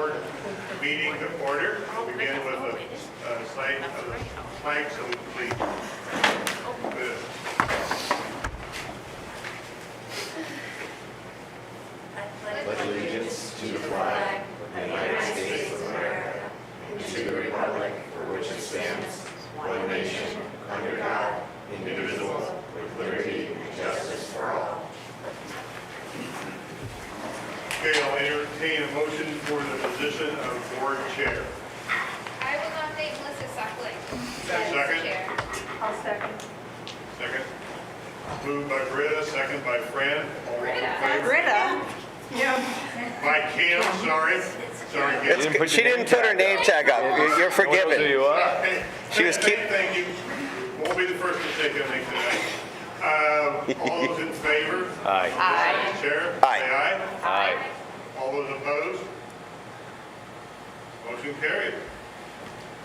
board meeting to order. We'll begin with a sight of the flag salute, please. Good. Pledge allegiance to the flag of the United States of America and to the republic for which it stands, one nation, under God, indivisible, with liberty and justice for all. Okay, I'll entertain a motion for the position of board chair. I will nominate Melissa Suckling Second? as chair. I'll second. Second. Moved by Britta, second by Fran. All those in favor? Britta? By Kim, sorry. Sorry, Kim. She didn't put her name tag up. You're forgiven. Hey, She was keep- Thank you. Won't be the first mistake I make tonight. All those in favor? Aye. Aye. Chair? Aye. Say aye. Aye. All those opposed? Motion carried.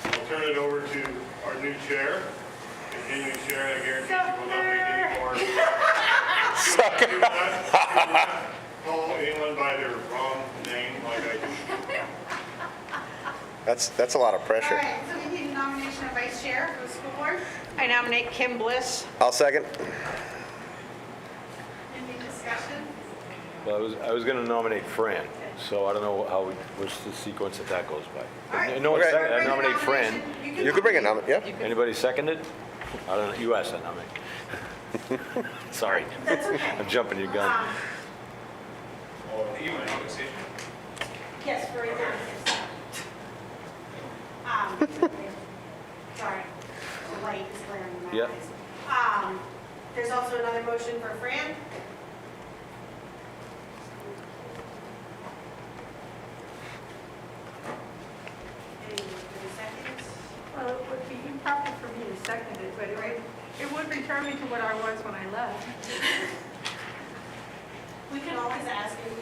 I'll turn it over to our new chair, continuing chair, and I guarantee she will not make any more. Do not call anyone by their wrong name like I do. That's a lot of All pressure. right, so we need a nomination of vice chair for the school board. I nominate Kim Bliss. I'll second. Any discussion? Well, I was going to nominate Fran, so I don't know what's the sequence that goes by. All right. No, Okay. I nominate Fran. You can bring a nomination. Yeah. Anybody seconded? I don't know. You asked that nominate. Sorry. That's okay. I'm jumping your gun. Yes, for right now, yes. Sorry, the light is glaring in my Yep. eyes. There's also another motion for Fran. Any seconds? Well, it would be improper for me to second it, but it would return me to what I was when I left. We can always ask you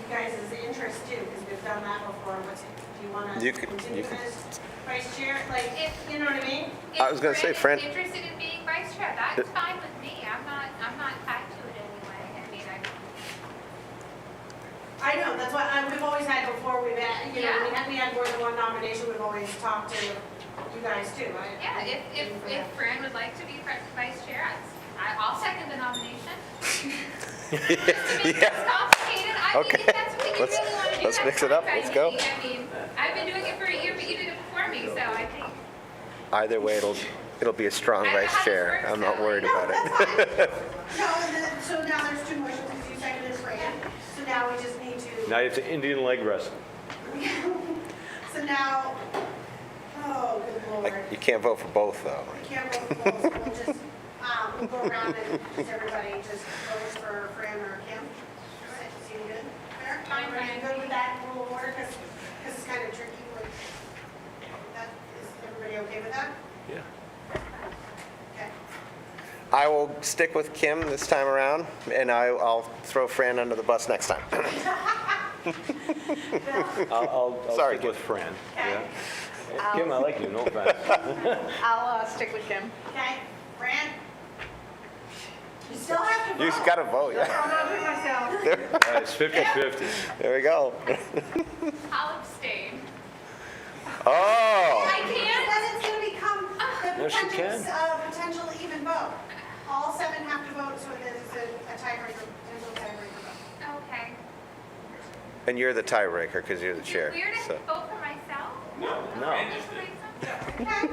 guys' interest too, because we've done that before. Do you want to You could- continue you could- as vice chair? Like, If- you know what I mean? I was gonna say, Fran- If Fran is interested in being vice chair, that's fine with me. I'm not tied to it anyway. I mean, I know, that's why, we've always had before, we've had, you know, Yeah. we had more than one nomination, we've always talked to you guys too. yeah, if Fran would like to be vice chair, I'll second the nomination. Just to make Yeah. this complicated, I mean, Okay. if that's what you Let's- really want to do, let's that's mix it fine up. by Let's me. go. I mean, I've been doing it for a year, but you did it before me, so I think. Either way, it'll be a strong I don't know vice how this chair. works, I'm not though. worried No, about that's it. fine. No, and then, so now there's two motions, because you seconded Fran, so now we just need to, Now it's Indian leg wrestling. so now, oh, good lord. You can't vote for both, though. We can't vote for both, so we'll just, we'll go around and just everybody just votes for Fran or Kim. Seem good? Fair? Fine, Everybody fine. good with that rule of order, because it's kind of tricky, like, that, is everybody okay with that? Yeah. Okay. I will stick with Kim this time around, and I'll throw Fran under the bus next time. I'll Sorry, stick with Fran. Okay. Yeah. Kim, I like you. No offense. I'll stick with Kim. Okay, Fran? You still have to vote. You just gotta vote, yeah. I'll vote for myself. It's 50-50. There we go. I'll abstain. Oh, I can't. Then it's gonna become the Yes, you can. potential even vote. All seven have to vote, so there's a tiebreaker, potential tiebreaker vote. Okay. and you're the tiebreaker because you're the chair. Weird to So. vote for myself? No. Okay,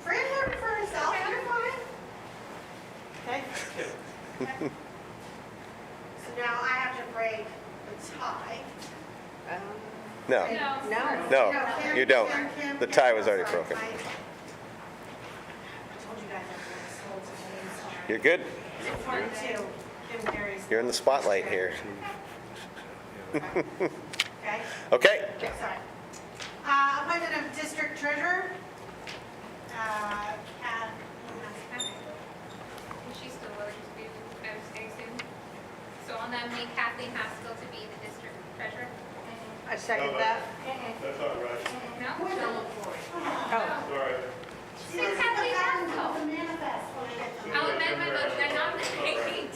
Fran voted for herself, you're fine. Okay. So now I have to break the tie. No, No. no, Kim, you don't. Kim, The Kim, tie was Kim, already sorry, broken. I told you guys I was going to You're good. 42, Kim carries. You're in the spotlight here. Okay? Okay. Sorry. Appointment of district treasurer. Is she still willing to be, stay soon? So I'll nominate Kathleen Haskell to be the district treasurer. I second that. That's all right. No? Oh, Sorry. Say Kathleen Haskell. The manifest when I get them. I'll amend my motion. I nominate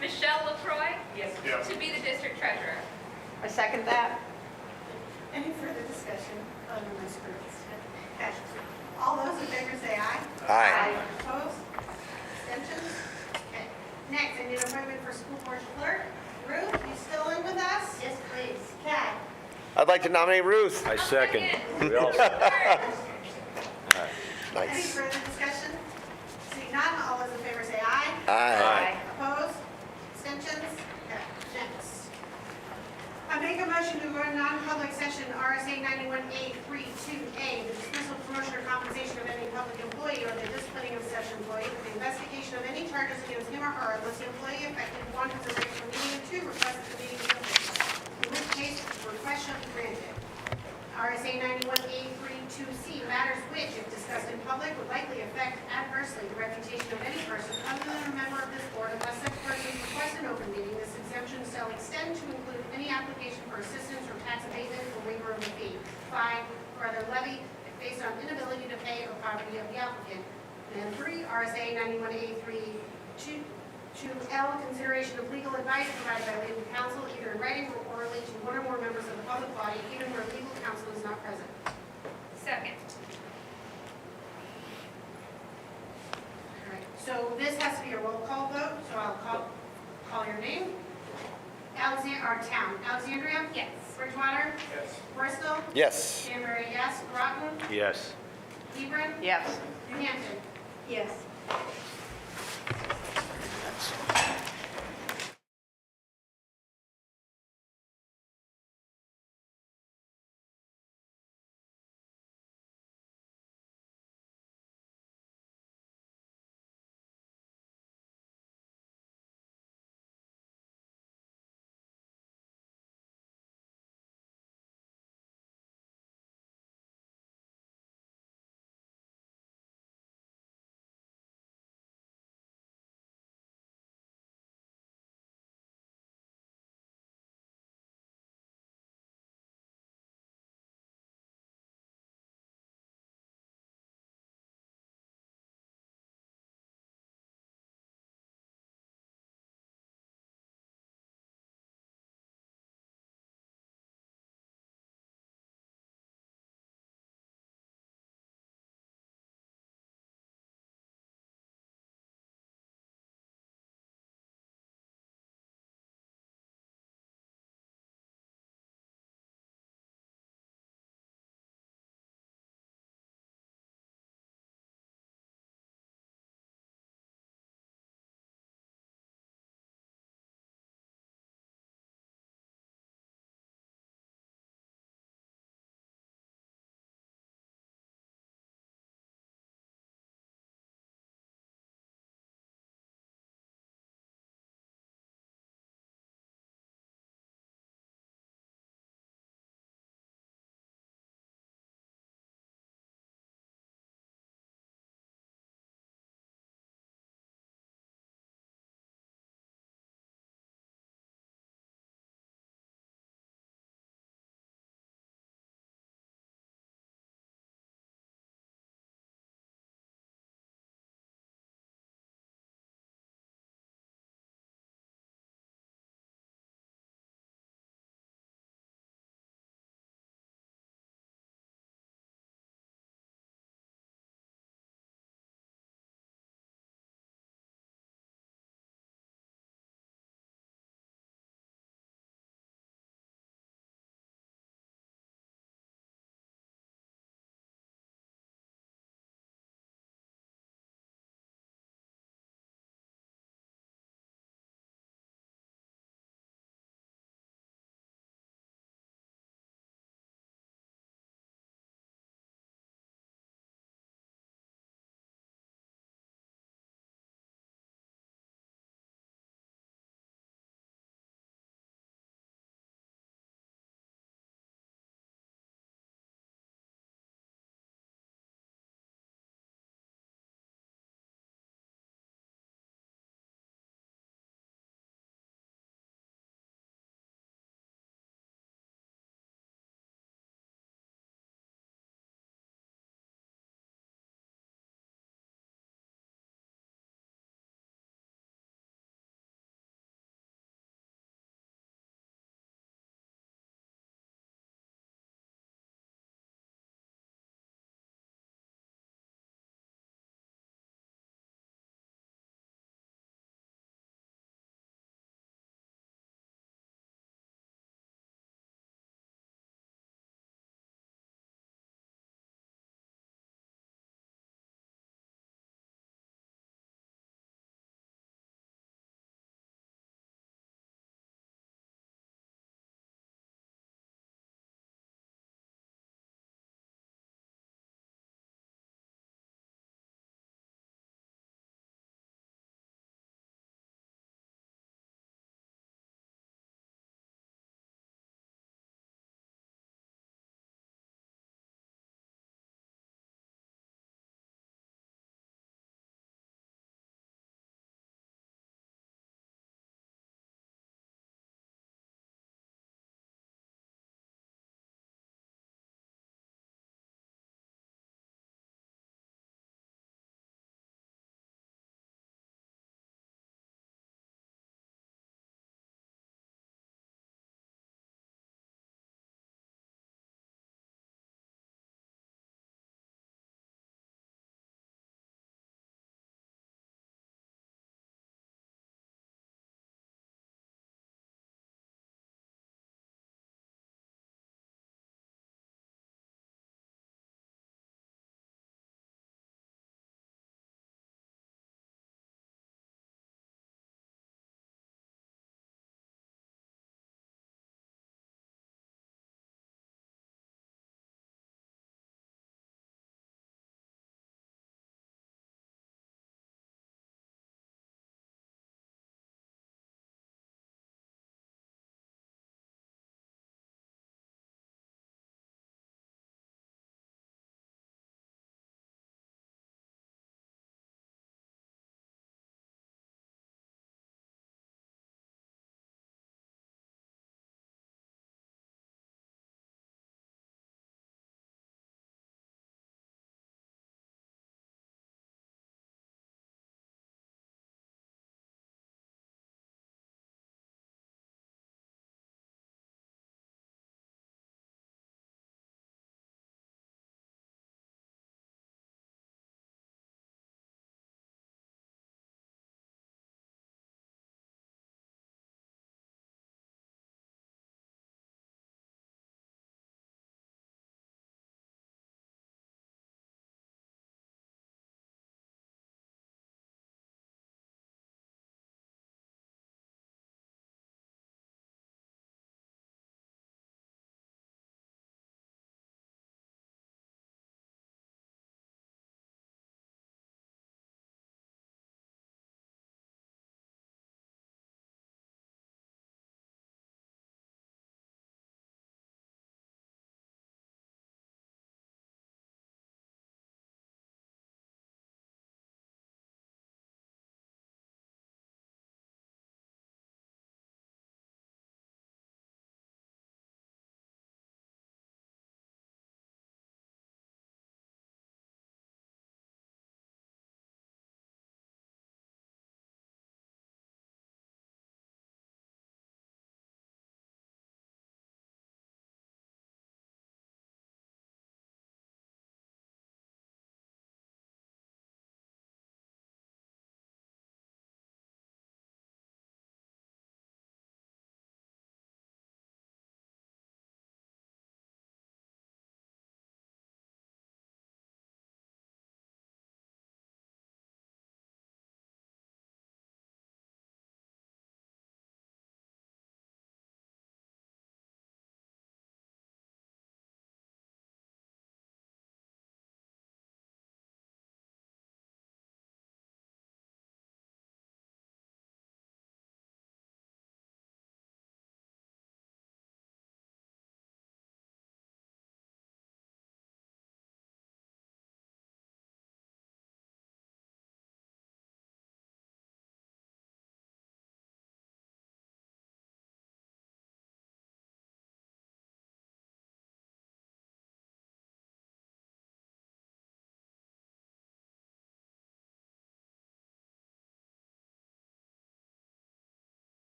Michelle LaCroix Yeah. to be the district treasurer. I second that. Any further discussion on this group? Okay. All those in favor say aye. Aye. Opposed? Abstentions? Okay. Next, I need an appointment for school board clerk. Ruth, you still in with us? Yes, please. Okay. I'd like to nominate Ruth. I second. We all Any Nice. further discussion? Seeing none, all those in favor say aye. Aye. Opposed? Abstentions? Okay. Next. I make a motion to go to non-public session, RSA 91A32A, the dismissal, promotion, or compensation of any public employee or the disciplining of such employee, with the investigation of any charges against him or her, unless the employee affected, one, has a right for meeting, and two, requests that the meeting be open. In which case, the request shall be granted. RSA 91A32C, matters which, if discussed in public, would likely affect adversely the reputation of any person other than a member of this board, unless such person requests an open meeting. This exemption shall extend to include any application for assistance or tax abatement or waiver of a fee, fine, or other levy if based on inability to pay or poverty of the applicant. And 3, RSA 91A32L, consideration of legal advice provided by legal counsel, either in writing or orally, to one or more members of the public body, even where legal counsel is not present. Second. All right, so this has to be a roll call vote, so I'll call your name. Our town, Alexandria? Yes. Bridgewater? Yes. Bristol? Yes. Danbury, yes. Groton? Yes. Hebron? Yes. New Hampton? Yes.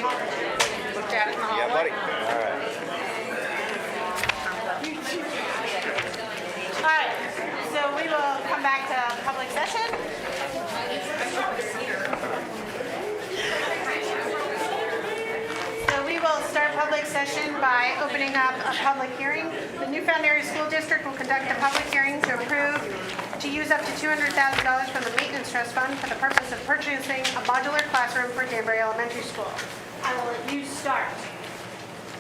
Looked at it in the Yeah, hallway. buddy. All right. All right, so we will come back to public session. So we will start public session by opening up a public hearing. The Newfound Area School District will conduct a public hearing to approve to use up to $200,000 from the Maintenance Trust Fund for the purpose of purchasing a modular classroom for Danbury Elementary School. I will let you start.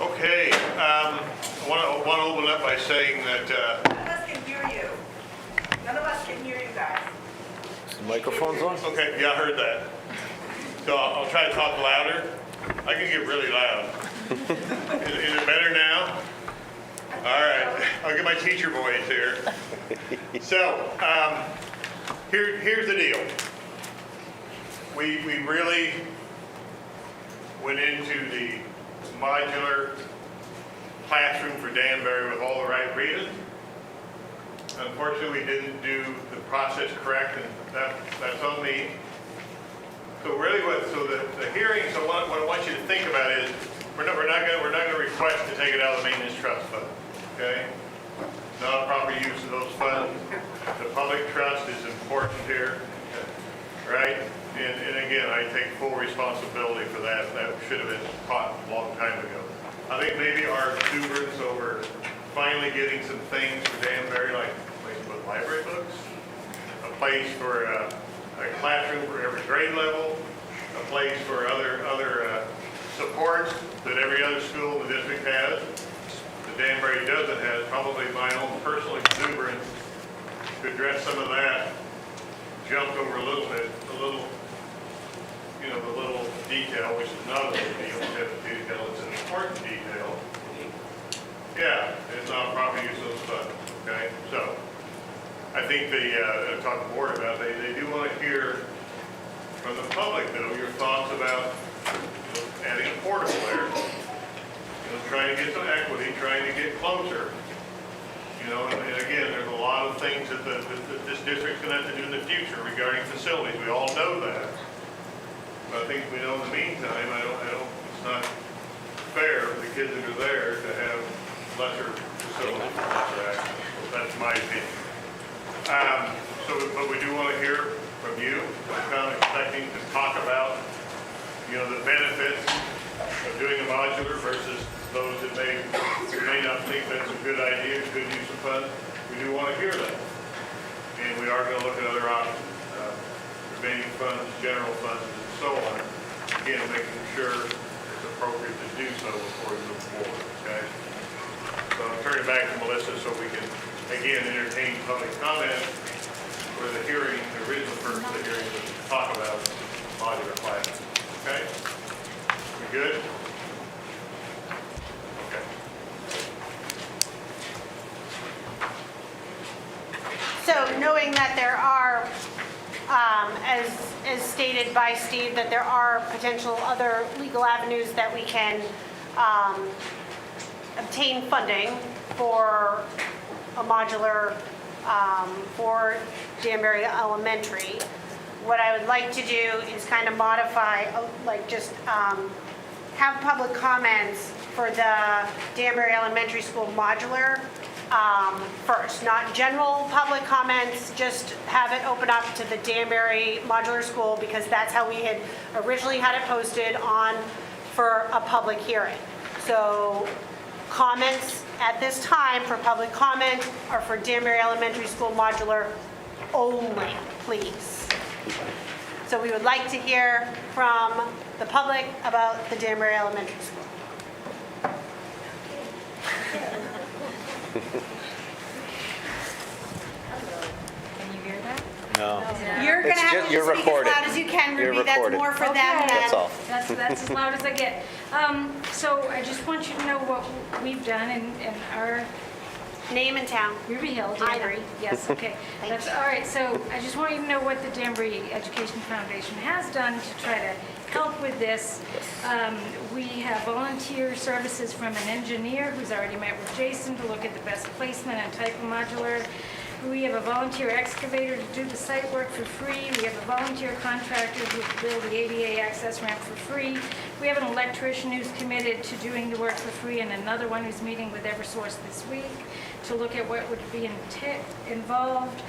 Okay, I want to open up by saying that, None of us can hear you. None of us can hear you guys. Is the microphone's on? okay, yeah, I heard that. So I'll try to talk louder. I can get really loud. Is it better now? All right, I'll get my teacher voice here. So, here's the deal. We really went into the modular classroom for Danbury with all the right reasons. Unfortunately, we didn't do the process correct, and that's on me. So really, the hearing. So what I want you to think about is, we're not going to request to take it out of the maintenance trust fund. Okay? Not a proper use of those funds. The public trust is important here, right? And again, I take full responsibility for that. That should have been caught a long time ago. I think maybe our exuberance over finally getting some things for Danbury, like a place to put library books, a place for a classroom for every grade level, a place for other supports that every other school in the district has. The Danbury doesn't have. Probably my own personal exuberance to address some of that jumped over a little bit, the little detail, which is not a little detail, it's an important detail. Yeah, it's not a proper use of those funds, okay? So, I think I talked to the board about it. They do want to hear from the public, though, your thoughts about adding a portable there, trying to get some equity, trying to get closer. And again, there's a lot of things that this district's going to have to do in the future regarding facilities. We all know that. But I think we know in the meantime, it's not fair for the kids that are there to have lesser facilities, lesser access. That's my opinion. But we do want to hear from you. I'm kind of expecting to talk about, the benefits of doing a modular versus those that may not think that's a good idea, good use of funds. We do want to hear that. And we are going to look at other options, remaining funds, general funds, and so on. Again, making sure it's appropriate to do so before we move forward, okay? So I'll turn it back to Melissa so we can, again, entertain public comment for the hearing, the original purpose of the hearing was to talk about modular classes, okay? We good? Okay. So knowing that there are, as stated by Steve, that there are potential other legal avenues that we can obtain funding for a modular for Danbury Elementary. What I would like to do is kind of modify, have public comments for the Danbury Elementary School modular first, not general public comments, just have it open up to the Danbury Modular School because that's how we had originally had it posted on for a public hearing. So comments at this time for public comment are for Danbury Elementary School modular only, please. So we would like to hear from the public about the Danbury Elementary School. Can you hear that? No. You're going to It's have just- to you're speak as recorded. loud as you can, You're Ruby. That's recorded. more for them Okay. than... That's all. That's as loud as I get. So I just want you to know what we've done in our Name and town. Ruby Hill, I know. Danbury. Yes, okay. Thank That's you. all right. So I just want you to know what the Danbury Education Foundation has done to try to help with this. We have volunteer services from an engineer who's already met with Jason to look at the best placement and type of modular. We have a volunteer excavator to do the site work for free. We have a volunteer contractor who will build the ADA access ramp for free. We have an electrician who's committed to doing the work for free, and another one who's meeting with Eversource this week to look at what would be involved.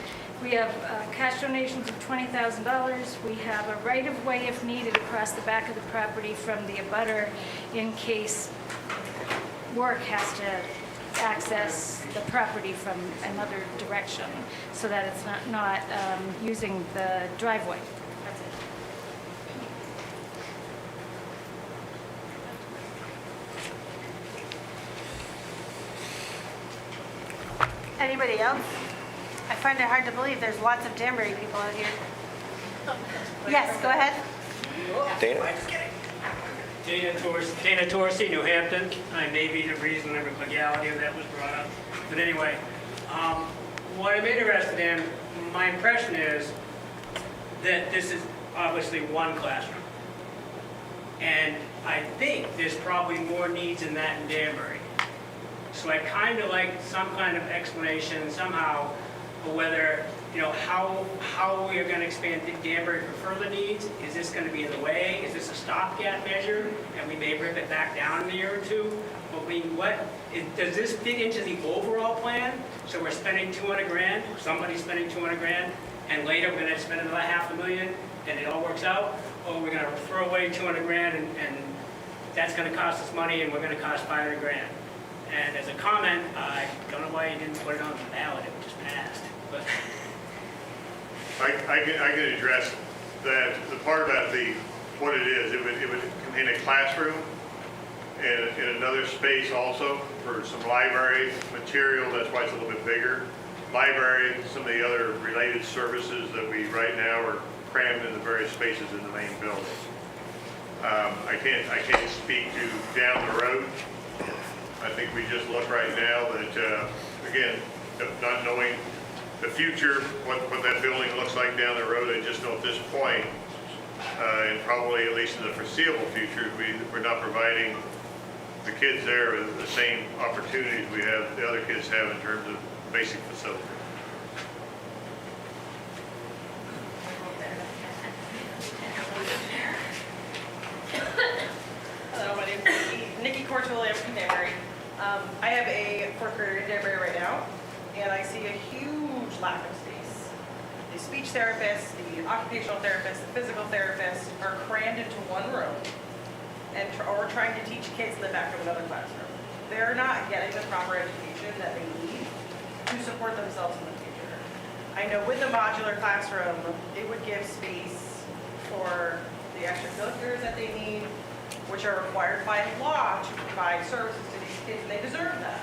We have cash donations of $20,000. We have a right-of-way if needed across the back of the property from the abutter in case work has to access the property from another direction so that it's not using the driveway. That's it. Anybody else? I find it hard to believe there's lots of Danbury people out here. Yes, go ahead. Dana? Dana Torsi, New Hampton. I may be the reason of the legality of that was brought up. But anyway, what I'm interested in, my impression is that this is obviously one classroom. And I think there's probably more needs in that in Danbury. So I kind of like some kind of explanation somehow of whether, how we are going to expand Danbury for further needs. Is this going to be in the way? Is this a stopgap measure? And we may rip it back down in a year or two? I mean, does this fit into the overall plan? So we're spending 200 grand, somebody's spending 200 grand, and later we're going to spend another $500,000 and it all works out? Or we're going to throw away 200 grand and that's going to cost us money and we're going to cost 500 grand? And as a comment, I don't know why you didn't put it on the ballot, it just passed. But I can address that, the part about what it is. It would contain a classroom and in another space also for some library material. That's why it's a little bit bigger. Library, some of the other related services that we right now are crammed in the various spaces in the main building. I can't speak to down the road. I think we just look right now that, again, not knowing the future, what that building looks like down the road, I just know at this point, and probably at least in the foreseeable future, we're not providing the kids there with the same opportunities the other kids have in terms of basic facilities. Hello, my name is Nikki Cortoli. I'm from Danbury. I have a fourth grader in Danbury right now, and I see a huge lack of space. The speech therapists, the occupational therapists, the physical therapists are crammed into one room, or trying to teach kids in the back of another classroom. They're not getting the proper education that they need to support themselves in the future. I know with the modular classroom, it would give space for the extracurriculars that they need, which are required by law to provide services to these kids, and they deserve that.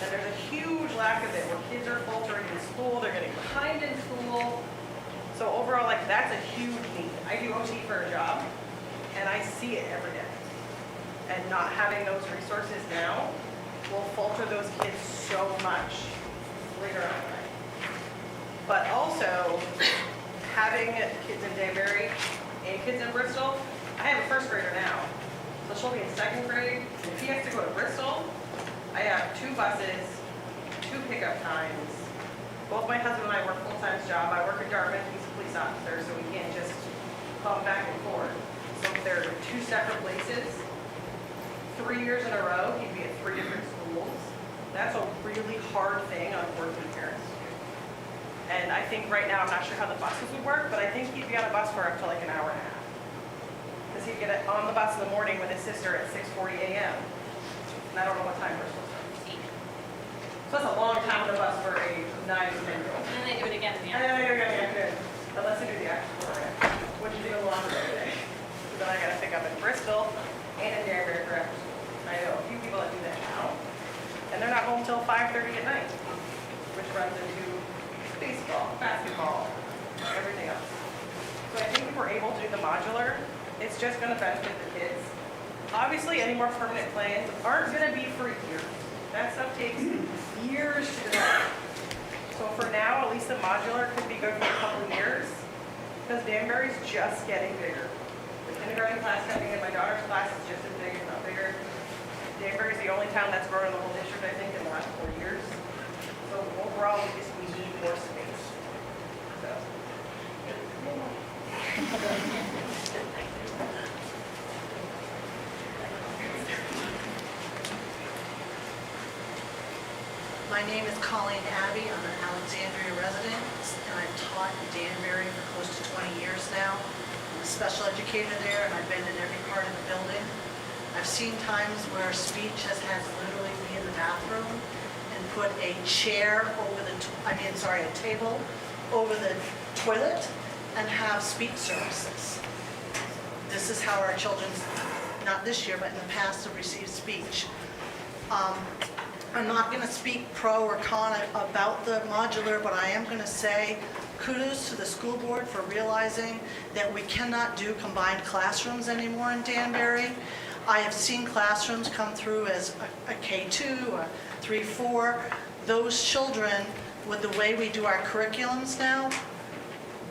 And there's a huge lack of it, where kids are faltering in school, they're getting behind in school. So overall, that's a huge need. I do OT for a job, and I see it every day. And not having those resources now will falter those kids so much later on in life. But also, having kids in Danbury and kids in Bristol, I have a first grader now. So she'll be in second grade. If he has to go to Bristol, I have 2 buses, 2 pickup times. Both my husband and I work full-time job. I work at Dartmouth, he's a police officer, so we can't just bump back and forth. So if they're 2 separate places, 3 years in a row, he'd be at 3 different schools. That's a really hard thing on working parents to do. And I think right now, I'm not sure how the buses would work, but I think he'd be on a bus for up to an hour and a half. Because he'd get on the bus in the morning with his sister at 6:40 a.m. And I don't know what time Bristol starts. So that's a long time on the bus for a 9 to 10-year-old. And then they do it again in the I know you're gonna get good, unless you do the actual program, which you do a longer every day. So then I gotta pick up in Bristol and in Danbury for after school. I know a few people that do that now, and they're not home till 5:30 at night, which runs into baseball, basketball, everything else. So I think if we're able to do the modular, it's just gonna benefit the kids. Obviously, any more permanent plans aren't gonna be for years. That stuff takes years to develop. So for now, at least the modular could be good for a couple of years, because Danbury's just getting bigger. The kindergarten class coming in, my daughter's class is just as big, if not bigger. Danbury's the only town that's grown in the whole district, I think, in the last 4 years. So overall, we need more My name is Colleen Abbey. I'm an Alexandria resident, and I've taught in Danbury for close to 20 years now. I'm a special educator there, and I've been in every part of the building. I've seen times where speech has had to literally be in the bathroom and put a chair over a table over the toilet and have speech services. This is how our children, not this year, but in the past, have received speech. I'm not going to speak pro or con about the modular, but I am going to say kudos to the school board for realizing that we cannot do combined classrooms anymore in Danbury. I have seen classrooms come through as a K2, a 3-4. Those children, with the way we do our curriculums now,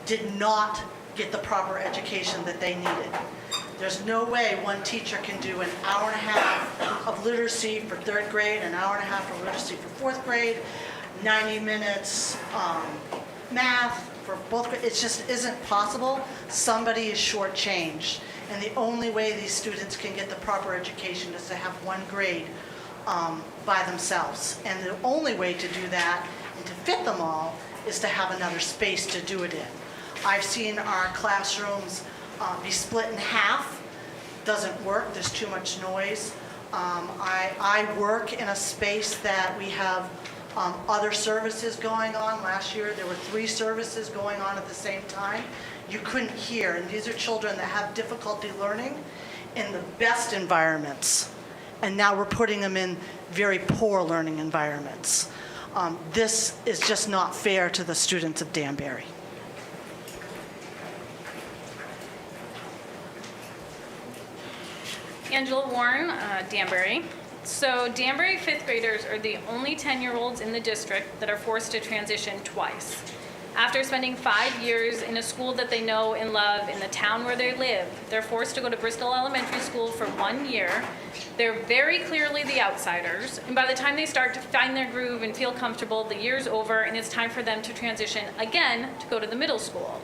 did not get the proper education that they needed. There's no way one teacher can do an hour and a half of literacy for 3rd grade, an hour and a half of literacy for 4th grade, 90 minutes math for both grades. It just isn't possible. Somebody is shortchanged. And the only way these students can get the proper education is to have one grade by themselves. And the only way to do that and to fit them all is to have another space to do it in. I've seen our classrooms be split in half. Doesn't work, there's too much noise. I work in a space that we have other services going on. Last year there were 3 services going on at the same time. You couldn't hear, and these are children that have difficulty learning in the best environments, and now we're putting them in very poor learning environments. This is just not fair to the students of Danbury. Angela Warren, Danbury. So Danbury 5th graders are the only 10-year-olds in the district that are forced to transition twice. After spending 5 years in a school that they know and love in the town where they live, they're forced to go to Bristol Elementary School for 1 year. They're very clearly the outsiders, and by the time they start to find their groove and feel comfortable, the year's over and it's time for them to transition again to go to the middle school.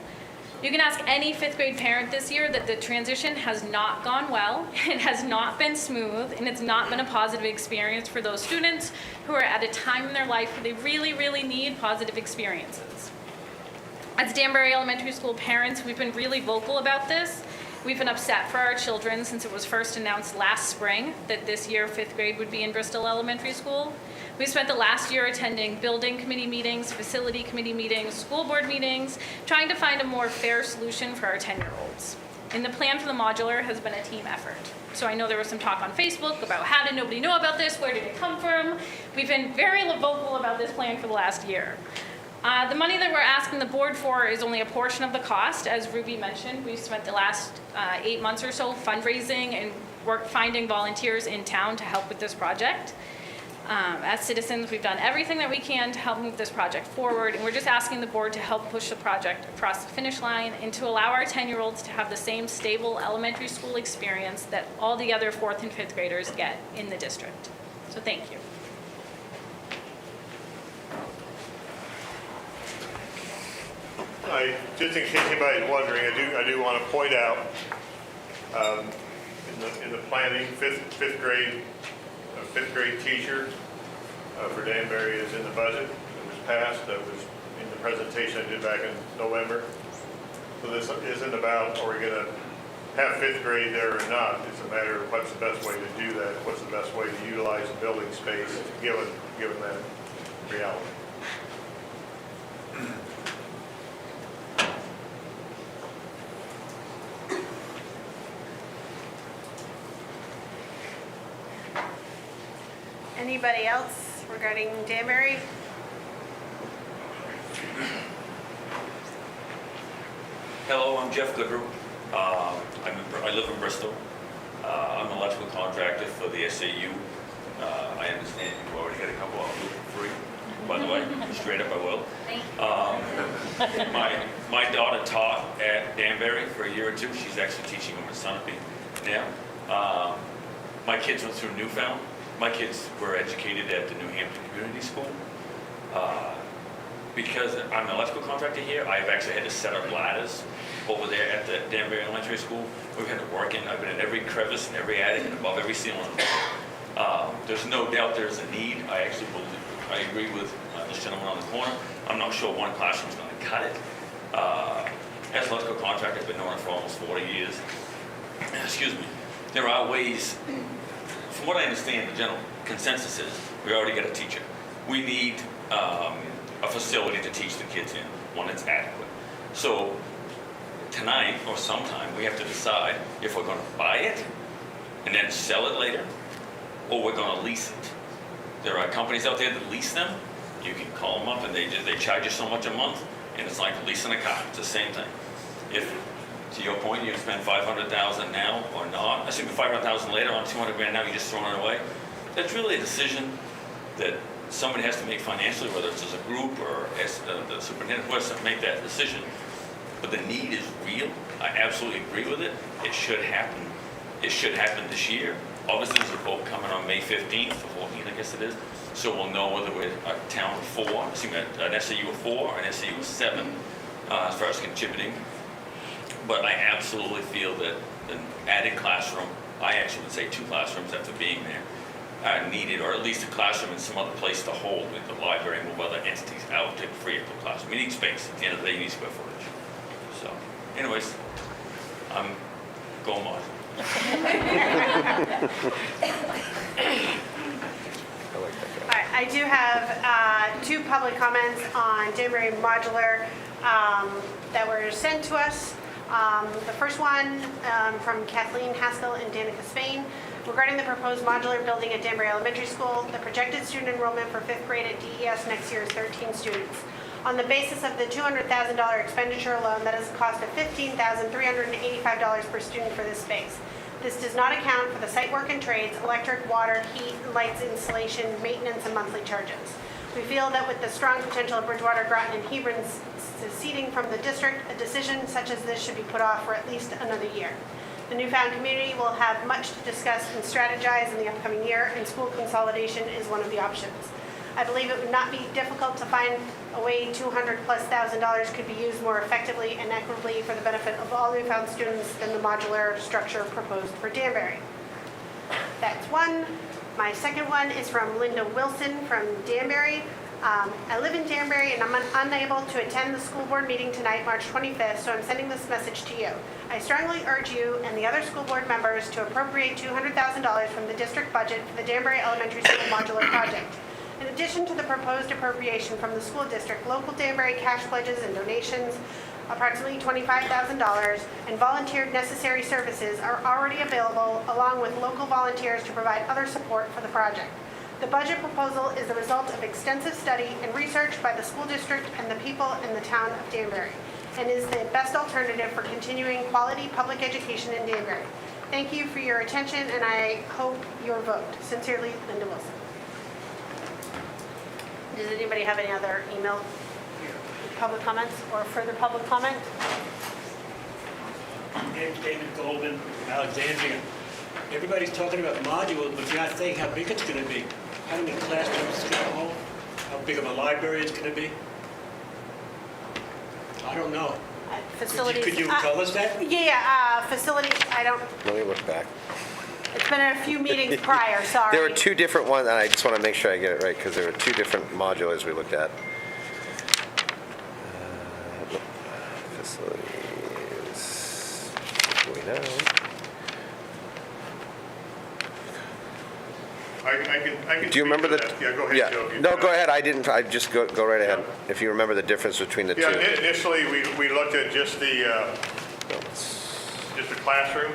You can ask any 5th grade parent this year that the transition has not gone well, it has not been smooth, and it's not been a positive experience for those students who are at a time in their life where they really, really need positive experiences. As Danbury Elementary School parents, we've been really vocal about this. We've been upset for our children since it was first announced last spring that this year 5th grade would be in Bristol Elementary School. We spent the last year attending building committee meetings, facility committee meetings, school board meetings, trying to find a more fair solution for our 10-year-olds. And the plan for the modular has been a team effort. So I know there was some talk on Facebook about how did nobody know about this, where did it come from? We've been very vocal about this plan for the last year. The money that we're asking the board for is only a portion of the cost. As Ruby mentioned, we've spent the last 8 months or so fundraising and finding volunteers in town to help with this project. As citizens, we've done everything that we can to help move this project forward, and we're just asking the board to help push the project across the finish line and to allow our 10-year-olds to have the same stable elementary school experience that all the other 4th and 5th graders get in the district. So thank you. Just in case anybody's wondering, I do want to point out in the planning, fifth grade teacher for Danbury is in the budget. It was passed. That was in the presentation I did back in November. So this isn't about are we going to have 5th grade there or not. It's a matter of what's the best way to do that. What's the best way to utilize the building space given that reality. Anybody else regarding Danbury? Hello, I'm Jeff Goodrow. I live in Bristol. I'm an electrical contractor for the SAU. I understand you already got a couple of them for free, by the way. Straight up, I will. My daughter taught at Danbury for a year or 2. She's actually teaching over at Sunapee now. My kids went through Newfound. My kids were educated at the New Hampton Community School. Because I'm an electrical contractor here, I've actually had to set up ladders over there at the Danbury Elementary School. We've had to work in, I've been in every crevice and every attic and above every ceiling. There's no doubt there's a need. I actually I agree with this gentleman on the corner. I'm not sure one classroom's going to cut it. As an electrical contractor, I've been doing it for almost 40 years. Excuse me. There are ways, from what I understand, the general consensus is we already got a teacher. We need a facility to teach the kids in, one that's adequate. So tonight or sometime, we have to decide if we're going to buy it and then sell it later, or we're going to lease it. There are companies out there that lease them. You can call them up and they charge you so much a month, and it's like leasing a car. It's the same thing. If, to your point, you spend $500,000 now or not, assuming $500,000 later on $200,000 now, you're just throwing it away. That's really a decision that somebody has to make financially, whether it's as a group or as the superintendent, who has to make that decision. But the need is real. I absolutely agree with it. It should happen. It should happen this year. Obviously, there's a vote coming on May 15th, or 14th, I guess it is. So we'll know whether we're a town of 4, assuming an SAU of 4 or an SAU of 7 as far as contributing. But I absolutely feel that an added classroom, I actually would say 2 classrooms after being there, are needed, or at least a classroom in some other place to hold with the library and move other entities out to free up the classroom. We need space. At the end of the day, you need square footage. So, anyways, I'm going modular. All right, I do have 2 public comments on Danbury Modular that were sent to us. The first one from Kathleen Haskell and Danica Spain regarding the proposed modular building at Danbury Elementary School. The projected student enrollment for 5th grade at DES next year is 13 students. On the basis of the $200,000 expenditure alone, that is a cost of $15,385 per student for this space. This does not account for the site work and trades, electric, water, heat, lights installation, maintenance, and monthly charges. We feel that with the strong potential of Bridgewater, Groton, and Hebron seceding from the district, a decision such as this should be put off for at least another year. The newfound community will have much to discuss and strategize in the upcoming year, and school consolidation is one of the options. I believe it would not be difficult to find a way $200,000+ could be used more effectively and equitably for the benefit of all newfound students than the modular structure proposed for Danbury. That's one. My second one is from Linda Wilson from Danbury. I live in Danbury and I'm unable to attend the school board meeting tonight, March 25th, so I'm sending this message to you. I strongly urge you and the other school board members to appropriate $200,000 from the district budget for the Danbury Elementary School modular project. In addition to the proposed appropriation from the school district, local Danbury cash pledges and donations, approximately $25,000, and volunteered necessary services are already available, along with local volunteers to provide other support for the project. The budget proposal is the result of extensive study and research by the school district and the people in the town of Danbury, and is the best alternative for continuing quality public education in Danbury. Thank you for your attention, and I hope your vote. Sincerely, Linda Wilson. Does anybody have any other email public comments or further public comment? Name's David Goldman from Alexandria. Everybody's talking about modular, but you're not saying how big it's going to be. How many classrooms it's going to hold? How big of a library it's going to be? I don't know. Facilities. Could you tell us that? Yeah, facilities, I don't, Let me look back. it's been a few meetings prior, sorry. There were 2 different ones, and I just want to make sure I get it right, because there were 2 different modulars we looked at. Facilities. We know. I can Do you remember the? speak to that. Yeah, go ahead, Joe. No, go ahead. I didn't. I just go right ahead. If you remember the difference between the 2. Yeah, initially, we looked at just the classroom,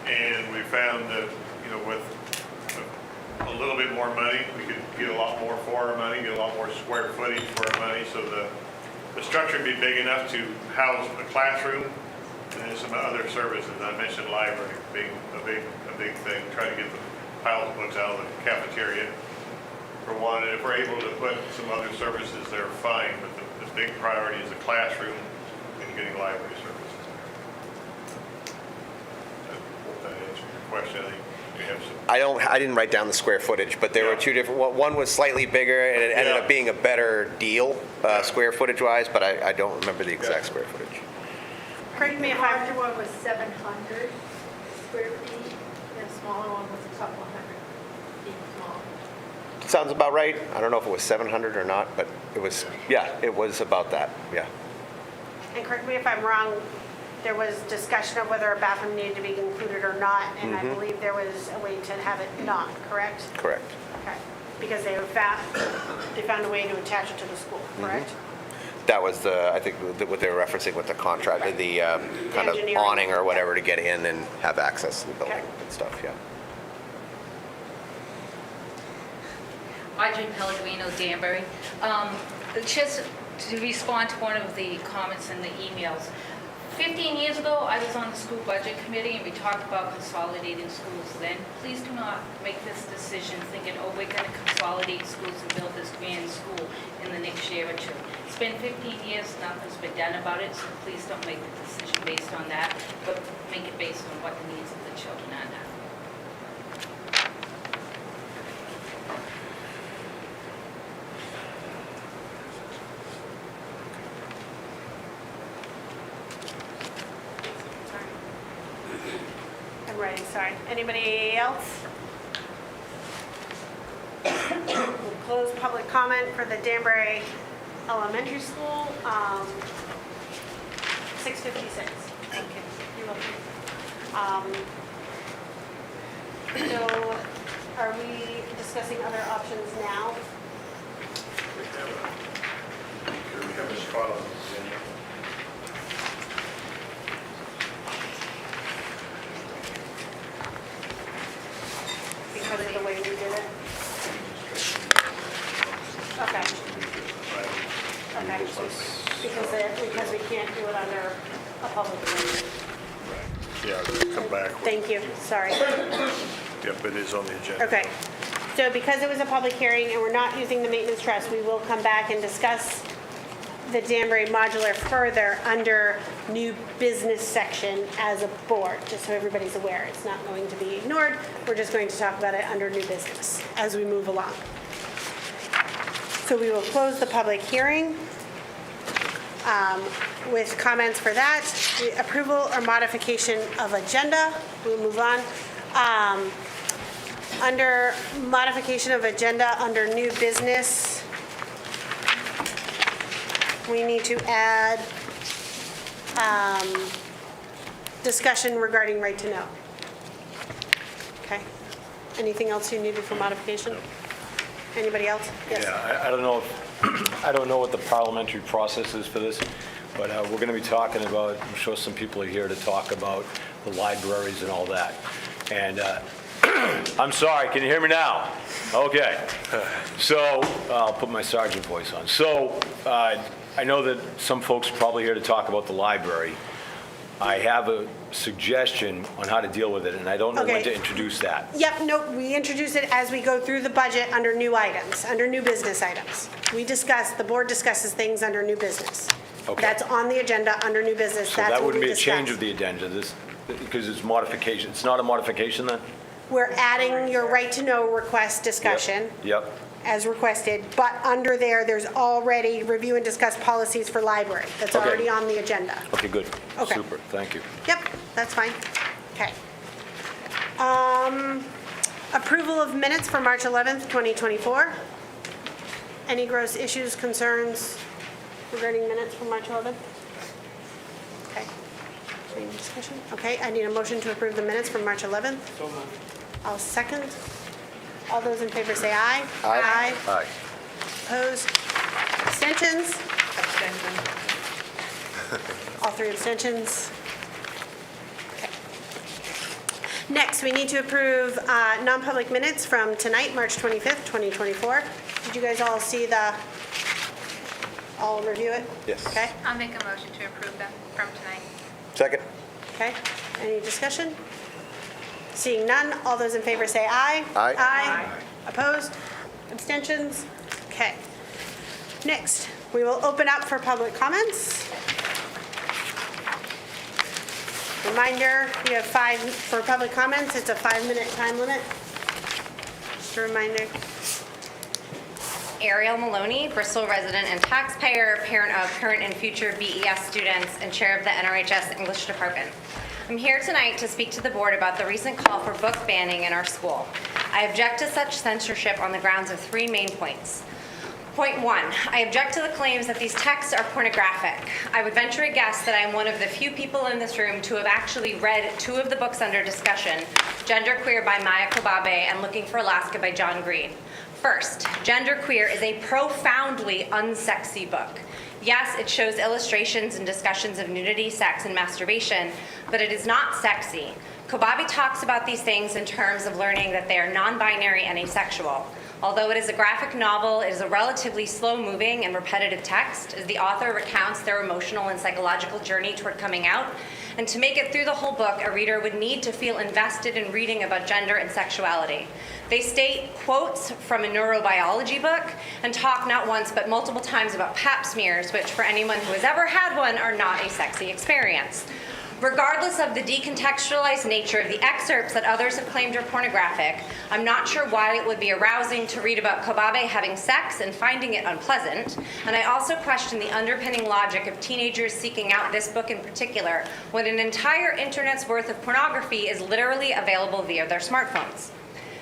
and we found that, with a little bit more money, we could get a lot more for our money, get a lot more square footage for our money, so the structure would be big enough to house a classroom and then some other services. I mentioned library being a big thing, trying to get the piles of books out of the cafeteria for one, and if we're able to put some other services there, fine, but the big priority is the classroom and getting library services. I hope that answers your question. I think we have some. I didn't write down the square footage, but there were 2 different. One was slightly bigger, and it ended up being a better deal, square footage wise. But I don't remember the exact square footage. Correct me if The I'm larger one was 700 square feet, and the smaller one was a couple hundred feet small. sounds about right. I don't know if it was 700 or not, but it was, yeah, it was about that, yeah. And correct me if I'm wrong, there was discussion of whether a bathroom needed to be included or not, and I believe there was a way to have it not, correct? Correct. Okay, because they found a way to attach it to the school, correct? That was the, I think, what they were referencing with the contract, the kind of Engineering. awning or whatever to get in and have access to the building Okay. and stuff, yeah. Audrey Pellegrino, Danbury. Just to respond to one of the comments in the emails. 15 years ago, I was on the school budget committee and we talked about consolidating schools then. Please do not make this decision thinking, oh, we're going to consolidate schools and build this grand school in the next year or two. It's been 15 years, nothing's been done about it, so please don't make the decision based on that, but make it based on what the needs of the children are now. I'm ready, sorry. Anybody else? We'll close public comment for the Danbury Elementary School, 6:56. Thank you. You're welcome. So are we discussing other options now? We have a spot on the agenda. Because of the way we did it? Okay. Okay. Because we can't do it under a public hearing. Yeah, come back. Thank you, sorry. Yep, it is on the agenda. Okay. So because it was a public hearing and we're not using the maintenance trust, we will come back and discuss the Danbury Modular further under new business section as a board, just so everybody's aware. It's not going to be ignored. We're just going to talk about it under new business as we move along. So we will close the public hearing with comments for that. The approval or modification of agenda, we'll move on. Under modification of agenda, under new business, we need to add discussion regarding right to know. Okay. Anything else you needed for modification? Anybody else? Yes. Yeah, I don't know if, I don't know what the parliamentary process is for this, but we're going to be talking about, I'm sure some people are here to talk about the libraries and all that. And I'm sorry, can you hear me now? Okay. So I'll put my sergeant voice on. So I know that some folks are probably here to talk about the library. I have a suggestion on how to deal with it, and I don't know when Okay. to introduce that. Yep, no, we introduce it as we go through the budget under new items, under new business items. We discuss, the board discusses things under new business. Okay. That's on the agenda under new business. So That's that what wouldn't we be a change discuss. of the agenda, this, because it's modification. It's not a modification then? We're adding your right to know request discussion Yep. as requested, but under there, there's already review and discuss policies for library. That's Okay. already on the agenda. Okay, good. Okay. Super, thank you. Yep, that's fine. Okay. Approval of minutes for March 11th, 2024. Any gross issues, concerns regarding minutes from March 11th? Okay. Any discussion? Okay, I need a motion to approve the minutes from March 11th. So moved. I'll second. All those in favor say aye. Aye. Aye. Opposed? Abstentions? Abstention. All three abstentions. Okay. Next, we need to approve non-public minutes from tonight, March 25th, 2024. Did you guys all see all review it? Yes. Okay, I'll make a motion to approve them from tonight. Second? okay. Any discussion? Seeing none, all those in favor say aye. Aye. Aye. Opposed? Abstentions? Okay. Next, we will open up for public comments. Reminder, you have 5 for public comments. It's a 5-minute time limit. Just a reminder. Ariel Maloney, Bristol resident and taxpayer, parent of current and future BES students, and chair of the NRHS English Department. I'm here tonight to speak to the board about the recent call for book banning in our school. I object to such censorship on the grounds of 3 main points. Point 1, I object to the claims that these texts are pornographic. I would venture a guess that I am one of the few people in this room to have actually read 2 of the books under discussion, Genderqueer by Maya Kobabe and Looking for Alaska by John Green. First, Genderqueer is a profoundly unsexy book. Yes, it shows illustrations and discussions of nudity, sex, and masturbation, but it is not sexy. Kobabe talks about these things in terms of learning that they are non-binary and asexual. Although it is a graphic novel, it is a relatively slow-moving and repetitive text as the author recounts their emotional and psychological journey toward coming out. And to make it through the whole book, a reader would need to feel invested in reading about gender and sexuality. They state quotes from a neurobiology book and talk not once but multiple times about pap smears, which for anyone who has ever had one are not a sexy experience. Regardless of the decontextualized nature of the excerpts that others have claimed are pornographic, I'm not sure why it would be arousing to read about Kobabe having sex and finding it unpleasant, and I also question the underpinning logic of teenagers seeking out this book in particular when an entire internet's worth of pornography is literally available via their smartphones.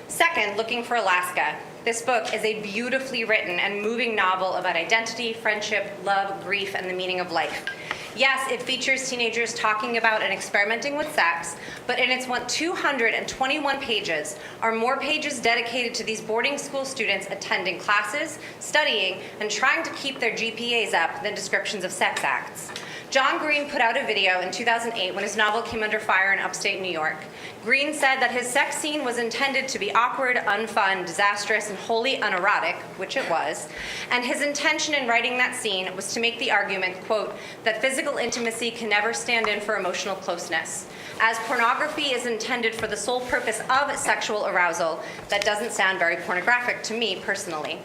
Second, Looking for Alaska. This book is a beautifully written and moving novel about identity, friendship, love, grief, and the meaning of life. Yes, it features teenagers talking about and experimenting with sex, but in its 221 pages are more pages dedicated to these boarding school students attending classes, studying, and trying to keep their GPAs up than descriptions of sex acts. John Green put out a video in 2008 when his novel came under fire in upstate New York. Green said that his sex scene was intended to be awkward, unfun, disastrous, and wholly unerotic, which it was, and his intention in writing that scene was to make the argument, quote, that physical intimacy can never stand in for emotional closeness. As pornography is intended for the sole purpose of sexual arousal, that doesn't sound very pornographic to me personally.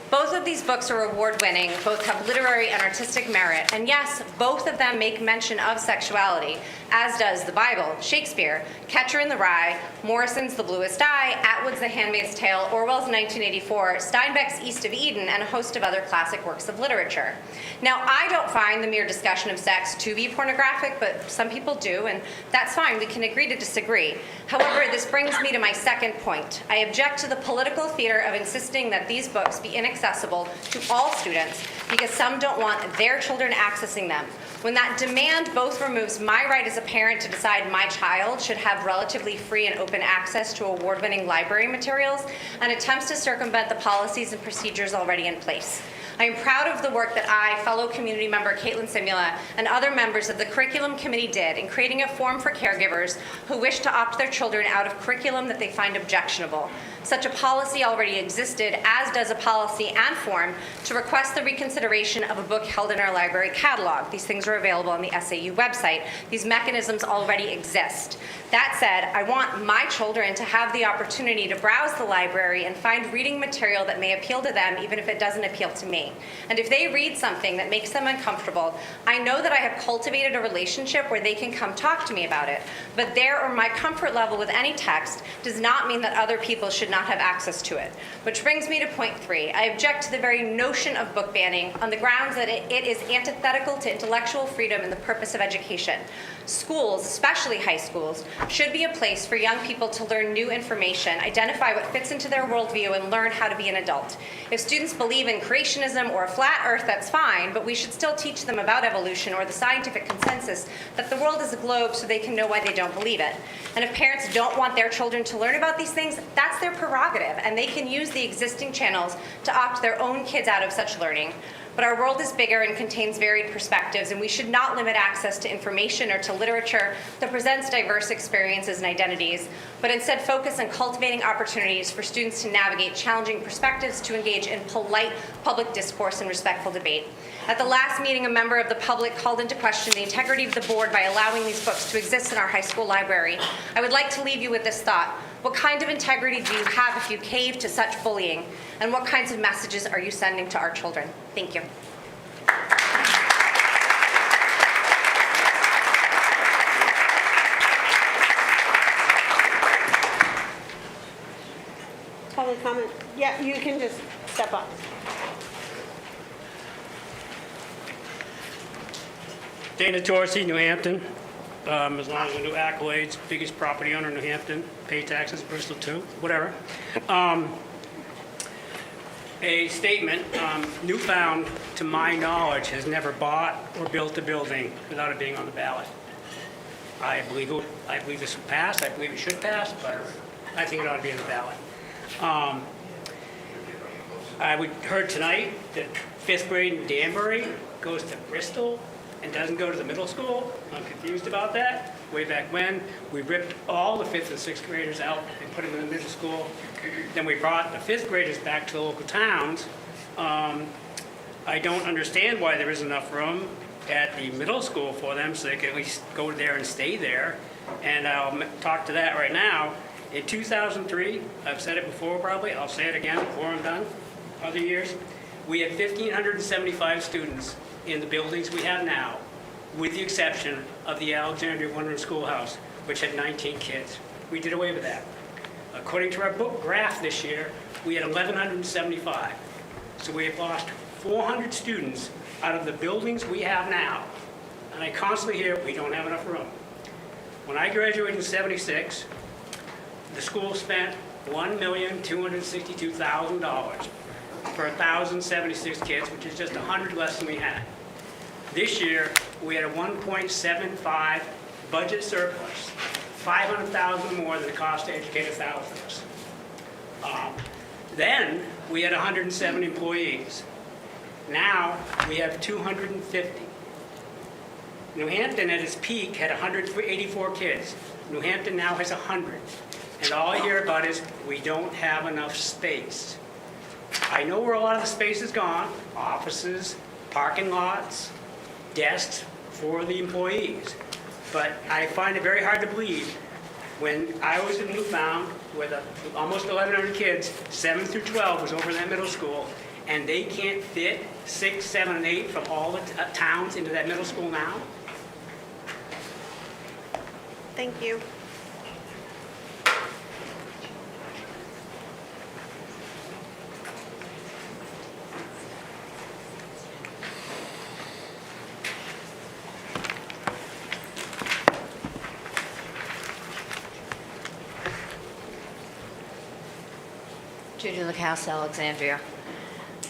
Both of these books are award-winning, both have literary and artistic merit, and yes, both of them make mention of sexuality, as does the Bible, Shakespeare, Catcher in the Rye, Morrison's The Bluest Eye, Atwood's The Handmaid's Tale, Orwell's 1984, Steinbeck's East of Eden, and a host of other classic works of literature. Now, I don't find the mere discussion of sex to be pornographic, but some people do, and that's fine, we can agree to disagree. However, this brings me to my second point. I object to the political theater of insisting that these books be inaccessible to all students because some don't want their children accessing them. When that demand both removes my right as a parent to decide my child should have relatively free and open access to award-winning library materials and attempts to circumvent the policies and procedures already in place. I am proud of the work that I, fellow community member Caitlin Simula, and other members of the curriculum committee did in creating a form for caregivers who wish to opt their children out of curriculum that they find objectionable. Such a policy already existed, as does a policy and form to request the reconsideration of a book held in our library catalog. These things are available on the SAU website. These mechanisms already exist. That said, I want my children to have the opportunity to browse the library and find reading material that may appeal to them, even if it doesn't appeal to me. And if they read something that makes them uncomfortable, I know that I have cultivated a relationship where they can come talk to me about it. But their or my comfort level with any text does not mean that other people should not have access to it. Which brings me to point 3. I object to the very notion of book banning on the grounds that it is antithetical to intellectual freedom and the purpose of education. Schools, especially high schools, should be a place for young people to learn new information, identify what fits into their worldview, and learn how to be an adult. If students believe in creationism or a flat earth, that's fine, but we should still teach them about evolution or the scientific consensus that the world is a globe so they can know why they don't believe it. And if parents don't want their children to learn about these things, that's their prerogative, and they can use the existing channels to opt their own kids out of such learning. But our world is bigger and contains varied perspectives, and we should not limit access to information or to literature that presents diverse experiences and identities, but instead focus on cultivating opportunities for students to navigate challenging perspectives, to engage in polite public discourse and respectful debate. At the last meeting, a member of the public called into question the integrity of the board by allowing these books to exist in our high school library. I would like to leave you with this thought. What kind of integrity do you have if you cave to such bullying? And what kinds of messages are you sending to our children? Thank you. Public comment? Yeah, you can just step up. Dana Dorsey, New Hampton. as long as the new accolades, biggest property owner in New Hampton, pay taxes, Bristol too, whatever. A statement, Newfound, to my knowledge, has never bought or built a building without it being on the ballot. I believe this will pass, I believe it should pass, but I think it ought to be on the ballot. I heard tonight that 5th grade in Danbury goes to Bristol and doesn't go to the middle school. I'm confused about that. Way back when, we ripped all the 5th and 6th graders out and put them in the middle school. Then we brought the 5th graders back to the local towns. I don't understand why there isn't enough room at the middle school for them so they can at least go there and stay there. And I'll talk to that right now. In 2003, I've said it before probably, I'll say it again before I'm done, other years, we had 1,575 students in the buildings we have now, with the exception of the Alexandria one-room schoolhouse, which had 19 kids. We did away with that. According to our book graph this year, we had 1,175. So we have lost 400 students out of the buildings we have now. And I constantly hear we don't have enough room. When I graduated in '76, the school spent $1,262,000 for 1,076 kids, which is just 100 less than we had. This year, we had a 1.75 budget surplus, 500,000 more than it cost to educate 1,000 of us. Then, we had 107 employees. Now, we have 250. New Hampton, at its peak, had 184 kids. New Hampton now has 100. And all I hear about is, we don't have enough space. I know where a lot of the space is gone, offices, parking lots, desks for the employees. But I find it very hard to believe when I was in Newfound with almost 1,100 kids, 7 through 12 was over in that middle school, and they can't fit 6, 7, and 8 from all the towns into that middle school now. Thank you. Judy LaCasse, Alexandria.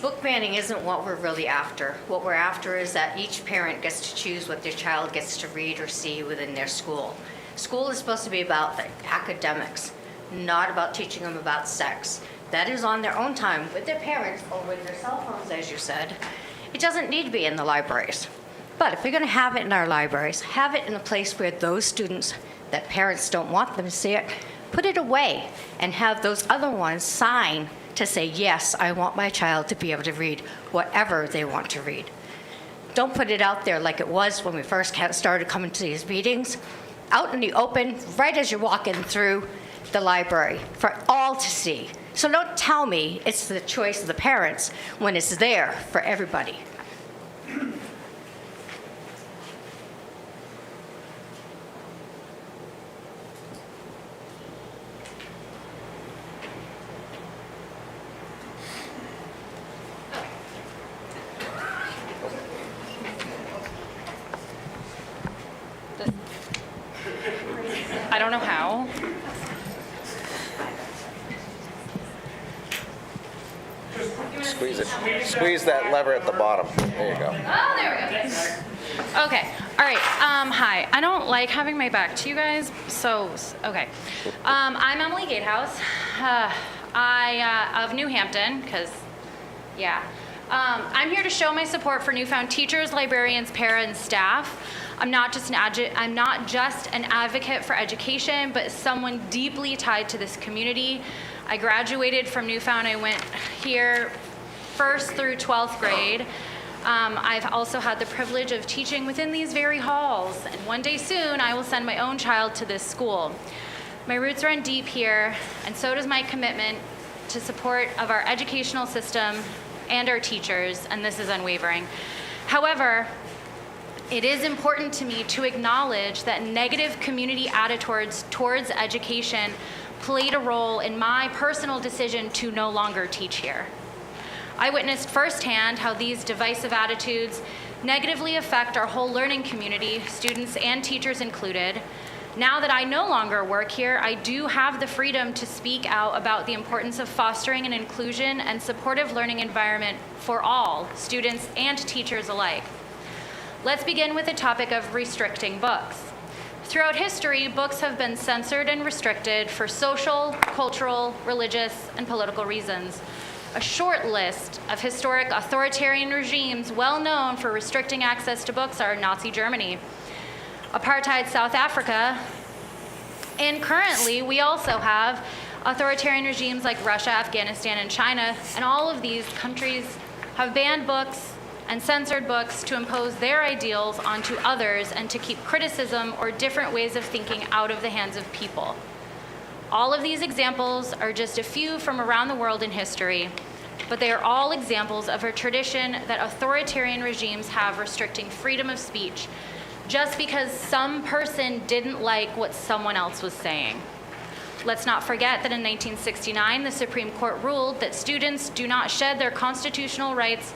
Book banning isn't what we're really after. What we're after is that each parent gets to choose what their child gets to read or see within their school. School is supposed to be about the academics, not about teaching them about sex. That is on their own time with their parents or with their cell phones, as you said. It doesn't need to be in the libraries. But if you're going to have it in our libraries, have it in a place where those students that parents don't want them to see it, put it away and have those other ones sign to say, yes, I want my child to be able to read whatever they want to read. Don't put it out there like it was when we first started coming to these meetings, out in the open, right as you're walking through the library for all to see. So don't tell me it's the choice of the parents when it's there for everybody. I don't know how. Squeeze it. Squeeze that lever at the bottom. There you go. Oh, there we go. Okay. All right. Hi. I don't like having my back to you guys, so okay. I'm Emily Gatehouse. Of New Hampton, because yeah. I'm here to show my support for Newfound teachers, librarians, parents, staff. I'm not just an advocate for education, but someone deeply tied to this community. I graduated from Newfound. I went here 1st through 12th grade. I've also had the privilege of teaching within these very halls, and one day soon I will send my own child to this school. My roots run deep here, and so does my commitment to support of our educational system and our teachers, and this is unwavering. However, it is important to me to acknowledge that negative community attitudes towards education played a role in my personal decision to no longer teach here. I witnessed firsthand how these divisive attitudes negatively affect our whole learning community, students and teachers included. Now that I no longer work here, I do have the freedom to speak out about the importance of fostering an inclusion and supportive learning environment for all, students and teachers alike. Let's begin with the topic of restricting books. Throughout history, books have been censored and restricted for social, cultural, religious, and political reasons. A short list of historic authoritarian regimes well known for restricting access to books are Nazi Germany, apartheid South Africa, and currently we also have authoritarian regimes like Russia, Afghanistan, and China, and all of these countries have banned books and censored books to impose their ideals onto others and to keep criticism or different ways of thinking out of the hands of people. All of these examples are just a few from around the world in history, but they are all examples of a tradition that authoritarian regimes have restricting freedom of speech just because some person didn't like what someone else was saying. Let's not forget that in 1969, the Supreme Court ruled that students do not shed their constitutional rights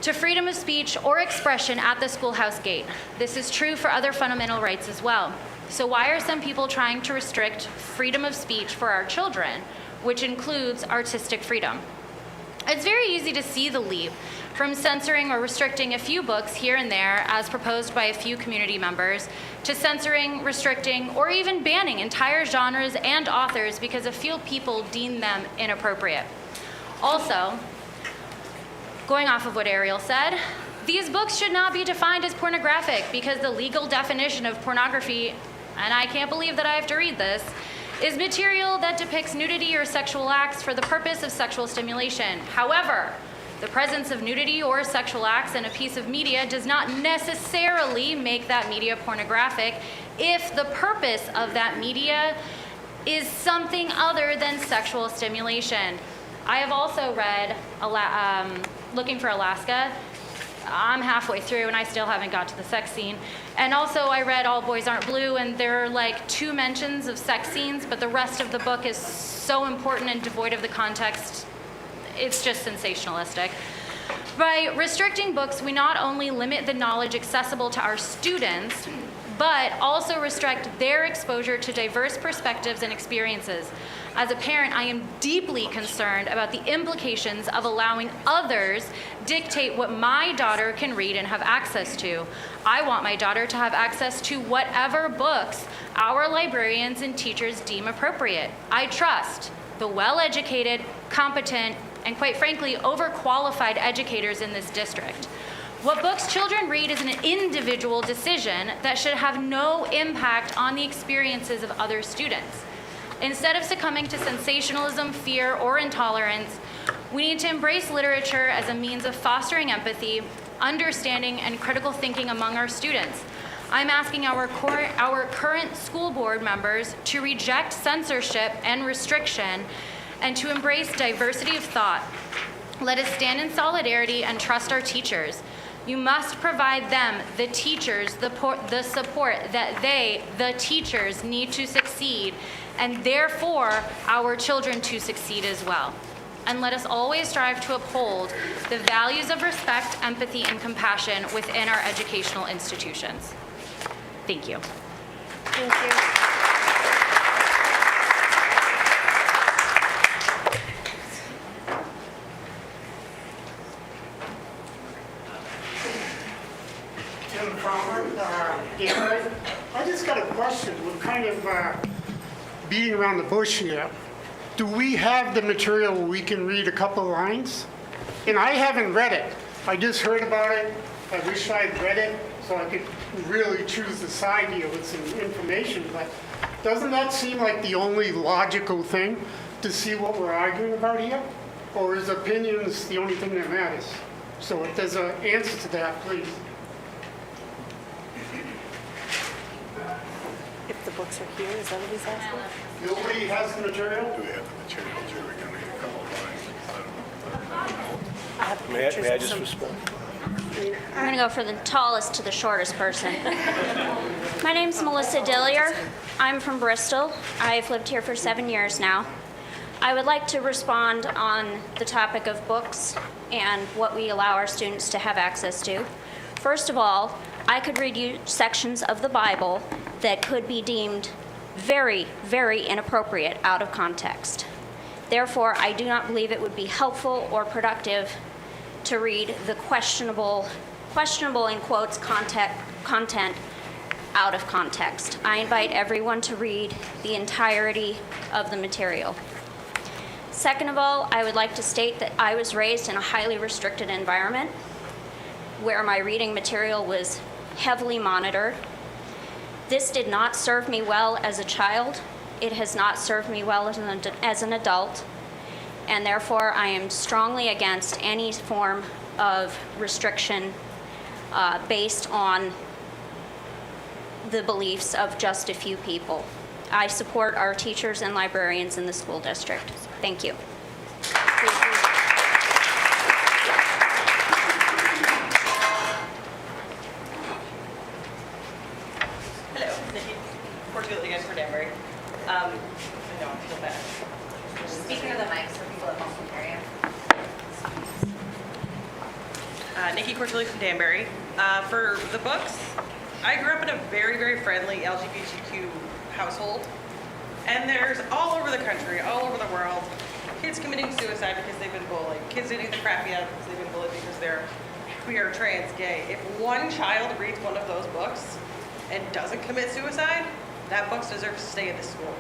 to freedom of speech or expression at the schoolhouse gate. This is true for other fundamental rights as well. So why are some people trying to restrict freedom of speech for our children, which includes artistic freedom? It's very easy to see the leap from censoring or restricting a few books here and there, as proposed by a few community members, to censoring, restricting, or even banning entire genres and authors because a few people deem them inappropriate. Also, going off of what Ariel said, these books should not be defined as pornographic because the legal definition of pornography, and I can't believe that I have to read this, is material that depicts nudity or sexual acts for the purpose of sexual stimulation. However, the presence of nudity or sexual acts in a piece of media does not necessarily make that media pornographic if the purpose of that media is something other than sexual stimulation. I have also read Looking for Alaska. I'm halfway through and I still haven't got to the sex scene. And also I read All Boys Aren't Blue, and there are like 2 mentions of sex scenes, but the rest of the book is so important and devoid of the context. It's just sensationalistic. By restricting books, we not only limit the knowledge accessible to our students, but also restrict their exposure to diverse perspectives and experiences. As a parent, I am deeply concerned about the implications of allowing others dictate what my daughter can read and have access to. I want my daughter to have access to whatever books our librarians and teachers deem appropriate. I trust the well-educated, competent, and quite frankly, overqualified educators in this district. What books children read is an individual decision that should have no impact on the experiences of other students. Instead of succumbing to sensationalism, fear, or intolerance, we need to embrace literature as a means of fostering empathy, understanding, and critical thinking among our students. I'm asking our current school board members to reject censorship and restriction and to embrace diversity of thought. Let us stand in solidarity and trust our teachers. You must provide them, the teachers, the support that they, the teachers, need to succeed, and therefore our children to succeed as well. And let us always strive to uphold the values of respect, empathy, and compassion within our educational institutions. Thank you. Thank you. I just got a question. We're kind of beating around the bush here. Do we have the material where we can read a couple lines? And I haven't read it. I just heard about it. I wish I had read it so I could really choose the side here with some information. But doesn't that seem like the only logical thing to see what we're arguing about here? Or is opinions the only thing that matters? So if there's an answer to that, please. If the books are here, is that what he's asking? Nobody has the material? Do we have the material, Jerry? We're going to need a couple of lines. I have May pictures I of just some- respond? I'm going to go for the tallest to the shortest person. My name's Melissa Dillier. I'm from Bristol. I've lived here for 7 years now. I would like to respond on the topic of books and what we allow our students to have access to. First of all, I could read you sections of the Bible that could be deemed very, very inappropriate out of context. Therefore, I do not believe it would be helpful or productive to read the questionable in quotes, content out of context. I invite everyone to read the entirety of the material. Second of all, I would like to state that I was raised in a highly restricted environment where my reading material was heavily monitored. This did not serve me well as a child. It has not served me well as an adult, and therefore I am strongly against any form of restriction based on the beliefs of just a few people. I support our teachers and librarians in the school district. Thank you. Hello, Nikki Cortula again for Danbury. I don't feel bad. Speaking of the mic so people at home can hear you. Nikki Cortula from Danbury. For the books, I grew up in a very, very friendly LGBTQ household. And there's all over the country, all over the world, kids committing suicide because they've been bullied, kids getting the crap beat out of them because they've been bullied because they're queer, trans, gay. If one child reads one of those books and doesn't commit suicide, that book deserves to stay at the school.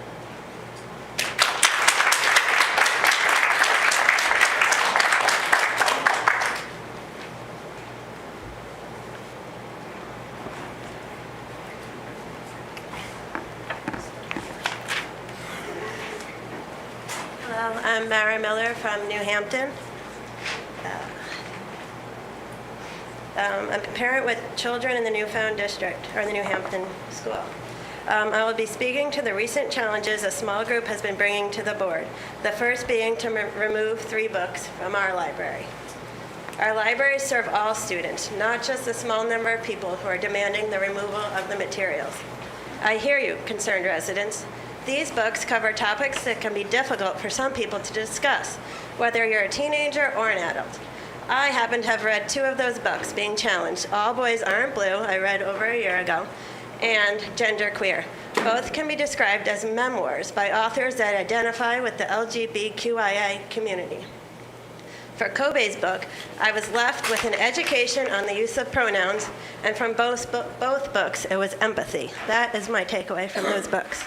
Hello, I'm Mara Miller from New Hampton. I'm a parent with children in the Newfound district, or the New Hampton school. I will be speaking to the recent challenges a small group has been bringing to the board, the first being to remove 3 books from our library. Our libraries serve all students, not just the small number of people who are demanding the removal of the materials. I hear you, concerned residents. These books cover topics that can be difficult for some people to discuss, whether you're a teenager or an adult. I happen to have read 2 of those books being challenged, All Boys Aren't Blue, I read over a year ago, and Genderqueer. Both can be described as memoirs by authors that identify with the LGBTQIA community. For Kobe's book, I was left with an education on the use of pronouns, and from both books, it was empathy. That is my takeaway from those books.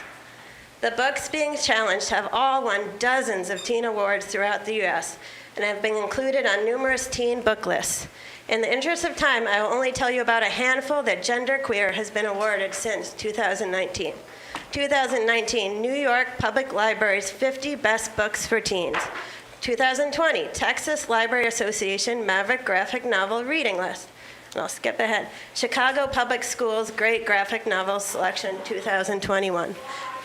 The books being challenged have all won dozens of teen awards throughout the U.S. and have been included on numerous teen book lists. In the interest of time, I will only tell you about a handful that Genderqueer has been awarded since 2019. 2019, New York Public Library's 50 Best Books for Teens. 2020, Texas Library Association Maverick Graphic Novel Reading List. And I'll skip ahead. Chicago Public Schools Great Graphic Novel Selection 2021.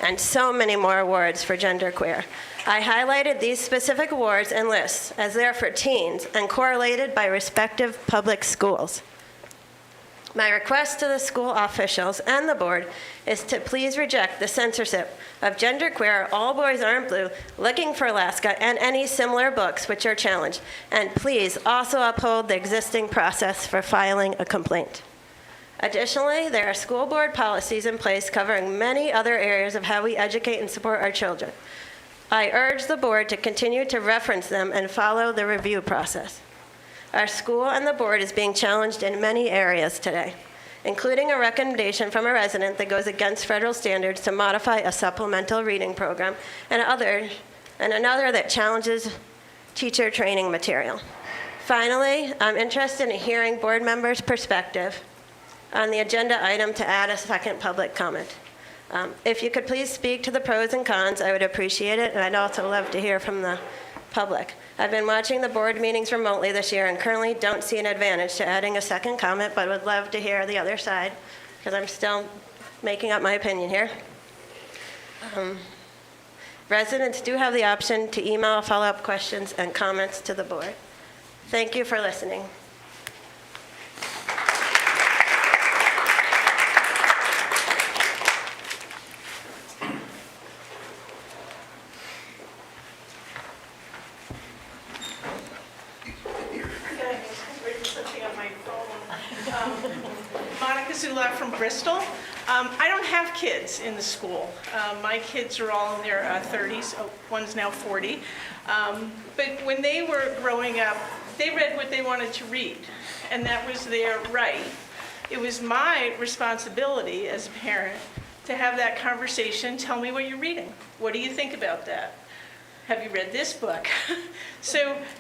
And so many more awards for Genderqueer. I highlighted these specific awards and lists as they're for teens and correlated by respective public schools. My request to the school officials and the board is to please reject the censorship of Genderqueer, All Boys Aren't Blue, Looking for Alaska, and any similar books which are challenged. And please also uphold the existing process for filing a complaint. Additionally, there are school board policies in place covering many other areas of how we educate and support our children. I urge the board to continue to reference them and follow the review process. Our school and the board is being challenged in many areas today, including a recommendation from a resident that goes against federal standards to modify a supplemental reading program, and another that challenges teacher training material. Finally, I'm interested in hearing board members' perspective on the agenda item to add a second public comment. If you could please speak to the pros and cons, I would appreciate it, and I'd also love to hear from the public. I've been watching the board meetings remotely this year and currently don't see an advantage to adding a second comment, but would love to hear the other side, because I'm still making up my opinion here. Residents do have the option to email follow-up questions and comments to the board. Thank you for listening. Zula from Bristol. I don't have kids in the school. My kids are all in their 30s. Oh, one's now 40. But when they were growing up, they read what they wanted to read, and that was their right. It was my responsibility as a parent to have that conversation. Tell me what you're reading. What do you think about that? Have you read this book?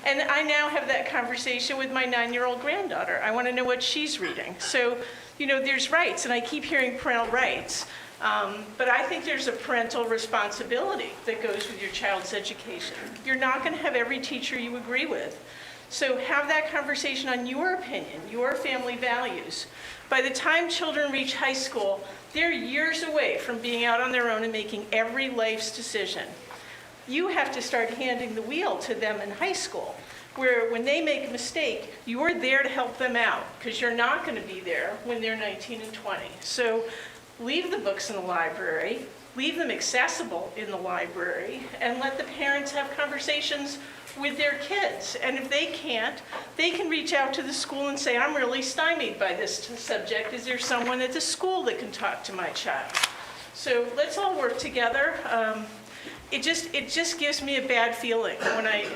And I now have that conversation with my 9-year-old granddaughter. I want to know what she's reading. So, there's rights, and I keep hearing parental rights. But I think there's a parental responsibility that goes with your child's education. You're not going to have every teacher you agree with. So have that conversation on your opinion, your family values. By the time children reach high school, they're years away from being out on their own and making every life's decision. You have to start handing the wheel to them in high school, where when they make a mistake, you're there to help them out, because you're not going to be there when they're 19 and 20. So leave the books in the library, leave them accessible in the library, and let the parents have conversations with their kids. And if they can't, they can reach out to the school and say, I'm really stymied by this subject. Is there someone at the school that can talk to my child? So let's all work together. It just gives me a bad feeling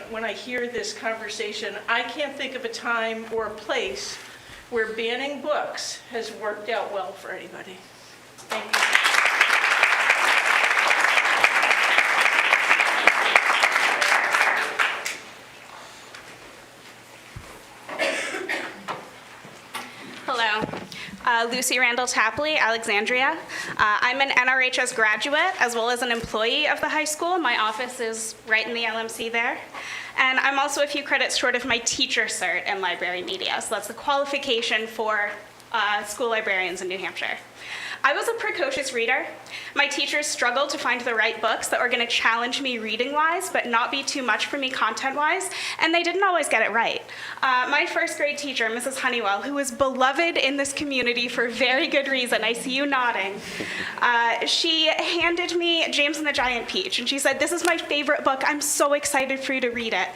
when I hear this conversation. I can't think of a time or a place where banning books has worked out well for anybody. Thank you. Hello. Lucy Randall Tapley, Alexandria. I'm an NRHS graduate as well as an employee of the high school. My office is right in the LMC there. And I'm also a few credits short of my teacher cert in library media. So that's the qualification for school librarians in New Hampshire. I was a precocious reader. My teachers struggled to find the right books that were going to challenge me reading-wise, but not be too much for me content-wise, and they didn't always get it right. My first grade teacher, Mrs. Honeywell, who was beloved in this community for very good reason, I see you nodding, she handed me James and the Giant Peach, and she said, "This is my favorite book. I'm so excited for you to read it."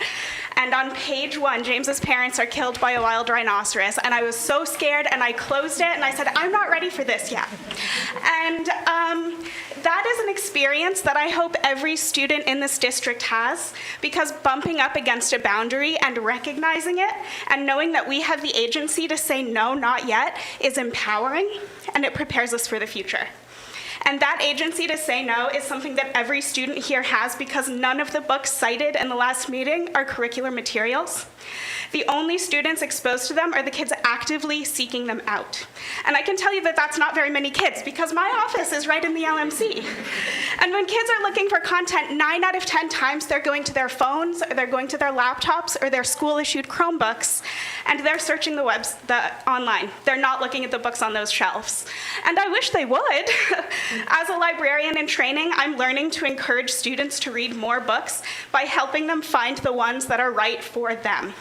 And on page 1, James's parents are killed by a wild rhinoceros, and I was so scared, and I closed it, and I said, I'm not ready for this yet. And that is an experience that I hope every student in this district has, because bumping up against a boundary and recognizing it and knowing that we have the agency to say no, not yet, is empowering, and it prepares us for the future. And that agency to say no is something that every student here has, because none of the books cited in the last meeting are curricular materials. The only students exposed to them are the kids actively seeking them out. And I can tell you that that's not very many kids, because my office is right in the LMC. And when kids are looking for content, 9 out of 10 times they're going to their phones, or they're going to their laptops, or their school-issued Chromebooks, and they're searching the online. They're not looking at the books on those shelves. And I wish they would. As a librarian in training, I'm learning to encourage students to read more books by helping them find the ones that are right for them.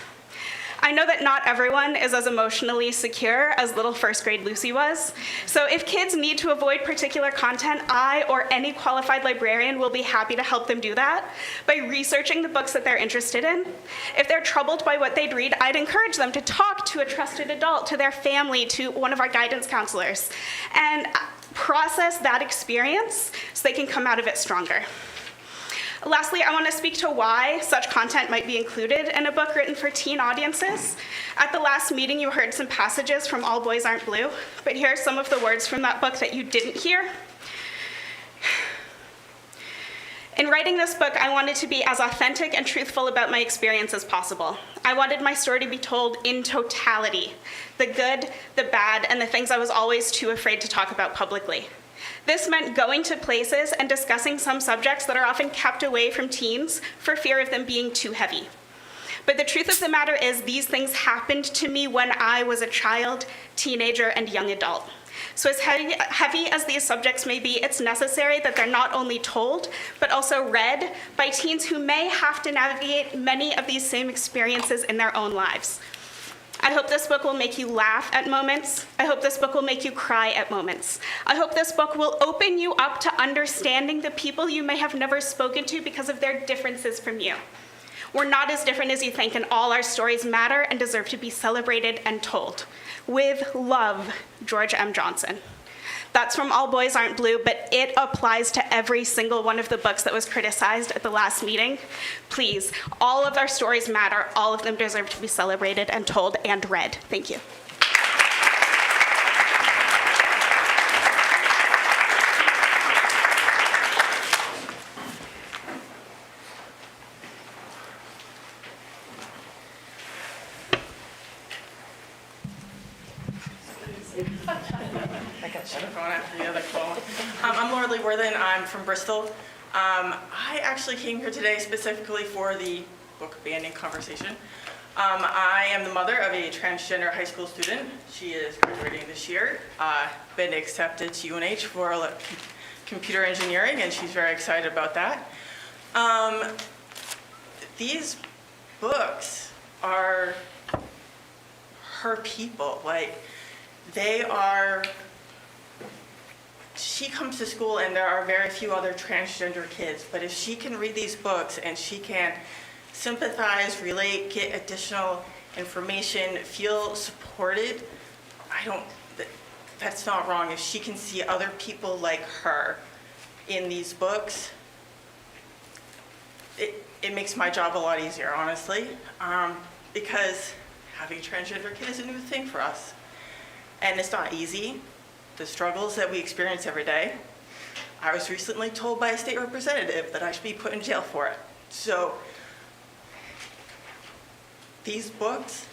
I know that not everyone is as emotionally secure as little first grade Lucy was. So if kids need to avoid particular content, I or any qualified librarian will be happy to help them do that by researching the books that they're interested in. If they're troubled by what they'd read, I'd encourage them to talk to a trusted adult, to their family, to one of our guidance counselors, and process that experience so they can come out of it stronger. Lastly, I want to speak to why such content might be included in a book written for teen audiences. At the last meeting, you heard some passages from All Boys Aren't Blue, but here are some of the words from that book that you didn't hear. In writing this book, I wanted to be as authentic and truthful about my experience as possible. I wanted my story to be told in totality, the good, the bad, and the things I was always too afraid to talk about publicly. This meant going to places and discussing some subjects that are often kept away from teens for fear of them being too heavy. But the truth of the matter is, these things happened to me when I was a child, teenager, and young adult. So as heavy as these subjects may be, it's necessary that they're not only told, but also read by teens who may have to navigate many of these same experiences in their own lives. I hope this book will make you laugh at moments. I hope this book will make you cry at moments. I hope this book will open you up to understanding the people you may have never spoken to because of their differences from you. We're not as different as you think, and all our stories matter and deserve to be celebrated and told. With love, George M. Johnson. That's from All Boys Aren't Blue, but it applies to every single one of the books that was criticized at the last meeting. Please, all of our stories matter. All of them deserve to be celebrated and told and read. Thank you. Going after the other call. I'm Laura Lee Worthen. I'm from Bristol. I actually came here today specifically for the book banning conversation. I am the mother of a transgender high school student. She is graduating this year, been accepted to UNH for computer engineering, and she's very excited about that. These books are her people. Like, they are, she comes to school and there are very few other transgender kids, but if she can read these books and she can sympathize, relate, get additional information, feel supported, that's not wrong. If she can see other people like her in these books, it makes my job a lot easier, honestly, because having a transgender kid is a new thing for us. And it's not easy, the struggles that we experience every day. I was recently told by a state representative that I should be put in jail for it. So these books,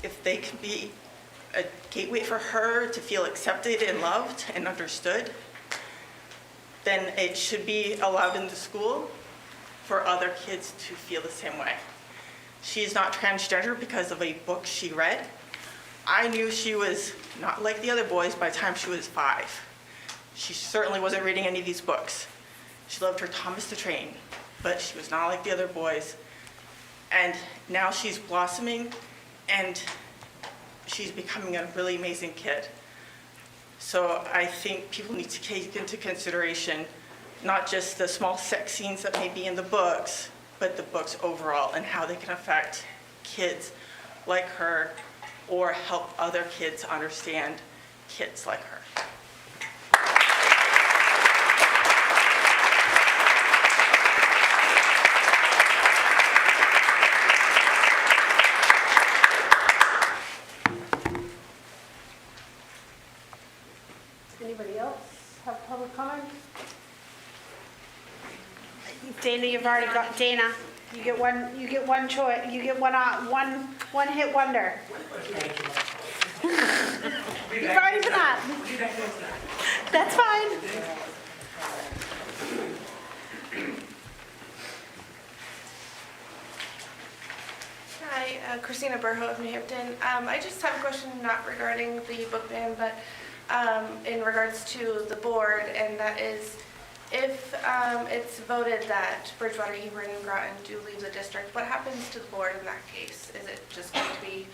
if they can be a gateway for her to feel accepted and loved and understood, then it should be allowed in the school for other kids to feel the same way. She is not transgender because of a book she read. I knew she was not like the other boys by the time she was 5. She certainly wasn't reading any of these books. She loved her Thomas the Train, but she was not like the other boys. And now she's blossoming, and she's becoming a really amazing kid. So I think people need to take into consideration not just the small sex scenes that may be in the books, but the books overall and how they can affect kids like her or help other kids understand kids like her. Anybody else have public comment? Dana, you've already got, Dana, you get one choice, you get one hit wonder. You've already been on. That's fine. Hi, Christina Burho of New Hampton. I just have a question not regarding the book ban, but in regards to the board, and that is, if it's voted that Bridgewater, Hebron, and Groton do leave the district, what happens to the board in that case? Is it just going to be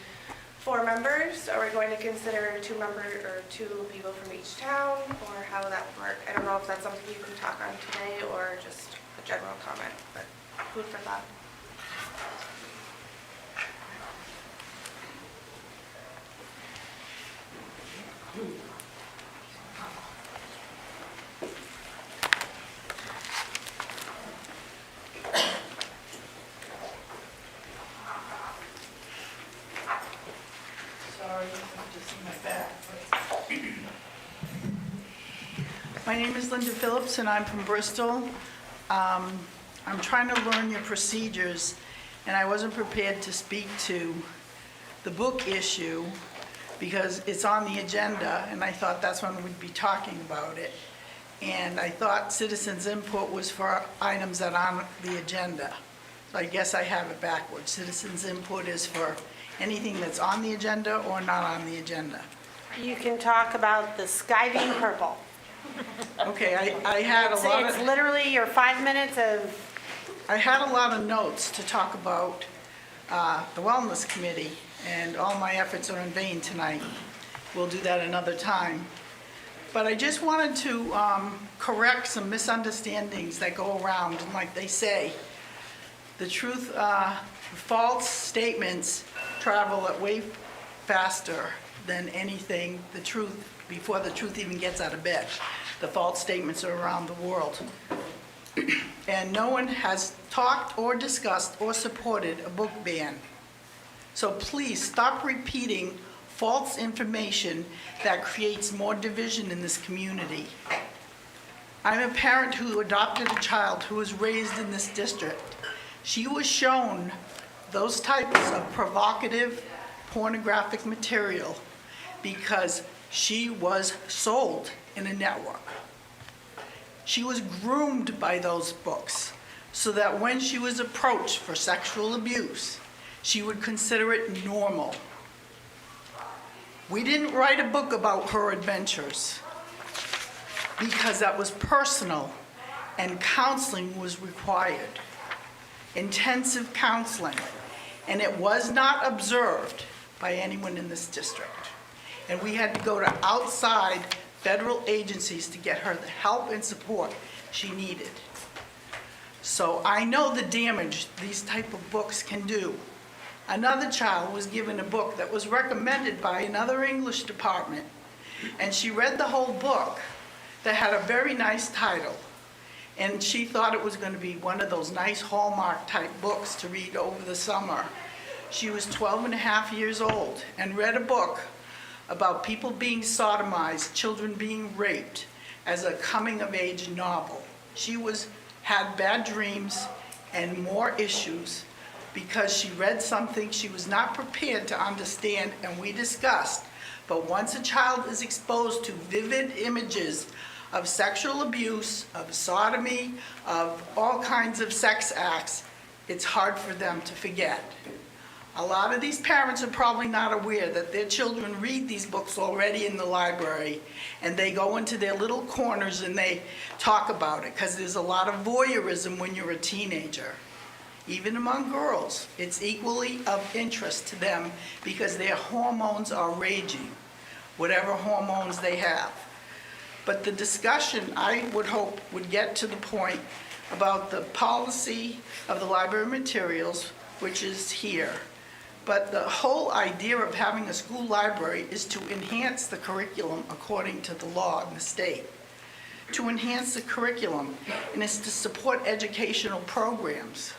4 members? Are we going to consider 2 people from each town, or how will that work? I don't know if that's something you can talk on today or just a general comment, but food for thought. My name is Linda Phillips, and I'm from Bristol. I'm trying to learn your procedures, and I wasn't prepared to speak to the book issue because it's on the agenda, and I thought that's when we'd be talking about it. And I thought citizens' input was for items that are on the agenda. So I guess I have it backwards. Citizens' input is for anything that's on the agenda or not on the agenda. You can talk about the sky being purple. Okay, I had a lot of... It's literally your 5 minutes of... I had a lot of notes to talk about the Wellness Committee, and all my efforts are in vain tonight. We'll do that another time. But I just wanted to correct some misunderstandings that go around, and like they say, The truth, false statements travel at way faster than anything, the truth, before the truth even gets out of bed. The false statements are around the world. And no one has talked or discussed or supported a book ban. So please stop repeating false information that creates more division in this community. I'm a parent who adopted a child who was raised in this district. She was shown those types of provocative, pornographic material because she was sold in a network. She was groomed by those books so that when she was approached for sexual abuse, she would consider it normal. We didn't write a book about her adventures because that was personal and counseling was required. Intensive counseling. And it was not observed by anyone in this district. And we had to go to outside federal agencies to get her the help and support she needed. So I know the damage these type of books can do. Another child was given a book that was recommended by another English department, and she read the whole book that had a very nice title, and she thought it was going to be one of those nice Hallmark type books to read over the summer. She was 12 and a half years old and read a book about people being sodomized, children being raped, as a coming-of-age novel. She had bad dreams and more issues because she read something she was not prepared to understand, and we discussed. But once a child is exposed to vivid images of sexual abuse, of sodomy, of all kinds of sex acts, it's hard for them to forget. A lot of these parents are probably not aware that their children read these books already in the library, and they go into their little corners and they talk about it, because there's a lot of voyeurism when you're a teenager. Even among girls, it's equally of interest to them because their hormones are raging, whatever hormones they have. But the discussion, I would hope, would get to the point about the policy of the library materials, which is here. But the whole idea of having a school library is to enhance the curriculum according to the law in the state. To enhance the curriculum, and it's to support educational programs.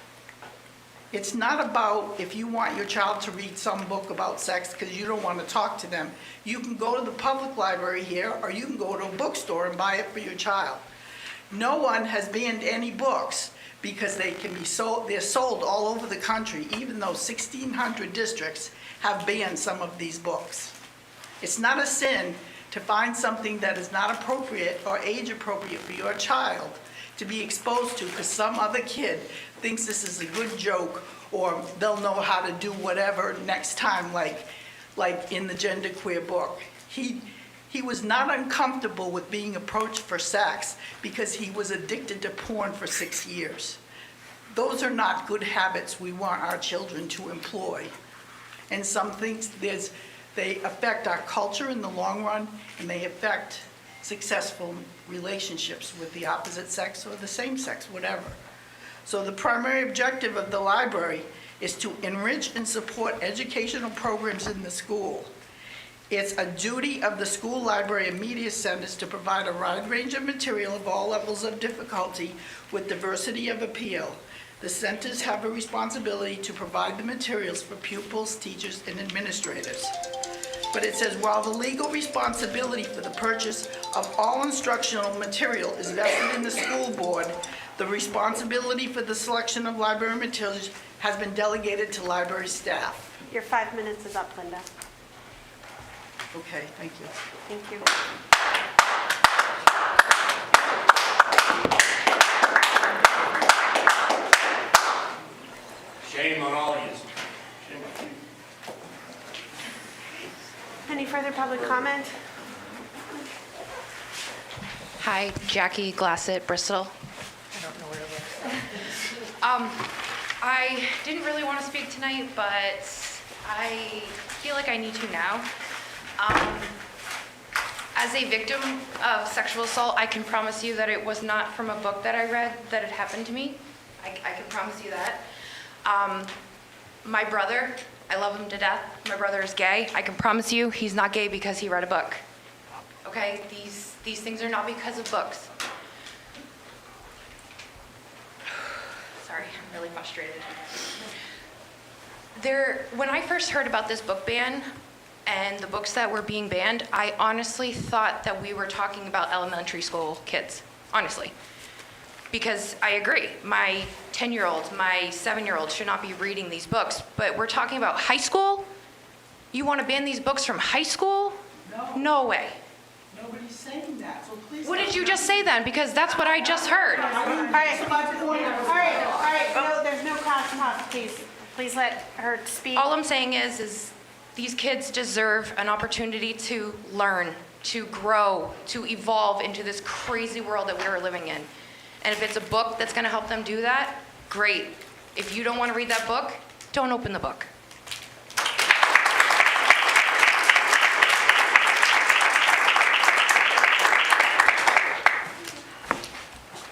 It's not about if you want your child to read some book about sex because you don't want to talk to them. You can go to the public library here, or you can go to a bookstore and buy it for your child. No one has banned any books because they can be sold. They're sold all over the country, even though 1,600 districts have banned some of these books. It's not a sin to find something that is not appropriate or age appropriate for your child to be exposed to because some other kid thinks this is a good joke, or they'll know how to do whatever next time, like in the genderqueer book. He was not uncomfortable with being approached for sex because he was addicted to porn for 6 years. Those are not good habits we want our children to employ. And some things, they affect our culture in the long run, and they affect successful relationships with the opposite sex or the same sex, whatever. So the primary objective of the library is to enrich and support educational programs in the school. It's a duty of the school library and media centers to provide a wide range of material of all levels of difficulty with diversity of appeal. The centers have a responsibility to provide the materials for pupils, teachers, and administrators. But it says, while the legal responsibility for the purchase of all instructional material is vested in the school board, the responsibility for the selection of library materials has been delegated to library staff. Your 5 minutes is up, Linda. Okay, thank you. Thank you. Shame on all of you. Any further public comment? Hi, Jackie Glassett, Bristol. I didn't really want to speak tonight, but I feel like I need to now. As a victim of sexual assault, I can promise you that it was not from a book that I read that it happened to me. I can promise you that. My brother, I love him to death. My brother is gay. I can promise you he's not gay because he read a book. Okay? These things are not because of books. Sorry, I'm really frustrated. When I first heard about this book ban and the books that were being banned, I honestly thought that we were talking about elementary school kids, honestly. Because I agree, my 10-year-old, my 7-year-old should not be reading these books, but we're talking about high school? You want to ban these books from high school? No. No way. Nobody's saying that, so please. What did you just say then? Because that's what I just heard. All right, no, there's no crosstalk, please. Please let her speak. All I'm saying is these kids deserve an opportunity to learn, to grow, to evolve into this crazy world that we are living in. And if it's a book that's going to help them do that, great. If you don't want to read that book, don't open the book.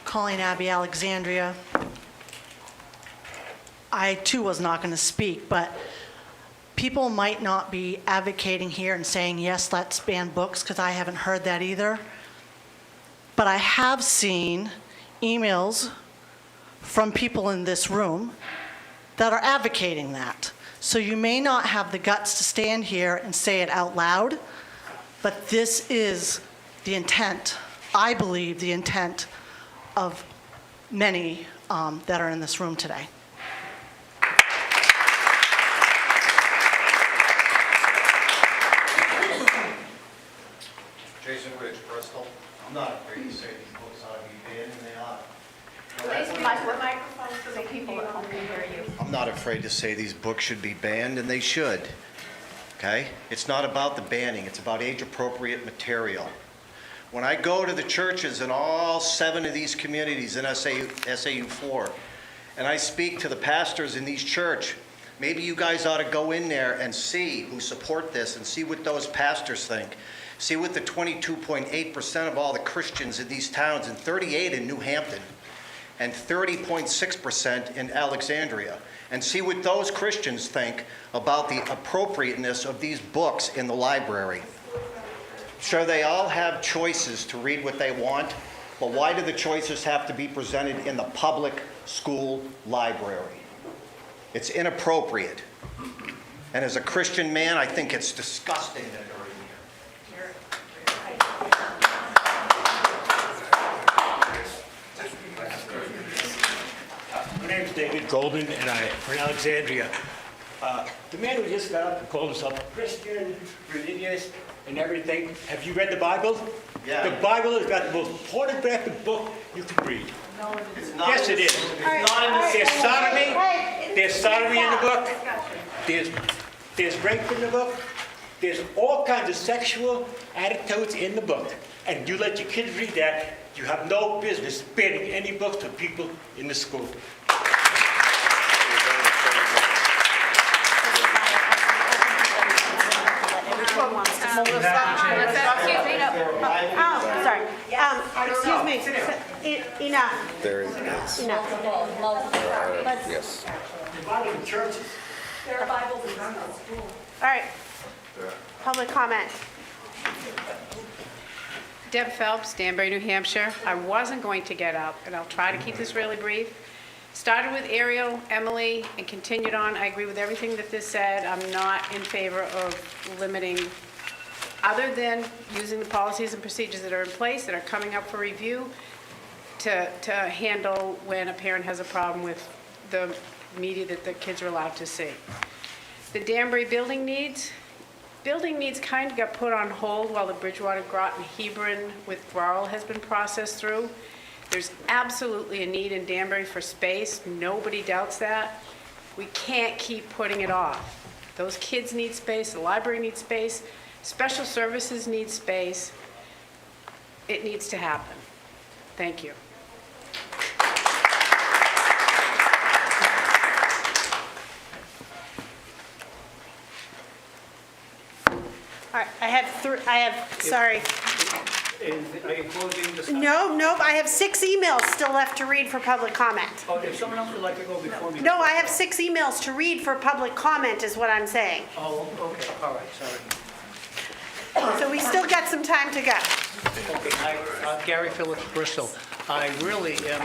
Calling Abby Alexandria. I too was not going to speak, but people might not be advocating here and saying, yes, let's ban books, because I haven't heard that either. But I have seen emails from people in this room that are advocating that. So you may not have the guts to stand here and say it out loud, but this is the intent, I believe the intent of many that are in this room today. Jason Ridge, Bristol. I'm not afraid to say these books ought to be banned, and they ought. Microphone so people at home can hear you. I'm not afraid to say these books should be banned, and they should. Okay? It's not about the banning, it's about age-appropriate material. When I go to the churches in all 7 of these communities in SAU 4, and I speak to the pastors in these churches, maybe you guys ought to go in there and see who support this and see what those pastors think. See what the 22.8% of all the Christians in these towns, and 38 in New Hampton, and 30.6% in Alexandria. And see what those Christians think about the appropriateness of these books in the library. Sure, they all have choices to read what they want, but why do the choices have to be presented in the public school library? It's inappropriate. And as a Christian man, I think it's disgusting that they're in here. My name's David Golden, and I'm from Alexandria. The man who just got up and called himself a Christian, religious, and everything. Have you read the Bible? Yeah. The Bible has got the most pornographic book you could read. No, it's not. Yes, it is. It's not in the There's sodomy. There's sodomy in the book. There's rape in the book. There's all kinds of sexual attitudes in the book. And you let your kids read that, you have no business banning any books to people in the school. Sorry. Excuse me. Enough. There is. Enough. Yes. The Bible in churches. There are Bibles in school. All right. Public comment. Deb Phelps, Danbury, New Hampshire. I wasn't going to get up, and I'll try to keep this really brief. Started with Ariel, Emily, and continued on. I agree with everything that this said. I'm not in favor of limiting, other than using the policies and procedures that are in place, that are coming up for review, to handle when a parent has a problem with the media that the kids are allowed to see. The Danbury building needs kind of got put on hold while the Bridgewater, Groton, Hebron withdrawal has been processed through. There's absolutely a need in Danbury for space. Nobody doubts that. We can't keep putting it off. Those kids need space, the library needs space, special services need space. It needs to happen. Thank you. All right, I have, sorry. Are you closing the? No, I have 6 emails still left to read for public comment. Oh, if someone else would like to go before me. No, I have 6 emails to read for public comment is what I'm saying. Oh, okay, all right, sorry. So we still got some time to go. Okay, Gary Phillips, Bristol. I really am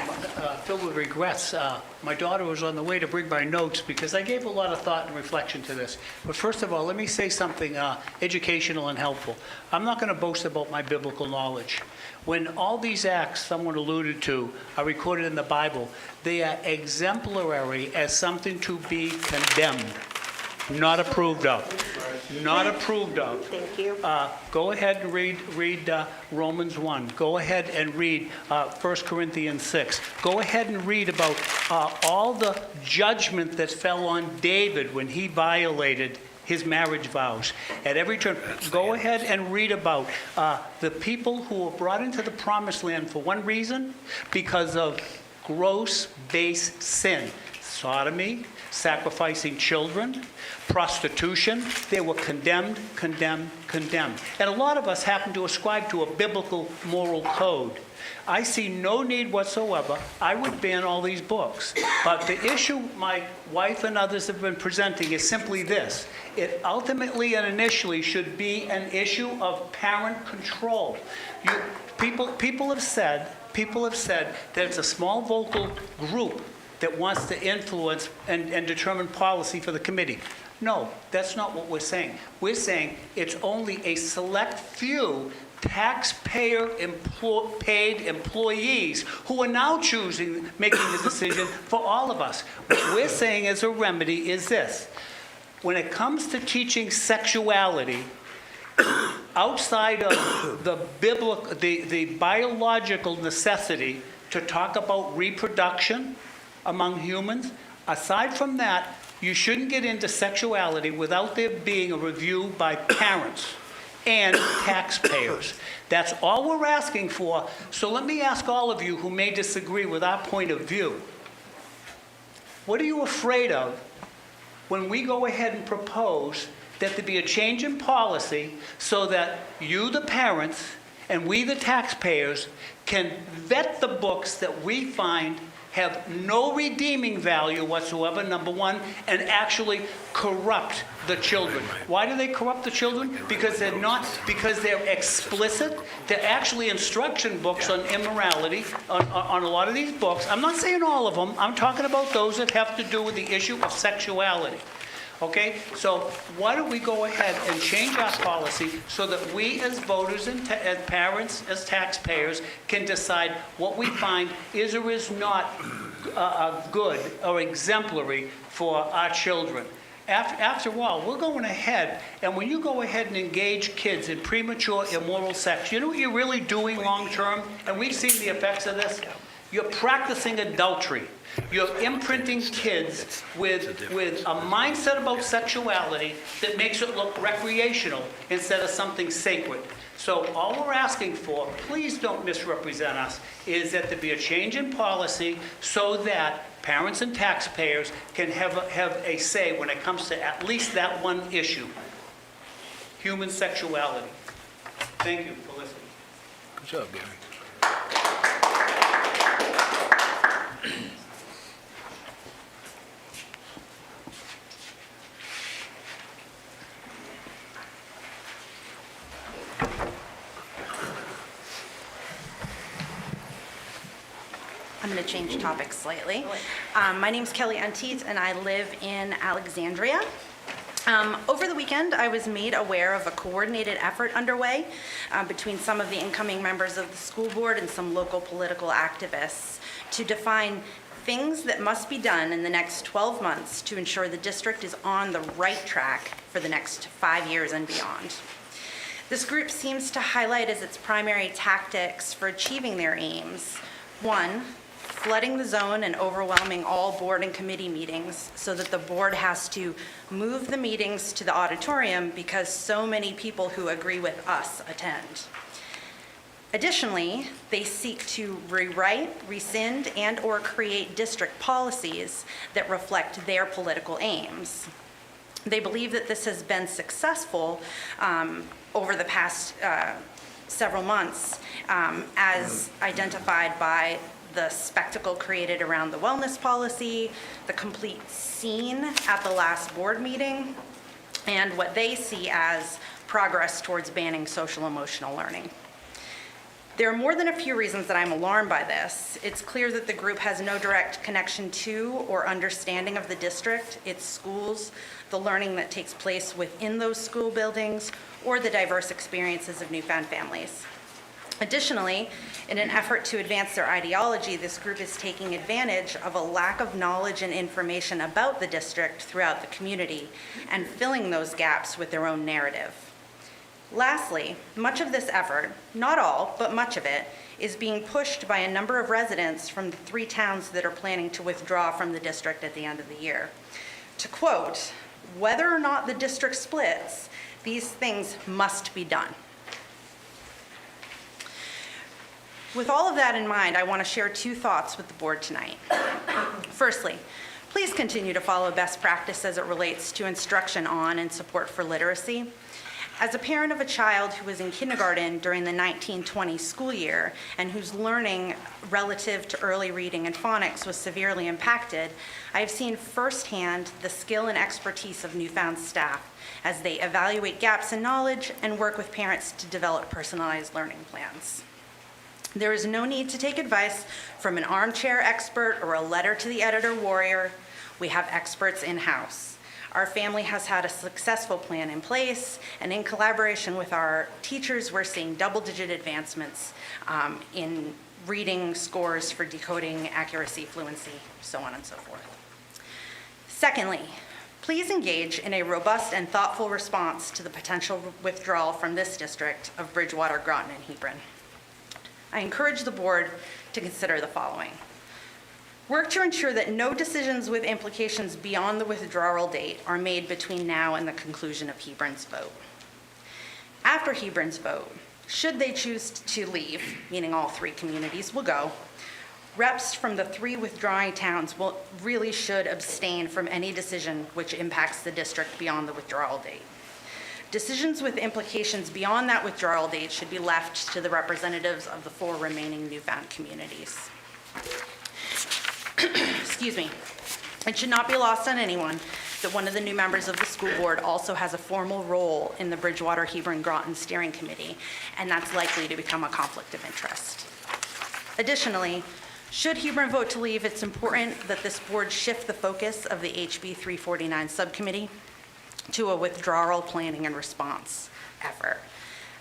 filled with regrets. My daughter was on the way to bring my notes because I gave a lot of thought and reflection to this. But first of all, let me say something educational and helpful. I'm not going to boast about my biblical knowledge. When all these acts someone alluded to are recorded in the Bible, they are exemplary as something to be condemned, not approved of. Not approved of. Thank you. Go ahead and read Romans 1. Go ahead and read 1 Corinthians 6. Go ahead and read about all the judgment that fell on David when he violated his marriage vows. At every turn, go ahead and read about the people who were brought into the promised land for one reason, because of gross base sin. Sodomy, sacrificing children, prostitution. They were condemned. And a lot of us happen to ascribe to a biblical moral code. I see no need whatsoever. I would ban all these books. But the issue my wife and others have been presenting is simply this. It ultimately and initially should be an issue of parent control. People have said that it's a small vocal group that wants to influence and determine policy for the committee. No, that's not what we're saying. We're saying it's only a select few taxpayer-paid employees who are now making the decision for all of us. What we're saying as a remedy is this. When it comes to teaching sexuality, outside of the biological necessity to talk about reproduction among humans, aside from that, you shouldn't get into sexuality without there being a review by parents and taxpayers. That's all we're asking for. So let me ask all of you who may disagree with our point of view. What are you afraid of when we go ahead and propose that there be a change in policy so that you, the parents, and we, the taxpayers, can vet the books that we find have no redeeming value whatsoever, number one, and actually corrupt the children. Why do they corrupt the children? Because they're explicit. They're actually instruction books on immorality, on a lot of these books. I'm not saying all of them. I'm talking about those that have to do with the issue of sexuality. Okay, so why don't we go ahead and change our policy so that we as voters and as parents, as taxpayers, can decide what we find is or is not good or exemplary for our children. After all, we're going ahead, and when you go ahead and engage kids in premature immoral sex, you know what you're really doing long term? And we've seen the effects of this. You're practicing adultery. You're imprinting kids with a mindset about sexuality that makes it look recreational instead of something sacred. So all we're asking for, please don't misrepresent us, is that there be a change in policy so that parents and taxpayers can have a say when it comes to at least that one issue, human sexuality. Thank you for listening. Good job, Gary. I'm going to change topics slightly. My name's Kelly Unteet, and I live in Alexandria. Over the weekend, I was made aware of a coordinated effort underway between some of the incoming members of the school board and some local political activists to define things that must be done in the next 12 months to ensure the district is on the right track for the next 5 years and beyond. This group seems to highlight as its primary tactics for achieving their aims, 1, flooding the zone and overwhelming all board and committee meetings so that the board has to move the meetings to the auditorium because so many people who agree with us attend. Additionally, they seek to rewrite, rescind, and/or create district policies that reflect their political aims. They believe that this has been successful over the past several months, as identified by the spectacle created around the wellness policy, the complete scene at the last board meeting, and what they see as progress towards banning social emotional learning. There are more than a few reasons that I'm alarmed by this. It's clear that the group has no direct connection to or understanding of the district, its schools, the learning that takes place within those school buildings, or the diverse experiences of newfound families. Additionally, in an effort to advance their ideology, this group is taking advantage of a lack of knowledge and information about the district throughout the community and filling those gaps with their own narrative. Lastly, much of this effort, not all, but much of it, is being pushed by a number of residents from the 3 towns that are planning to withdraw from the district at the end of the year. To quote, "Whether or not the district splits, these things must be done." With all of that in mind, I want to share 2 thoughts with the board tonight. Firstly, please continue to follow best practice as it relates to instruction on and support for literacy. As a parent of a child who was in kindergarten during the 1920 school year and whose learning relative to early reading and phonics was severely impacted, I have seen firsthand the skill and expertise of newfound staff as they evaluate gaps in knowledge and work with parents to develop personalized learning plans. There is no need to take advice from an armchair expert or a letter to the editor warrior. We have experts in-house. Our family has had a successful plan in place, and in collaboration with our teachers, we're seeing double-digit advancements in reading scores for decoding, accuracy, fluency, so on and so forth. Secondly, please engage in a robust and thoughtful response to the potential withdrawal from this district of Bridgewater, Groton, and Hebron. I encourage the board to consider the following. Work to ensure that no decisions with implications beyond the withdrawal date are made between now and the conclusion of Hebron's vote. After Hebron's vote, should they choose to leave, meaning all 3 communities will go, reps from the 3 withdrawing towns really should abstain from any decision which impacts the district beyond the withdrawal date. Decisions with implications beyond that withdrawal date should be left to the representatives of the 4 remaining newfound communities. Excuse me. It should not be lost on anyone that one of the new members of the school board also has a formal role in the Bridgewater Hebron Groton Steering Committee, and that's likely to become a conflict of interest. Additionally, should Hebron vote to leave, it's important that this board shift the focus of the HB 349 subcommittee to a withdrawal planning and response effort.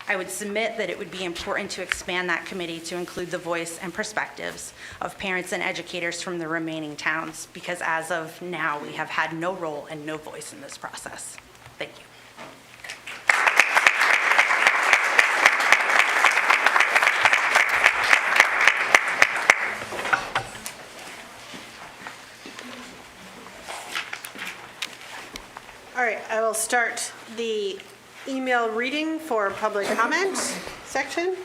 I would submit that it would be important to expand that committee to include the voice and perspectives of parents and educators from the remaining towns, because as of now, we have had no role and no voice in this process. Thank you. All right, I will start the email reading for public comment section.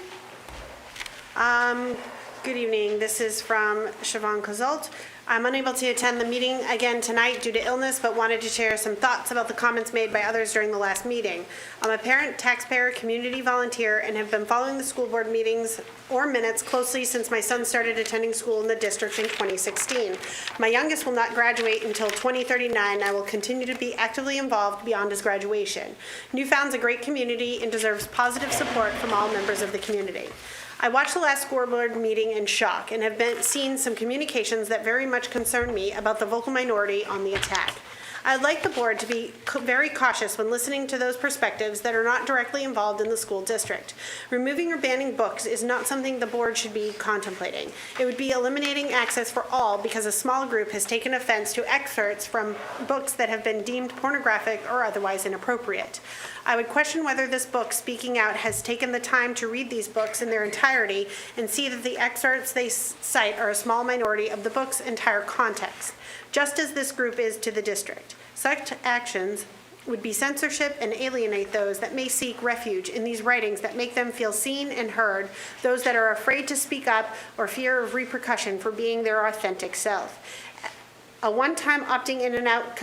Good evening. This is from Siobhan Kozult. I'm unable to attend the meeting again tonight due to illness, but wanted to share some thoughts about the comments made by others during the last meeting. I'm a parent, taxpayer, community volunteer, and have been following the school board meetings or minutes closely since my son started attending school in the district in 2016. My youngest will not graduate until 2039. I will continue to be actively involved beyond his graduation. Newfound's a great community and deserves positive support from all members of the community. I watched the last school board meeting in shock and have seen some communications that very much concern me about the vocal minority on the attack. I'd like the board to be very cautious when listening to those perspectives that are not directly involved in the school district. Removing or banning books is not something the board should be contemplating. It would be eliminating access for all because a small group has taken offense to excerpts from books that have been deemed pornographic or otherwise inappropriate. I would question whether this book, Speaking Out, has taken the time to read these books in their entirety and see that the excerpts they cite are a small minority of the book's entire context, just as this group is to the district. Such actions would be censorship and alienate those that may seek refuge in these writings that make them feel seen and heard, those that are afraid to speak up or fear of repercussion for being their authentic self. A one-time opting in and out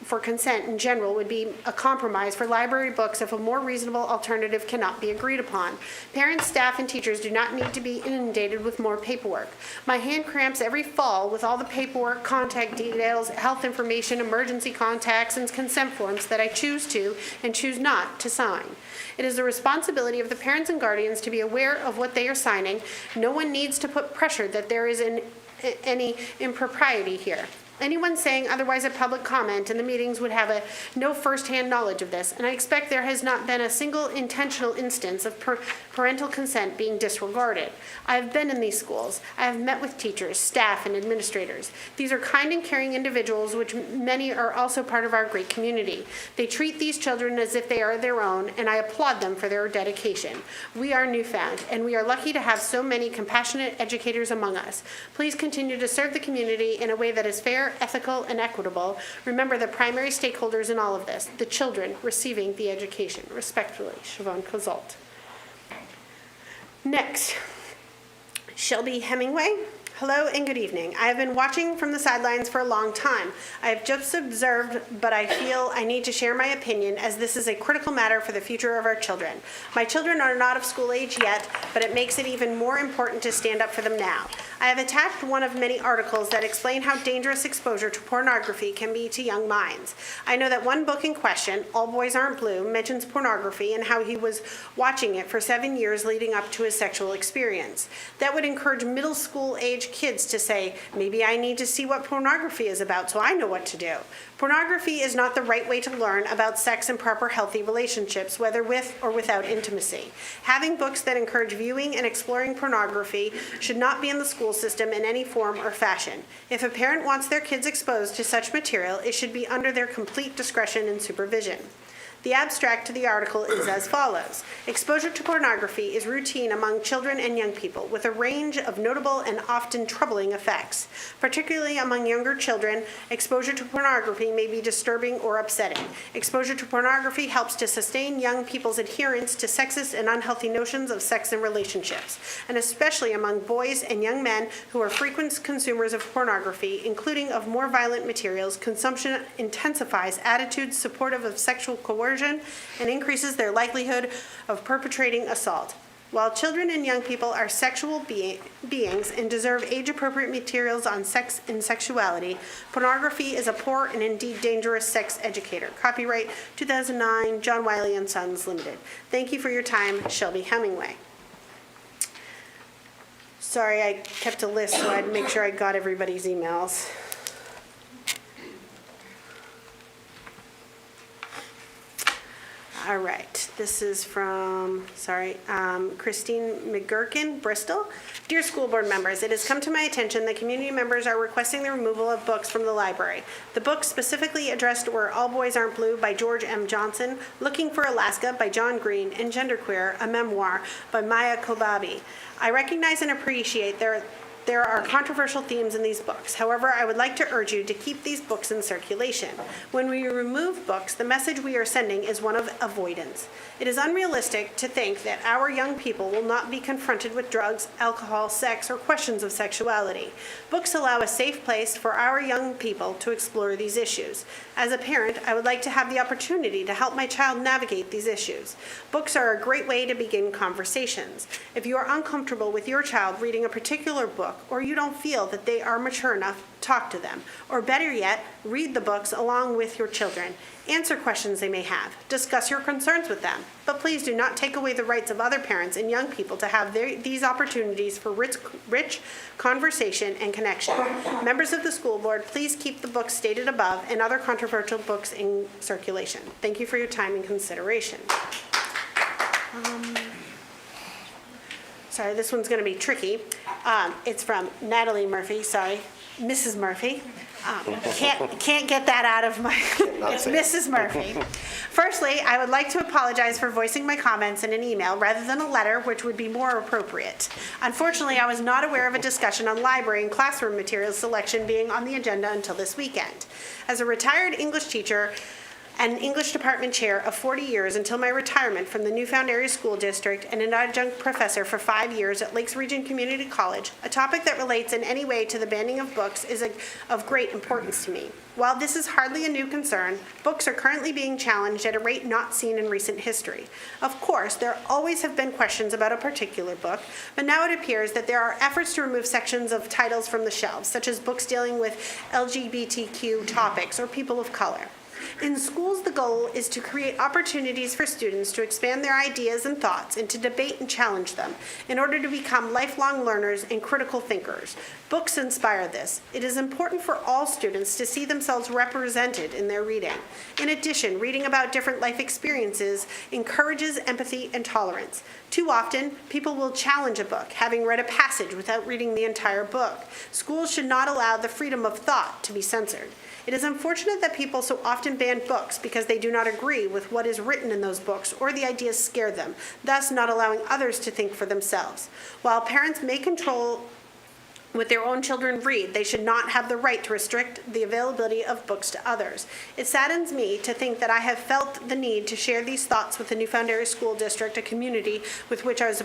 for consent in general would be a compromise for library books if a more reasonable alternative cannot be agreed upon. Parents, staff, and teachers do not need to be inundated with more paperwork. My hand cramps every fall with all the paperwork, contact details, health information, emergency contacts, and consent forms that I choose to and choose not to sign. It is the responsibility of the parents and guardians to be aware of what they are signing. No one needs to put pressure that there is any impropriety here. Anyone saying otherwise at public comment in the meetings would have no first-hand knowledge of this, and I expect there has not been a single intentional instance of parental consent being disregarded. I have been in these schools. I have met with teachers, staff, and administrators. These are kind and caring individuals, which many are also part of our great community. They treat these children as if they are their own, and I applaud them for their dedication. We are newfound, and we are lucky to have so many compassionate educators among us. Please continue to serve the community in a way that is fair, ethical, and equitable. Remember the primary stakeholders in all of this, the children receiving the education. Respectfully, Siobhan Kozalt. Next, Shelby Hemingway. Hello and good evening. I have been watching from the sidelines for a long time. I have just observed, but I feel I need to share my opinion as this is a critical matter for the future of our children. My children are not of school age yet, but it makes it even more important to stand up for them now. I have attached one of many articles that explain how dangerous exposure to pornography can be to young minds. I know that one book in question, All Boys Aren't Blue, mentions pornography and how he was watching it for 7 years leading up to his sexual experience. That would encourage middle school age kids to say, maybe I need to see what pornography is about so I know what to do. Pornography is not the right way to learn about sex and proper healthy relationships, whether with or without intimacy. Having books that encourage viewing and exploring pornography should not be in the school system in any form or fashion. If a parent wants their kids exposed to such material, it should be under their complete discretion and supervision. The abstract to the article is as follows. Exposure to pornography is routine among children and young people with a range of notable and often troubling effects. Particularly among younger children, exposure to pornography may be disturbing or upsetting. Exposure to pornography helps to sustain young people's adherence to sexist and unhealthy notions of sex and relationships, and especially among boys and young men who are frequent consumers of pornography, including of more violent materials. Consumption intensifies attitudes supportive of sexual coercion and increases their likelihood of perpetrating assault. While children and young people are sexual beings and deserve age-appropriate materials on sex and sexuality, pornography is a poor and indeed dangerous sex educator. Copyright 2009, John Wiley & Sons Limited. Thank you for your time, Shelby Hemingway. Sorry, I kept a list so I'd make sure I got everybody's emails. All right, this is from, Christine McGurkin, Bristol. Dear school board members, it has come to my attention that community members are requesting the removal of books from the library. The books specifically addressed were All Boys Aren't Blue by George M. Johnson, Looking for Alaska by John Green, and Genderqueer, a memoir by Maya Kobabe. I recognize and appreciate there are controversial themes in these books. However, I would like to urge you to keep these books in circulation. When we remove books, the message we are sending is one of avoidance. It is unrealistic to think that our young people will not be confronted with drugs, alcohol, sex, or questions of sexuality. Books allow a safe place for our young people to explore these issues. As a parent, I would like to have the opportunity to help my child navigate these issues. Books are a great way to begin conversations. If you are uncomfortable with your child reading a particular book, or you don't feel that they are mature enough, talk to them. Or better yet, read the books along with your children. Answer questions they may have. Discuss your concerns with them. But please do not take away the rights of other parents and young people to have these opportunities for rich conversation and connection. Members of the school board, please keep the books stated above and other controversial books in circulation. Thank you for your time and consideration. Sorry, this one's going to be tricky. It's from Natalie Murphy, Mrs. Murphy. Can't get that out of my, it's Mrs. Murphy. Firstly, I would like to apologize for voicing my comments in an email rather than a letter, which would be more appropriate. Unfortunately, I was not aware of a discussion on library and classroom materials selection being on the agenda until this weekend. As a retired English teacher, and English department chair of 40 years until my retirement from the Newfound Area School District, and an adjunct professor for 5 years at Lakes Region Community College, a topic that relates in any way to the banning of books is of great importance to me. While this is hardly a new concern, books are currently being challenged at a rate not seen in recent history. Of course, there always have been questions about a particular book, but now it appears that there are efforts to remove sections of titles from the shelves, such as books dealing with LGBTQ topics or people of color. In schools, the goal is to create opportunities for students to expand their ideas and thoughts and to debate and challenge them in order to become lifelong learners and critical thinkers. Books inspire this. It is important for all students to see themselves represented in their reading. In addition, reading about different life experiences encourages empathy and tolerance. Too often, people will challenge a book, having read a passage without reading the entire book. Schools should not allow the freedom of thought to be censored. It is unfortunate that people so often ban books because they do not agree with what is written in those books or the ideas scare them, thus not allowing others to think for themselves. While parents may control what their own children read, they should not have the right to restrict the availability of books to others. It saddens me to think that I have felt the need to share these thoughts with the Newfound Area School District, a community with which I was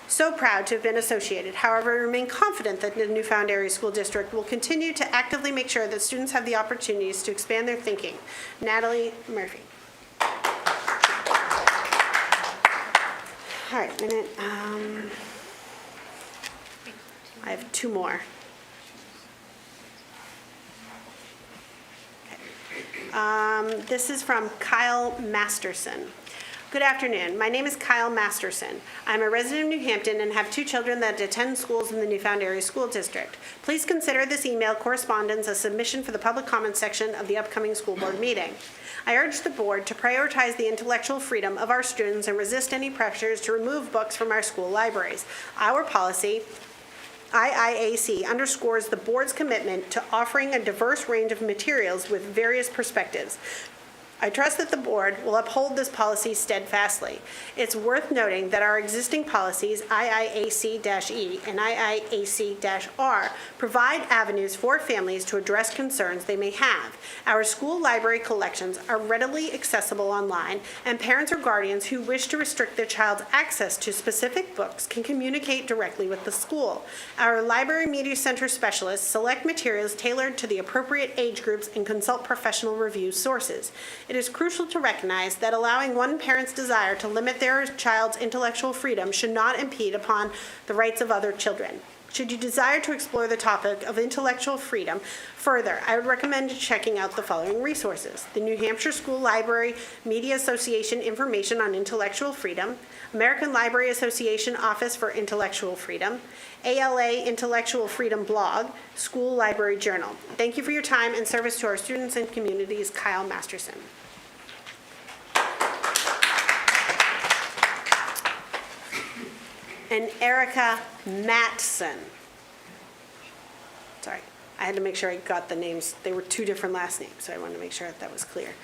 so proud to have been associated. However, I remain confident that the Newfound Area School District will continue to actively make sure that students have the opportunities to expand their thinking. Natalie Murphy. All right, I have two more. Okay. This is from Kyle Masterson. Good afternoon. My name is Kyle Masterson. I'm a resident of New Hampton and have 2 children that attend schools in the Newfound Area School District. Please consider this email correspondence a submission for the public comment section of the upcoming school board meeting. I urge the board to prioritize the intellectual freedom of our students and resist any pressures to remove books from our school libraries. Our policy, IIAC, underscores the board's commitment to offering a diverse range of materials with various perspectives. I trust that the board will uphold this policy steadfastly. It's worth noting that our existing policies, IIAC-E and IIAC-R, provide avenues for families to address concerns they may have. Our school library collections are readily accessible online, and parents or guardians who wish to restrict their child's access to specific books can communicate directly with the school. Our library media center specialists select materials tailored to the appropriate age groups and consult professional review sources. It is crucial to recognize that allowing one parent's desire to limit their child's intellectual freedom should not impede upon the rights of other children. Should you desire to explore the topic of intellectual freedom further, I would recommend checking out the following resources: the New Hampshire School Library Media Association Information on Intellectual Freedom, American Library Association Office for Intellectual Freedom, ALA Intellectual Freedom Blog, School Library Journal. Thank you for your time and service to our students and communities. Kyle Masterson. And Erica Matson. Sorry, I had to make sure I got the names. They were 2 different last names, so I wanted to make sure that was clear.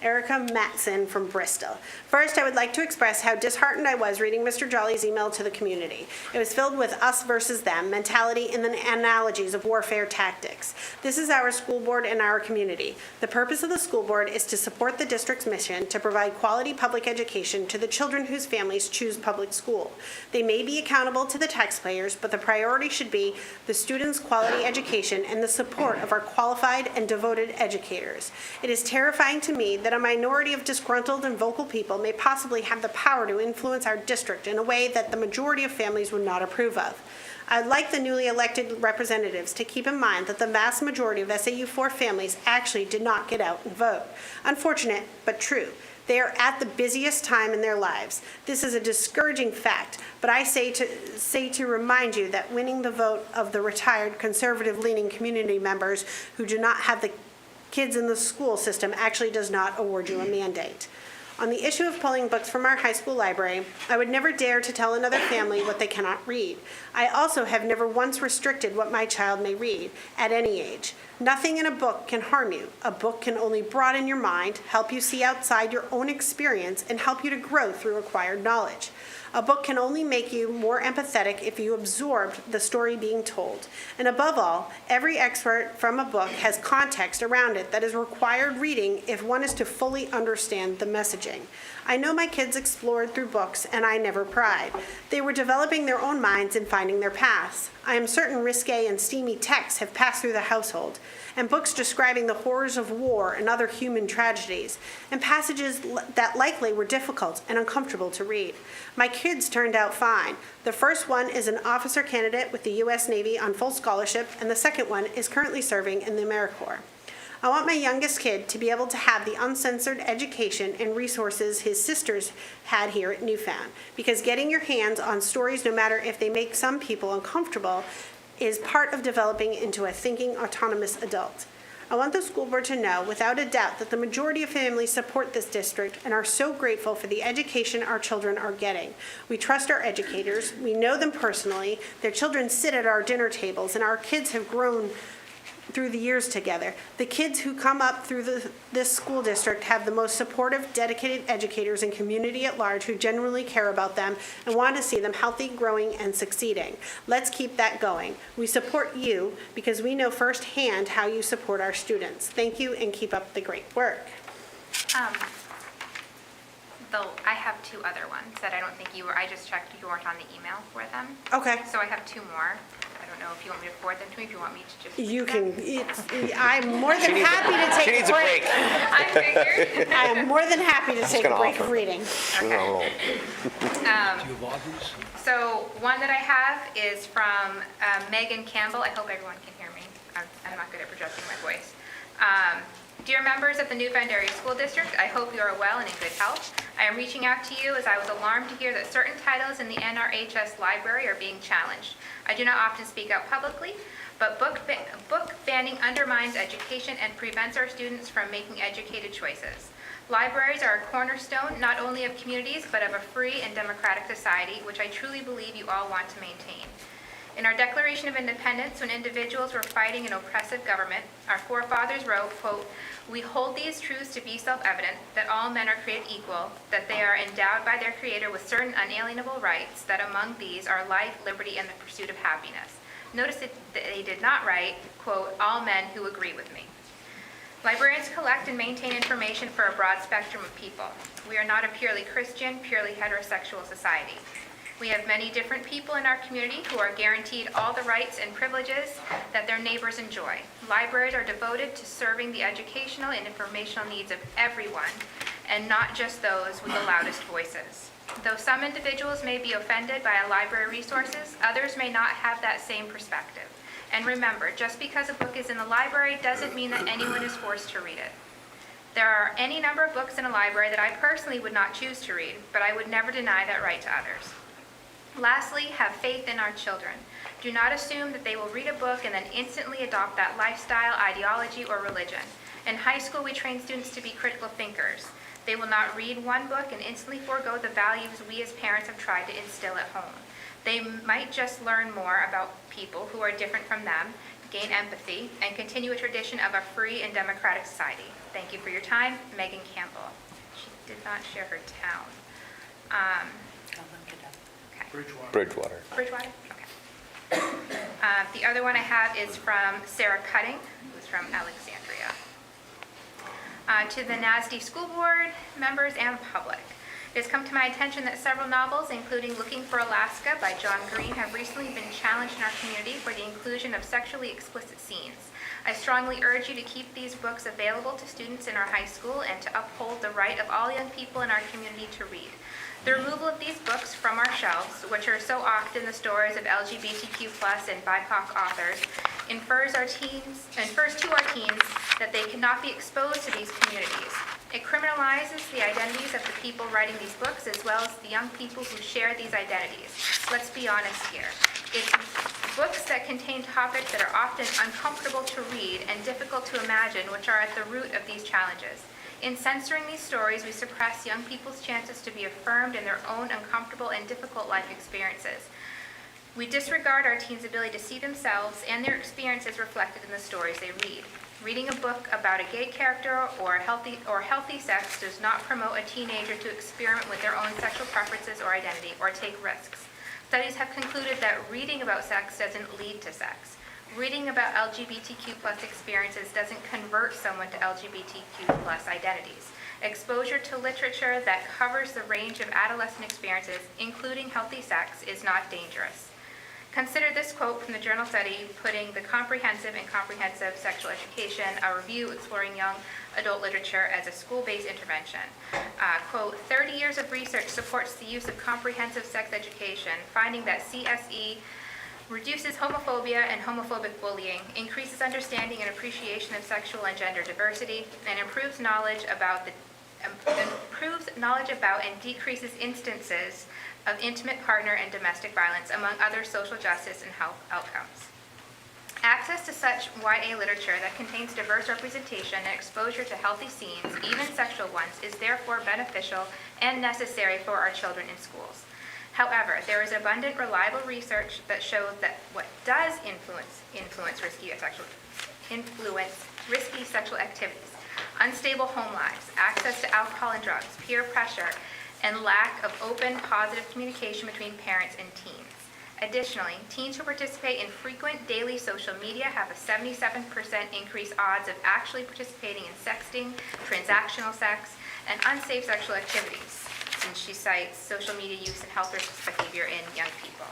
Erica Matson from Bristol. First, I would like to express how disheartened I was reading Mr. Jolly's email to the community. It was filled with us versus them mentality and the analogies of warfare tactics. This is our school board and our community. The purpose of the school board is to support the district's mission to provide quality public education to the children whose families choose public school. They may be accountable to the taxpayers, but the priority should be the students' quality education and the support of our qualified and devoted educators. It is terrifying to me that a minority of disgruntled and vocal people may possibly have the power to influence our district in a way that the majority of families would not approve of. I'd like the newly elected representatives to keep in mind that the vast majority of SAU4 families actually did not get out and vote. Unfortunate, but true. They are at the busiest time in their lives. This is a discouraging fact, but I say to remind you that winning the vote of the retired conservative-leaning community members who do not have the kids in the school system actually does not award you a mandate. On the issue of pulling books from our high school library, I would never dare to tell another family what they cannot read. I also have never once restricted what my child may read at any age. Nothing in a book can harm you. A book can only broaden your mind, help you see outside your own experience, and help you to grow through acquired knowledge. A book can only make you more empathetic if you absorbed the story being told. And above all, every excerpt from a book has context around it that is required reading if one is to fully understand the messaging. I know my kids explored through books, and I never pried. They were developing their own minds and finding their paths. I am certain risque and steamy texts have passed through the household, and books describing the horrors of war and other human tragedies, and passages that likely were difficult and uncomfortable to read. My kids turned out fine. The first one is an officer candidate with the U.S. Navy on full scholarship, and the second one is currently serving in the AmeriCorps. I want my youngest kid to be able to have the uncensored education and resources his sisters had here at Newfound, because getting your hands on stories, no matter if they make some people uncomfortable, is part of developing into a thinking, autonomous adult. I want the school board to know, without a doubt, that the majority of families support this district and are so grateful for the education our children are getting. We trust our educators. We know them personally. Their children sit at our dinner tables, and our kids have grown through the years together. The kids who come up through this school district have the most supportive, dedicated educators and community at large who genuinely care about them and want to see them healthy, growing, and succeeding. Let's keep that going. We support you because we know firsthand how you support our students. Thank you, and keep up the great work. Though I have two other ones that I don't think you were, I just checked, you weren't on the email for them. Okay. So I have two more. I don't know if you want me to forward them to me, if you want me to just. You can, I'm more than happy to take a break. I figured. I am more than happy to take a break offer. reading. So one that I have is from Megan Campbell. I hope everyone can hear me. I'm not good at projecting my voice. Dear members of the Newfound Area School District, I hope you are well and in good health. I am reaching out to you as I was alarmed to hear that certain titles in the NRHS library are being challenged. I do not often speak out publicly, but book banning undermines education and prevents our students from making educated choices. Libraries are a cornerstone not only of communities, but of a free and democratic society, which I truly believe you all want to maintain. In our Declaration of Independence, when individuals were fighting an oppressive government, our forefathers wrote, quote, "We hold these truths to be self-evident, that all men are created equal, that they are endowed by their Creator with certain unalienable rights, that among these are life, liberty, and the pursuit of happiness." Notice that they did not write, quote, "all men who agree with me." Librarians collect and maintain information for a broad spectrum of people. We are not a purely Christian, purely heterosexual society. We have many different people in our community who are guaranteed all the rights and privileges that their neighbors enjoy. Libraries are devoted to serving the educational and informational needs of everyone, and not just those with the loudest voices. Though some individuals may be offended by a library resources, others may not have that same perspective. And remember, just because a book is in the library doesn't mean that anyone is forced to read it. There are any number of books in a library that I personally would not choose to read, but I would never deny that right to others. Lastly, have faith in our children. Do not assume that they will read a book and then instantly adopt that lifestyle, ideology, or religion. In high school, we train students to be critical thinkers. They will not read one book and instantly forego the values we as parents have tried to instill at home. They might just learn more about people who are different from them, gain empathy, and continue a tradition of a free and democratic society. Thank you for your time, Megan Campbell. She did not share her town. Bridgewater. Bridgewater? Okay. The other one I have is from Sarah Cutting, who's from Alexandria. To the NASD School Board, members, and public. It has come to my attention that several novels, including Looking for Alaska by John Green, have recently been challenged in our community for the inclusion of sexually explicit scenes. I strongly urge you to keep these books available to students in our high school and to uphold the right of all young people in our community to read. The removal of these books from our shelves, which are so often the stories of LGBTQ+ and BIPOC authors, infers to our teens that they cannot be exposed to these communities. It criminalizes the identities of the people writing these books as well as the young people who share these identities. Let's be honest here. It's books that contain topics that are often uncomfortable to read and difficult to imagine, which are at the root of these challenges. In censoring these stories, we suppress young people's chances to be affirmed in their own uncomfortable and difficult life experiences. We disregard our teens' ability to see themselves and their experiences reflected in the stories they read. Reading a book about a gay character or healthy sex does not promote a teenager to experiment with their own sexual preferences or identity or take risks. Studies have concluded that reading about sex doesn't lead to sex. Reading about LGBTQ+ experiences doesn't convert someone to LGBTQ+ identities. Exposure to literature that covers the range of adolescent experiences, including healthy sex, is not dangerous. Consider this quote from the journal study, Putting the Comprehensive and Comprehensive Sexual Education, a review exploring young adult literature as a school-based intervention. Quote, 30 years of research supports the use of comprehensive sex education, finding that CSE reduces homophobia and homophobic bullying, increases understanding and appreciation of sexual and gender diversity, and improves knowledge about and decreases instances of intimate partner and domestic violence, among other social justice and health outcomes. Access to such YA literature that contains diverse representation and exposure to healthy scenes, even sexual ones, is therefore beneficial and necessary for our children in schools. However, there is abundant, reliable research that shows that what does influence risky sexual activities, unstable home lives, access to alcohol and drugs, peer pressure, and lack of open, positive communication between parents and teens. Additionally, teens who participate in frequent daily social media have a 77% increased odds of actually participating in sexting, transactional sex, and unsafe sexual activities, since she cites social media use and health risk behavior in young people.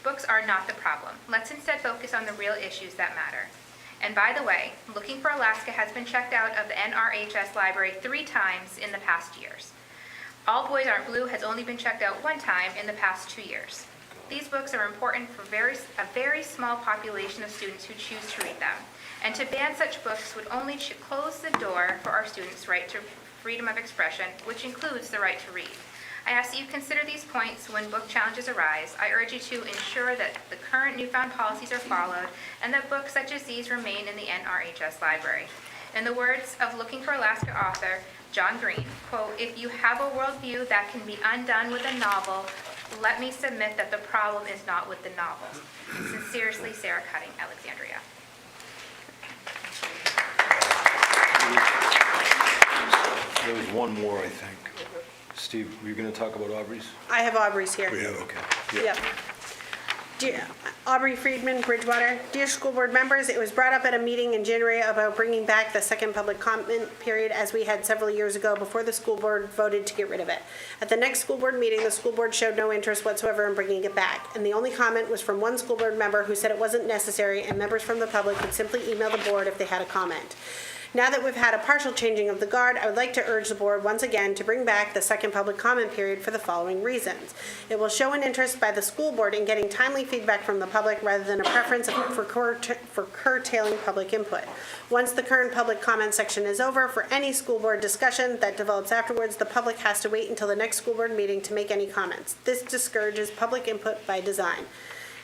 Books are not the problem. Let's instead focus on the real issues that matter. And by the way, Looking for Alaska has been checked out of the NRHS library 3 times in the past years. All Boys Aren't Blue has only been checked out 1 time in the past 2 years. These books are important for a very small population of students who choose to read them. And to ban such books would only close the door for our students' right to freedom of expression, which includes the right to read. I ask that you consider these points when book challenges arise. I urge you to ensure that the current newfound policies are followed and that books such as these remain in the NRHS library. In the words of Looking for Alaska author John Green, quote, if you have a worldview that can be undone with a novel, let me submit that the problem is not with the novel. Sincerely, Sarah Cutting, Alexandria. There was one more, I think. Steve, were you going to talk about Aubrey's? I have Aubrey's here. We have, okay. Yep. Dear Aubrey Friedman, Bridgewater. Dear school board members, it was brought up at a meeting in January about bringing back the second public comment period as we had several years ago before the school board voted to get rid of it. At the next school board meeting, the school board showed no interest whatsoever in bringing it back, and the only comment was from one school board member who said it wasn't necessary and members from the public could simply email the board if they had a comment. Now that we've had a partial changing of the guard, I would like to urge the board once again to bring back the second public comment period for the following reasons. It will show an interest by the school board in getting timely feedback from the public rather than a preference for curtailing public input. Once the current public comment section is over, for any school board discussion that develops afterwards, the public has to wait until the next school board meeting to make any comments. This discourages public input by design.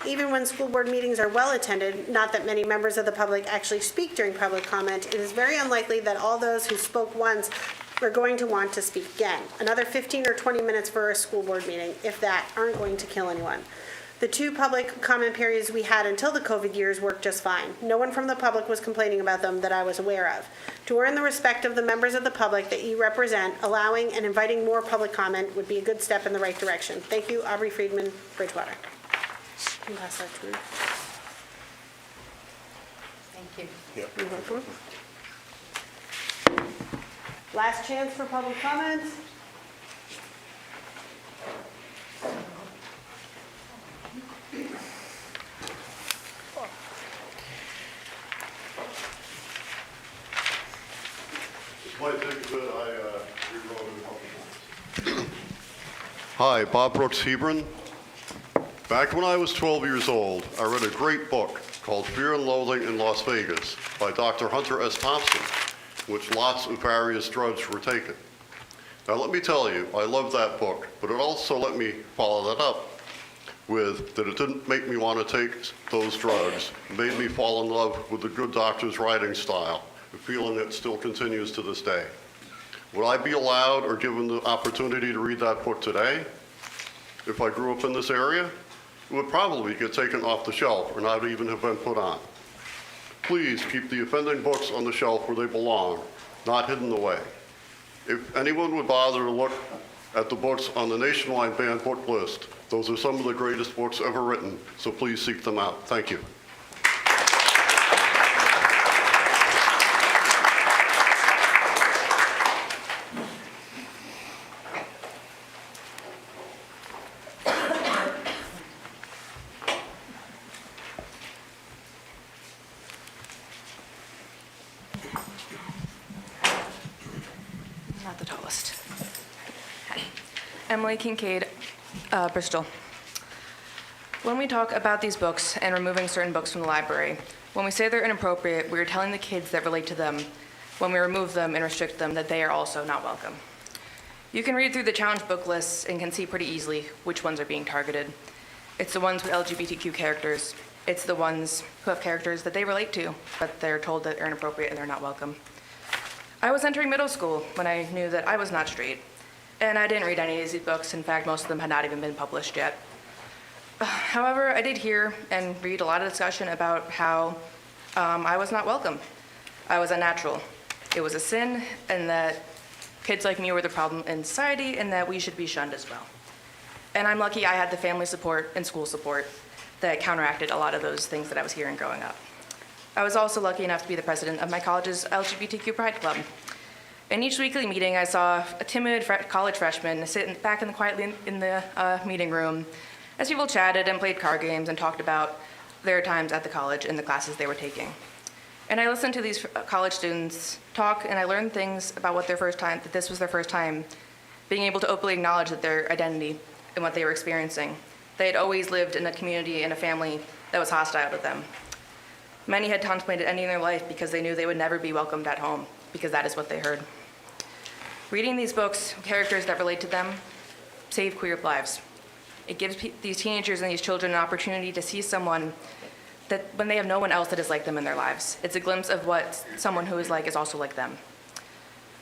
Even when school board meetings are well attended, not that many members of the public actually speak during public comment, it is very unlikely that all those who spoke once are going to want to speak again. Another 15 or 20 minutes for a school board meeting, if that, aren't going to kill anyone. The 2 public comment periods we had until the COVID years worked just fine. No one from the public was complaining about them that I was aware of. To earn the respect of the members of the public that you represent, allowing and inviting more public comment would be a good step in the right direction. Thank you, Aubrey Friedman, Bridgewater. You can pass that to me. Thank you. Yep. You're welcome. Last chance for public comments. Might take a bit, rewrote it a couple times. Hi, Bob Brooks Hebron. Back when I was 12 years old, I read a great book called Fear and Loathing in Las Vegas by Dr. Hunter S. Thompson, in which lots of various drugs were taken. Now let me tell you, I love that book, but it also let me follow that up with that it didn't make me want to take those drugs. It made me fall in love with the good doctor's writing style, a feeling that still continues to this day. Would I be allowed or given the opportunity to read that book today if I grew up in this area? It would probably get taken off the shelf or not even have been put on. Please keep the offending books on the shelf where they belong, not hidden away. If anyone would bother to look at the books on the nationwide banned book list, those are some of the greatest books ever written, so please seek them out. Thank you. Not the tallest. Hi. Emily Kincaid, Bristol. When we talk about these books and removing certain books from the library, when we say they're inappropriate, we are telling the kids that relate to them, when we remove them and restrict them, that they are also not welcome. You can read through the challenge book lists and can see pretty easily which ones are being targeted. It's the ones with LGBTQ characters. It's the ones who have characters that they relate to, but they're told that they're inappropriate and they're not welcome. I was entering middle school when I knew that I was not straight, and I didn't read any of these books. In fact, most of them had not even been published yet. However, I did hear and read a lot of discussion about how I was not welcome. I was unnatural. It was a sin, and that kids like me were the problem in society, and that we should be shunned as well. And I'm lucky I had the family support and school support that counteracted a lot of those things that I was hearing growing up. I was also lucky enough to be the president of my college's LGBTQ Pride Club. In each weekly meeting, I saw a timid college freshman sit back quietly in the meeting room as people chatted and played card games and talked about their times at the college and the classes they were taking. And I listened to these college students talk, and I learned things about that this was their first time being able to openly acknowledge that their identity and what they were experiencing. They had always lived in a community and a family that was hostile to them. Many had contemplated ending their life because they knew they would never be welcomed at home, because that is what they heard. Reading these books, characters that relate to them, save queer lives. It gives these teenagers and these children an opportunity to see someone that when they have no one else that is like them in their lives. It's a glimpse of what someone who is also like them.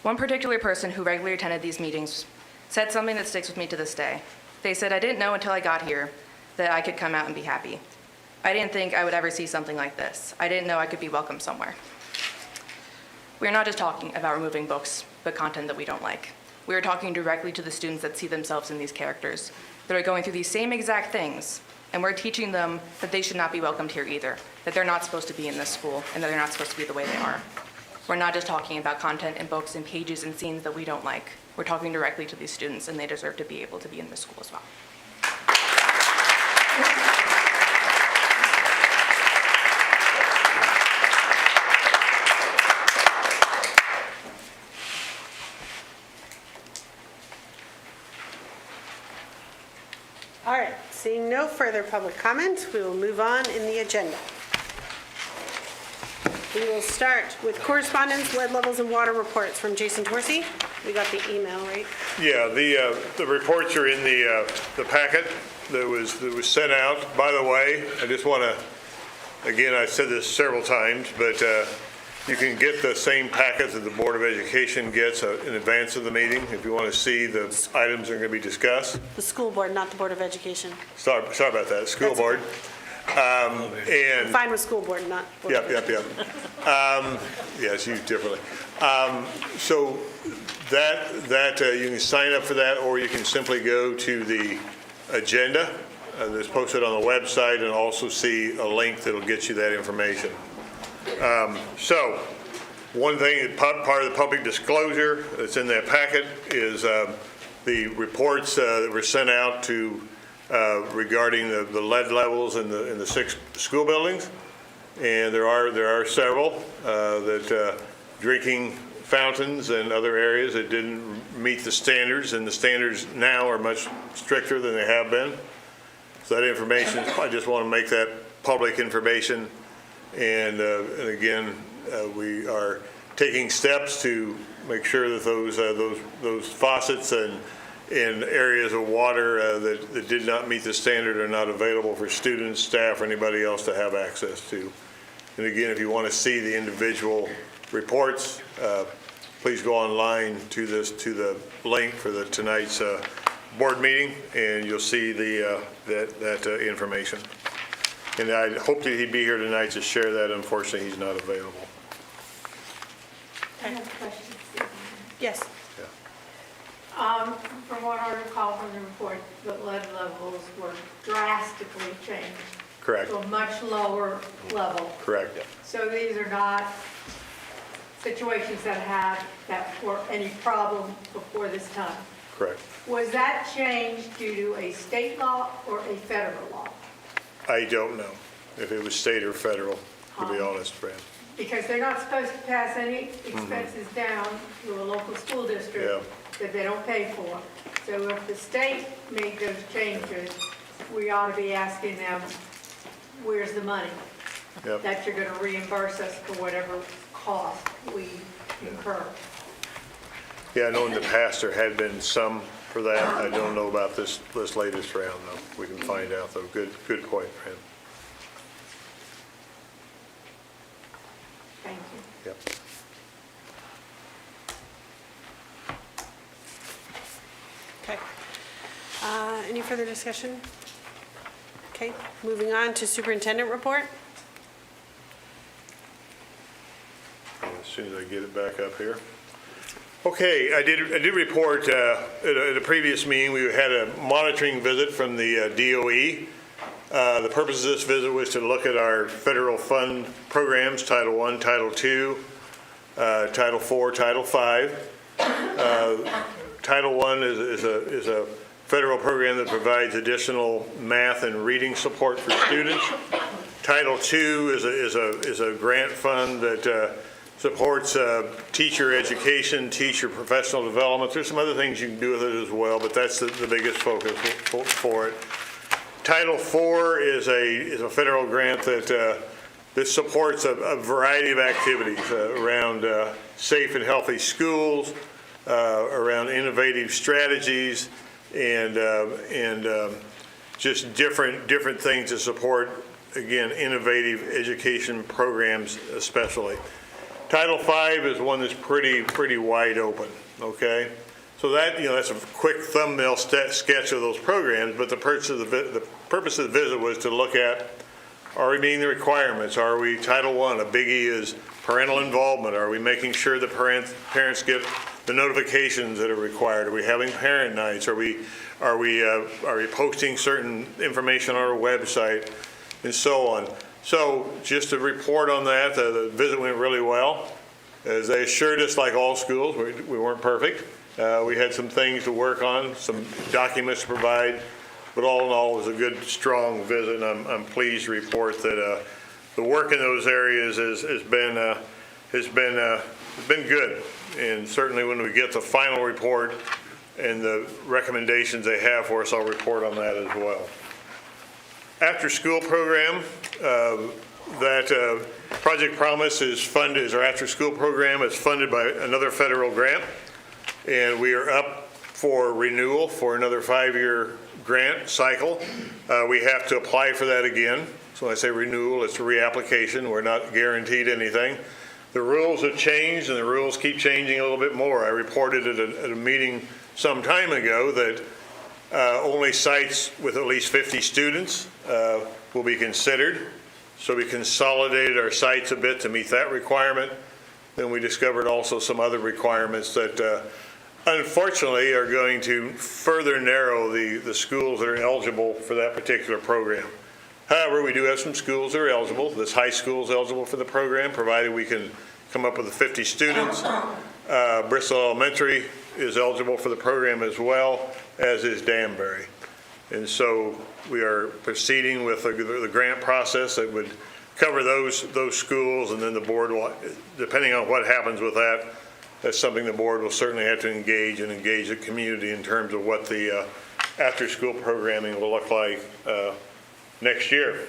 One particular person who regularly attended these meetings said something that sticks with me to this day. They said, "I didn't know until I got here that I could come out and be happy. I didn't think I would ever see something like this. I didn't know I could be welcome somewhere." We are not just talking about removing books, but content that we don't like. We are talking directly to the students that see themselves in these characters, that are going through these same exact things, and we're teaching them that they should not be welcomed here either, that they're not supposed to be in this school, and that they're not supposed to be the way they are. We're not just talking about content and books and pages and scenes that we don't like. We're talking directly to these students, and they deserve to be able to be in this school as well. All right, seeing no further public comment, we will move on in the agenda. We will start with correspondence, lead levels, and water reports from Jason Torsey. We got the email, right? Yeah, the reports are in the packet that was sent out. By the way, I just want to, again, I said this several times, but you can get the same packet that the Board of Education gets in advance of the meeting if you want to see the items that are going to be discussed. The school board, not the Board of Education. Sorry about that, school board. I'm fine with school board, not board. Yep. Yes, used differently. So that you can sign up for that, or you can simply go to the agenda that's posted on the website and also see a link that'll get you that information. So one thing, part of the public disclosure that's in that packet is the reports that were sent out to regarding the lead levels in the 6 school buildings, and there are several that drinking fountains and other areas that didn't meet the standards, and the standards now are much stricter than they have been. So that information, I just want to make that public information, and again, we are taking steps to make sure that those faucets and areas of water that did not meet the standard are not available for students, staff, or anybody else to have access to. And again, if you want to see the individual reports, please go online to the link for tonight's board meeting, and you'll see that information. And I hoped that he'd be here tonight to share that. Unfortunately, he's not available. I have questions. Yes. From what I recall from the report, the lead levels were drastically changed. Correct. To a much lower level. Correct. So these are not situations that were any problem before this time. Correct. Was that changed due to a state law or a federal law? I don't know if it was state or federal, to be honest, Fran. Because they're not supposed to pass any expenses down to a local school district that they don't pay for. So if the state made those changes, we ought to be asking them, where's the money? Yep. That you're going to reimburse us for whatever cost we incur. Yeah, I know in the past there had been some for that. I don't know about this latest round, though. We can find out, though. Good point, Fran. Thank you. Yep. Okay. Any further discussion? Okay, moving on to superintendent report. As soon as I get it back up here. Okay, I did report at a previous meeting, we had a monitoring visit from the DOE. The purpose of this visit was to look at our federal fund programs, Title I, Title II, Title IV, Title V. Title I is a federal program that provides additional math and reading support for students. Title II is a grant fund that supports teacher education, teacher professional development. There's some other things you can do with it as well, but that's the biggest focus for it. Title IV is a federal grant that supports a variety of activities around safe and healthy schools, around innovative strategies, and just different things to support, again, innovative education programs especially. Title V is one that's pretty wide open, okay? So that's a quick thumbnail sketch of those programs, but the purpose of the visit was to look at, are we meeting the requirements? Are we, Title I, a biggie is parental involvement. Are we making sure that parents get the notifications that are required? Are we having parent nights? Are we posting certain information on our website, and so on? So just to report on that, the visit went really well. As they assured us, like all schools, we weren't perfect. We had some things to work on, some documents to provide, but all in all, it was a good, strong visit, and I'm pleased to report that the work in those areas has been good. And certainly when we get the final report and the recommendations they have for us, I'll report on that as well. After school program, that Project Promise is funded, is our after school program. It's funded by another federal grant, and we are up for renewal for another 5-year grant cycle. We have to apply for that again. So when I say renewal, it's a reapplication. We're not guaranteed anything. The rules have changed, and the rules keep changing a little bit more. I reported at a meeting some time ago that only sites with at least 50 students will be considered. So we consolidated our sites a bit to meet that requirement. Then we discovered also some other requirements that unfortunately are going to further narrow the schools that are eligible for that particular program. However, we do have some schools that are eligible. This high school is eligible for the program, provided we can come up with the 50 students. Bristol Elementary is eligible for the program as well, as is Danbury. And so we are proceeding with the grant process that would cover those schools, and then the board will, depending on what happens with that, that's something the board will certainly have to engage the community in terms of what the after-school programming will look like next year.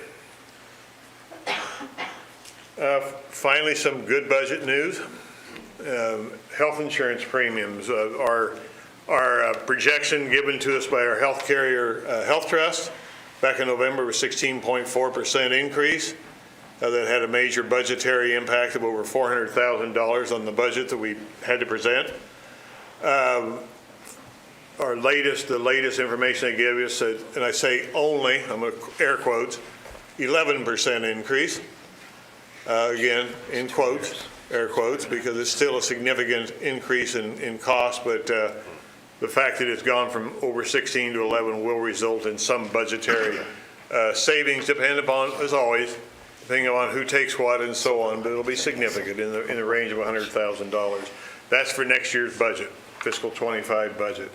Finally, some good budget news. Health insurance premiums are projection given to us by our health carrier Health Trust back in November was 16.4% increase. That had a major budgetary impact of over $400,000 on the budget that we had to present. The latest information they gave us, and I say only, I'm going to air quotes, 11% increase. Again, in quotes, air quotes, because it's still a significant increase in cost, but the fact that it's gone from over 16 to 11 will result in some budgetary savings, depending upon, as always, depending on who takes what and so on, but it'll be significant in the range of $100,000. That's for next year's budget, fiscal 25 budget.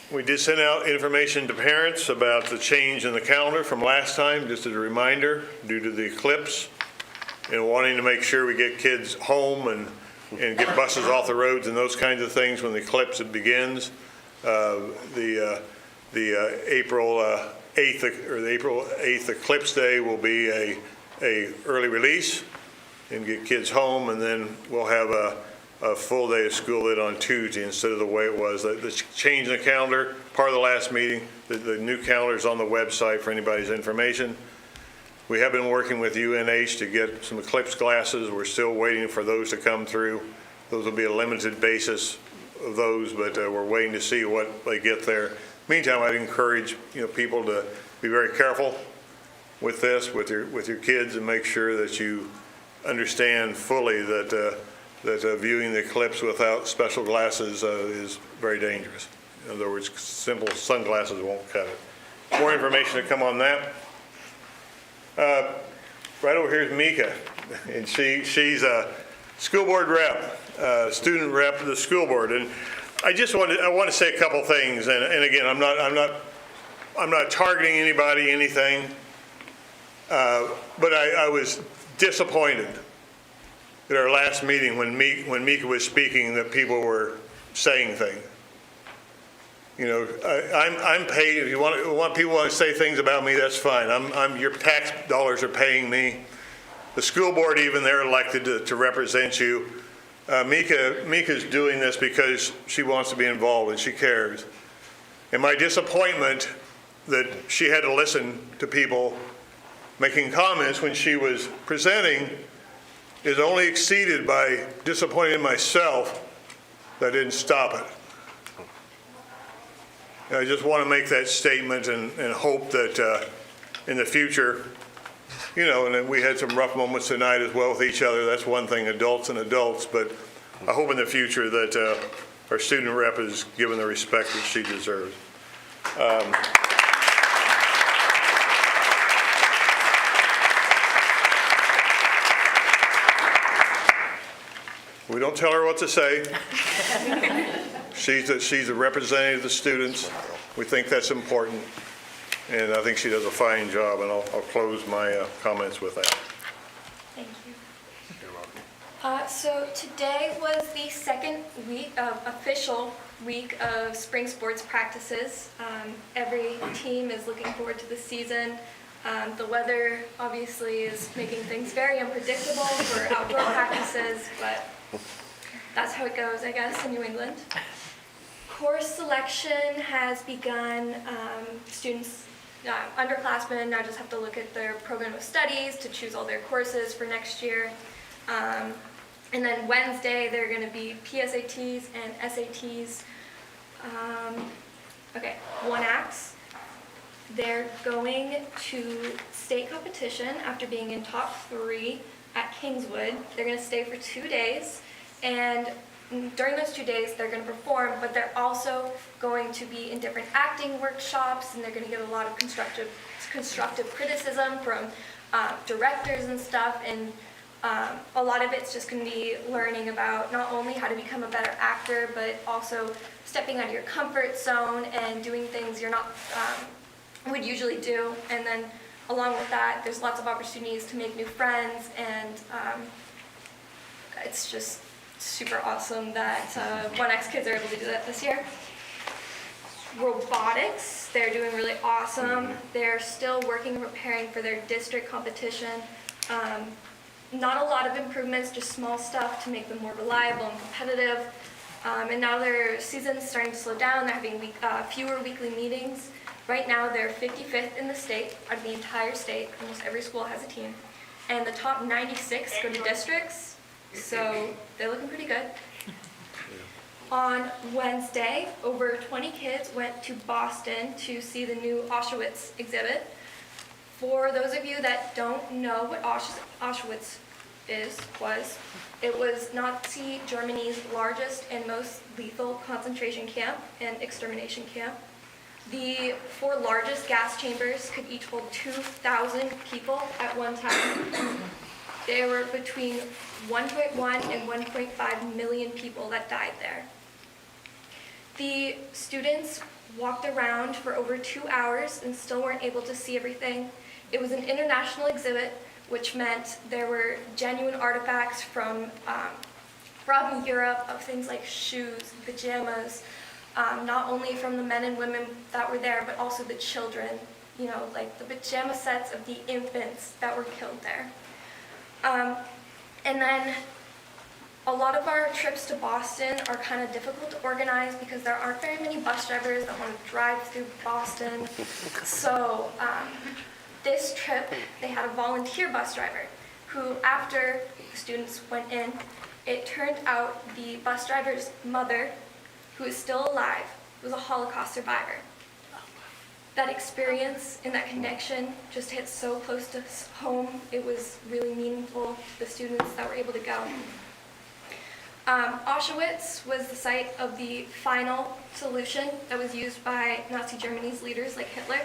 We did send out information to parents about the change in the calendar from last time, just as a reminder, due to the eclipse, and wanting to make sure we get kids home and get buses off the roads and those kinds of things when the eclipse begins. The April 8th or the April 8th eclipse day will be a early release and get kids home, and then we'll have a full day of school lit on Tuesday instead of the way it was. The change in the calendar, part of the last meeting, the new calendar is on the website for anybody's information. We have been working with UNH to get some eclipse glasses. We're still waiting for those to come through. Those will be a limited basis of those, but we're waiting to see what they get there. Meantime, I'd encourage people to be very careful with this, with your kids, and make sure that you understand fully that viewing the eclipse without special glasses is very dangerous. In other words, simple sunglasses won't cut it. More information to come on that. Right over here is Mika, and she's a school board rep, student rep of the school board, and I want to say a couple things. And again, I'm not targeting anybody, anything, but I was disappointed at our last meeting when Mika was speaking that people were saying things. I'm paid. If you want people to say things about me, that's fine. Your tax dollars are paying me. The school board, even, they're elected to represent you. Mika's doing this because she wants to be involved and she cares. And my disappointment that she had to listen to people making comments when she was presenting is only exceeded by disappointing myself that I didn't stop it. I just want to make that statement and hope that in the future, and we had some rough moments tonight as well with each other. That's one thing, adults and adults, but I hope in the future that our student rep is given the respect that she deserves. We don't tell her what to say. She's a representative of the students. We think that's important, and I think she does a fine job, and I'll close my comments with that. Thank you. So today was the second official week of spring sports practices. Every team is looking forward to the season. The weather obviously is making things very unpredictable for outdoor practices, but that's how it goes, I guess, in New England. Course selection has begun. Students, underclassmen now just have to look at their program of studies to choose all their courses for next year. And then Wednesday, there are going to be PSATs and SATs. One acts. They're going to state competition after being in top 3 at Kingswood. They're going to stay for 2 days, and during those 2 days they're going to perform, but they're also going to be in different acting workshops, and they're going to get a lot of constructive criticism from directors and stuff, and a lot of it's just going to be learning about not only how to become a better actor, but also stepping out of your comfort zone and doing things you're not would usually do. And then along with that, there's lots of opportunities to make new friends, and it's just super awesome that 1X kids are able to do that this year. Robotics, they're doing really awesome. They're still working and preparing for their district competition. Not a lot of improvements, just small stuff to make them more reliable and competitive. And now their season's starting to slow down. They're having fewer weekly meetings. Right now, they're 55th in the state, out of the entire state. Almost every school has a team. And the top 96 go to districts, so they're looking pretty good. On Wednesday, over 20 kids went to Boston to see the new Auschwitz exhibit. For those of you that don't know what Auschwitz it was Nazi Germany's largest and most lethal concentration camp and extermination camp. The 4 largest gas chambers could each hold 2,000 people at one time. There were between 1.1 and 1.5 million people that died there. The students walked around for over 2 hours and still weren't able to see everything. It was an international exhibit, which meant there were genuine artifacts from Europe of things like shoes, pajamas, not only from the men and women that were there, but also the children, like the pajama sets of the infants that were killed there. And then a lot of our trips to Boston are kind of difficult to organize because there aren't very many bus drivers that want to drive through Boston. So this trip, they had a volunteer bus driver who, after the students went in, it turned out the bus driver's mother, who is still alive, was a Holocaust survivor. That experience and that connection just hit so close to home. It was really meaningful, the students that were able to go. Auschwitz was the site of the final solution that was used by Nazi Germany's leaders like Hitler.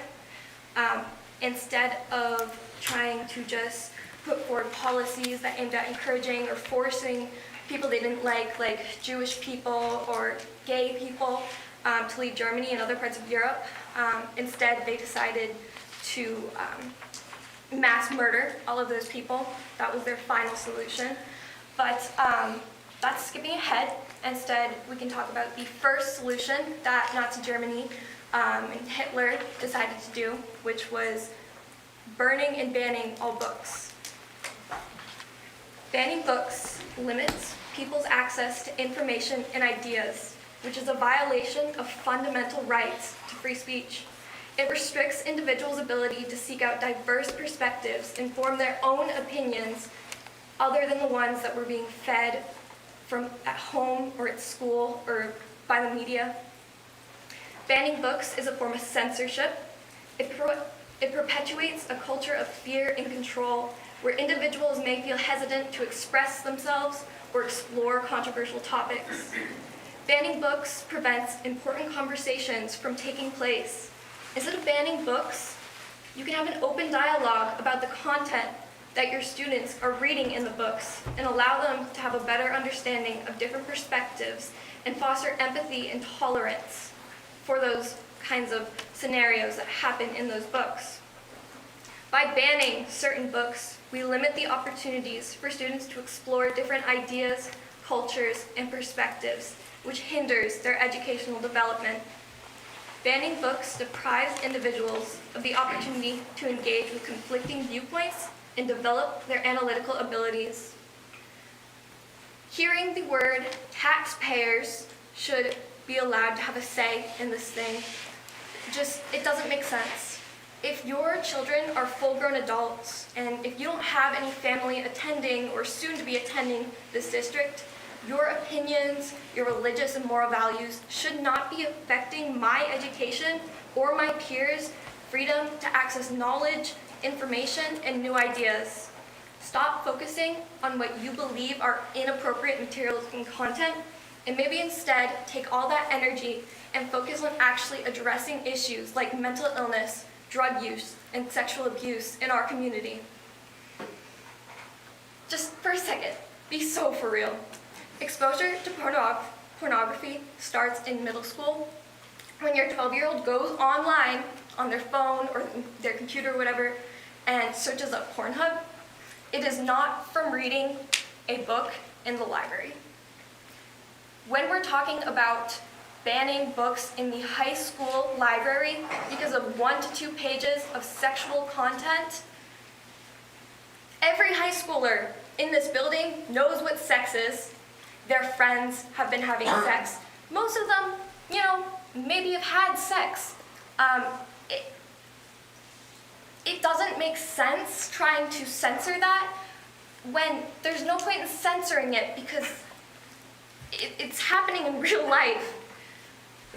Instead of trying to just put forward policies that aimed at encouraging or forcing people they didn't like Jewish people or gay people, to leave Germany and other parts of Europe. Instead, they decided to mass murder all of those people. That was their final solution. But that's skipping ahead. Instead, we can talk about the first solution that Nazi Germany and Hitler decided to do, which was burning and banning all books. Banning books limits people's access to information and ideas, which is a violation of fundamental rights to free speech. It restricts individuals' ability to seek out diverse perspectives and form their own opinions other than the ones that were being fed from at home or at school or by the media. Banning books is a form of censorship. It perpetuates a culture of fear and control where individuals may feel hesitant to express themselves or explore controversial topics. Banning books prevents important conversations from taking place. Instead of banning books, you can have an open dialogue about the content that your students are reading in the books and allow them to have a better understanding of different perspectives and foster empathy and tolerance for those kinds of scenarios that happen in those books. By banning certain books, we limit the opportunities for students to explore different ideas, cultures, and perspectives, which hinders their educational development. Banning books deprives individuals of the opportunity to engage with conflicting viewpoints and develop their analytical abilities. Hearing the word taxpayers should be allowed to have a say in this thing, it doesn't make sense. If your children are full-grown adults and if you don't have any family attending or soon to be attending this district, your opinions, your religious and moral values should not be affecting my education or my peers' freedom to access knowledge, information, and new ideas. Stop focusing on what you believe are inappropriate materials and content, and maybe instead take all that energy and focus on actually addressing issues like mental illness, drug use, and sexual abuse in our community. Just for a second, be so for real. Exposure to pornography starts in middle school. When your 12-year-old goes online on their phone or their computer or whatever and searches up Pornhub, it is not from reading a book in the library. When we're talking about banning books in the high school library because of 1 to 2 pages of sexual content, every high schooler in this building knows what sex is. Their friends have been having sex. Most of them, maybe have had sex. It doesn't make sense trying to censor that when there's no point in censoring it because it's happening in real life.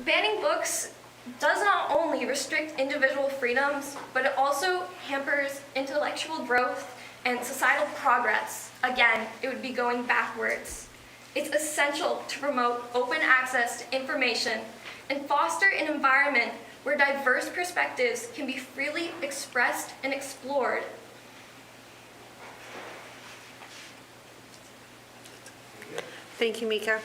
Banning books does not only restrict individual freedoms, but it also hampers intellectual growth and societal progress. Again, it would be going backwards. It's essential to promote open access to information and foster an environment where diverse perspectives can be freely expressed and explored. Thank you, Mika.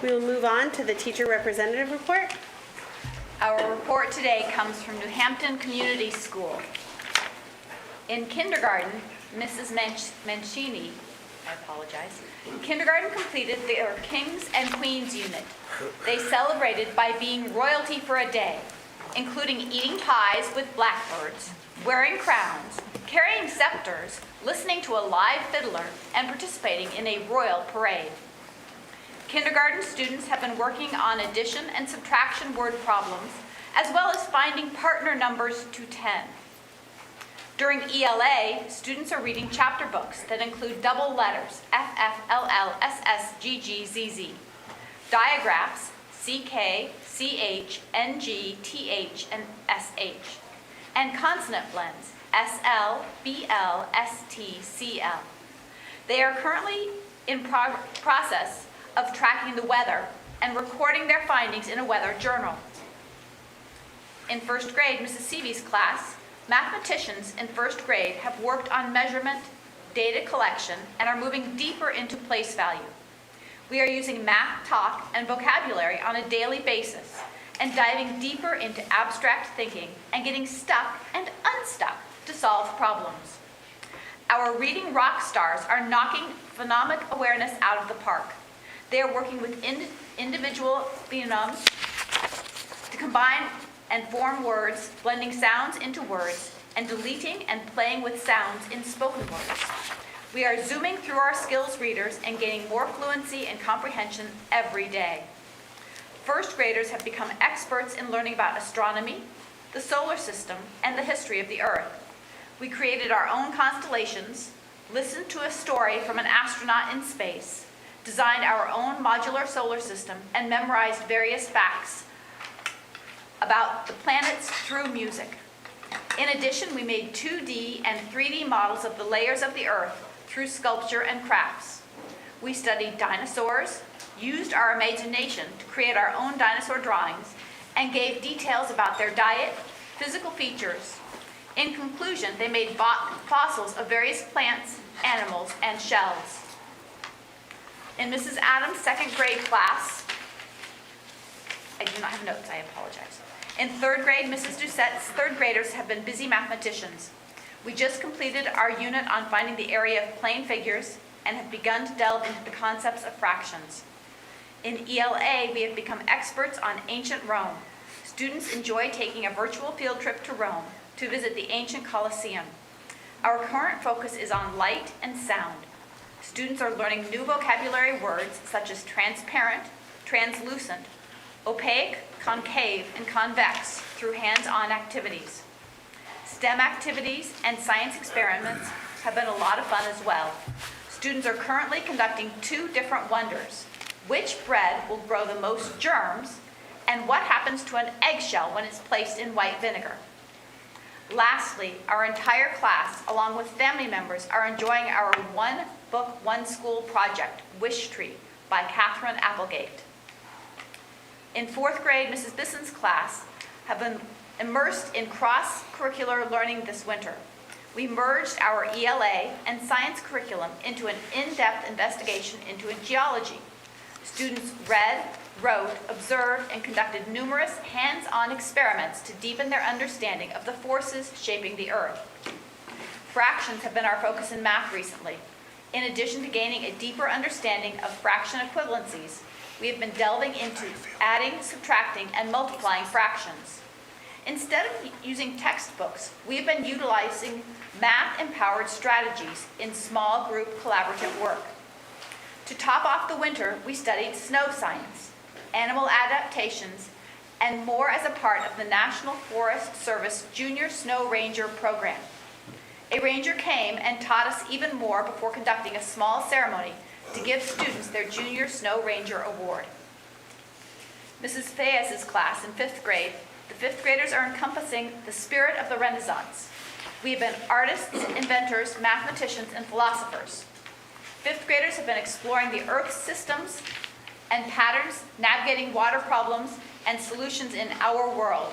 We will move on to the teacher representative report. Our report today comes from New Hampton Community School. In kindergarten, Mrs. Mancini, I apologize, kindergarten completed their Kings and Queens unit. They celebrated by being royalty for a day, including eating pies with blackbirds, wearing crowns, carrying scepters, listening to a live fiddler, and participating in a royal parade. Kindergarten students have been working on addition and subtraction word problems, as well as finding partner numbers to 10. During ELA, students are reading chapter books that include double letters, F, F, L, L, S, S, G, G, Z, Z, diagraphs, CK, CH, NG, TH, and SH, and consonant blends, SL, BL, ST, CL. They are currently in process of tracking the weather and recording their findings in a weather journal. In first grade, Mrs. Seavey's class, mathematicians in first grade have worked on measurement, data collection, and are moving deeper into place value. We are using math talk and vocabulary on a daily basis and diving deeper into abstract thinking and getting stuck and unstuck to solve problems. Our reading rock stars are knocking phonemic awareness out of the park. They are working with individual phonemes to combine and form words, blending sounds into words, and deleting and playing with sounds in spoken words. We are zooming through our skills readers and gaining more fluency and comprehension every day. First graders have become experts in learning about astronomy, the solar system, and the history of the Earth. We created our own constellations, listened to a story from an astronaut in space, designed our own modular solar system, and memorized various facts about the planets through music. In addition, we made 2D and 3D models of the layers of the Earth through sculpture and crafts. We studied dinosaurs, used our imagination to create our own dinosaur drawings, and gave details about their diet, physical features. In conclusion, they made fossils of various plants, animals, and shells. In Mrs. Adams' second grade class, I do not have notes, I apologize. In third grade, Mrs. Doucette's third graders have been busy mathematicians. We just completed our unit on finding the area of plane figures and have begun to delve into the concepts of fractions. In ELA, we have become experts on ancient Rome. Students enjoy taking a virtual field trip to Rome to visit the ancient Colosseum. Our current focus is on light and sound. Students are learning new vocabulary words such as transparent, translucent, opaque, concave, and convex through hands-on activities. STEM activities and science experiments have been a lot of fun as well. Students are currently conducting 2 different wonders: which bread will grow the most germs, and what happens to an eggshell when it's placed in white vinegar. Lastly, our entire class, along with family members, are enjoying our One Book, One School project, Wish Tree, by Catherine Applegate. In 4th grade, Mrs. Bisson's class have been immersed in cross-curricular learning this winter. We merged our ELA and science curriculum into an in-depth investigation into geology. Students read, wrote, observed, and conducted numerous hands-on experiments to deepen their understanding of the forces shaping the Earth. Fractions have been our focus in math recently. In addition to gaining a deeper understanding of fraction equivalencies, we have been delving into adding, subtracting, and multiplying fractions. Instead of using textbooks, we've been utilizing math-empowered strategies in small group collaborative work. To top off the winter, we studied snow science, animal adaptations, and more as a part of the National Forest Service Junior Snow Ranger program. A ranger came and taught us even more before conducting a small ceremony to give students their Junior Snow Ranger Award. Mrs. Fayez's class in 5th grade, the 5th graders are encompassing the spirit of the Renaissance. We have been artists, inventors, mathematicians, and philosophers. 5th graders have been exploring the Earth's systems and patterns, navigating water problems, and solutions in our world.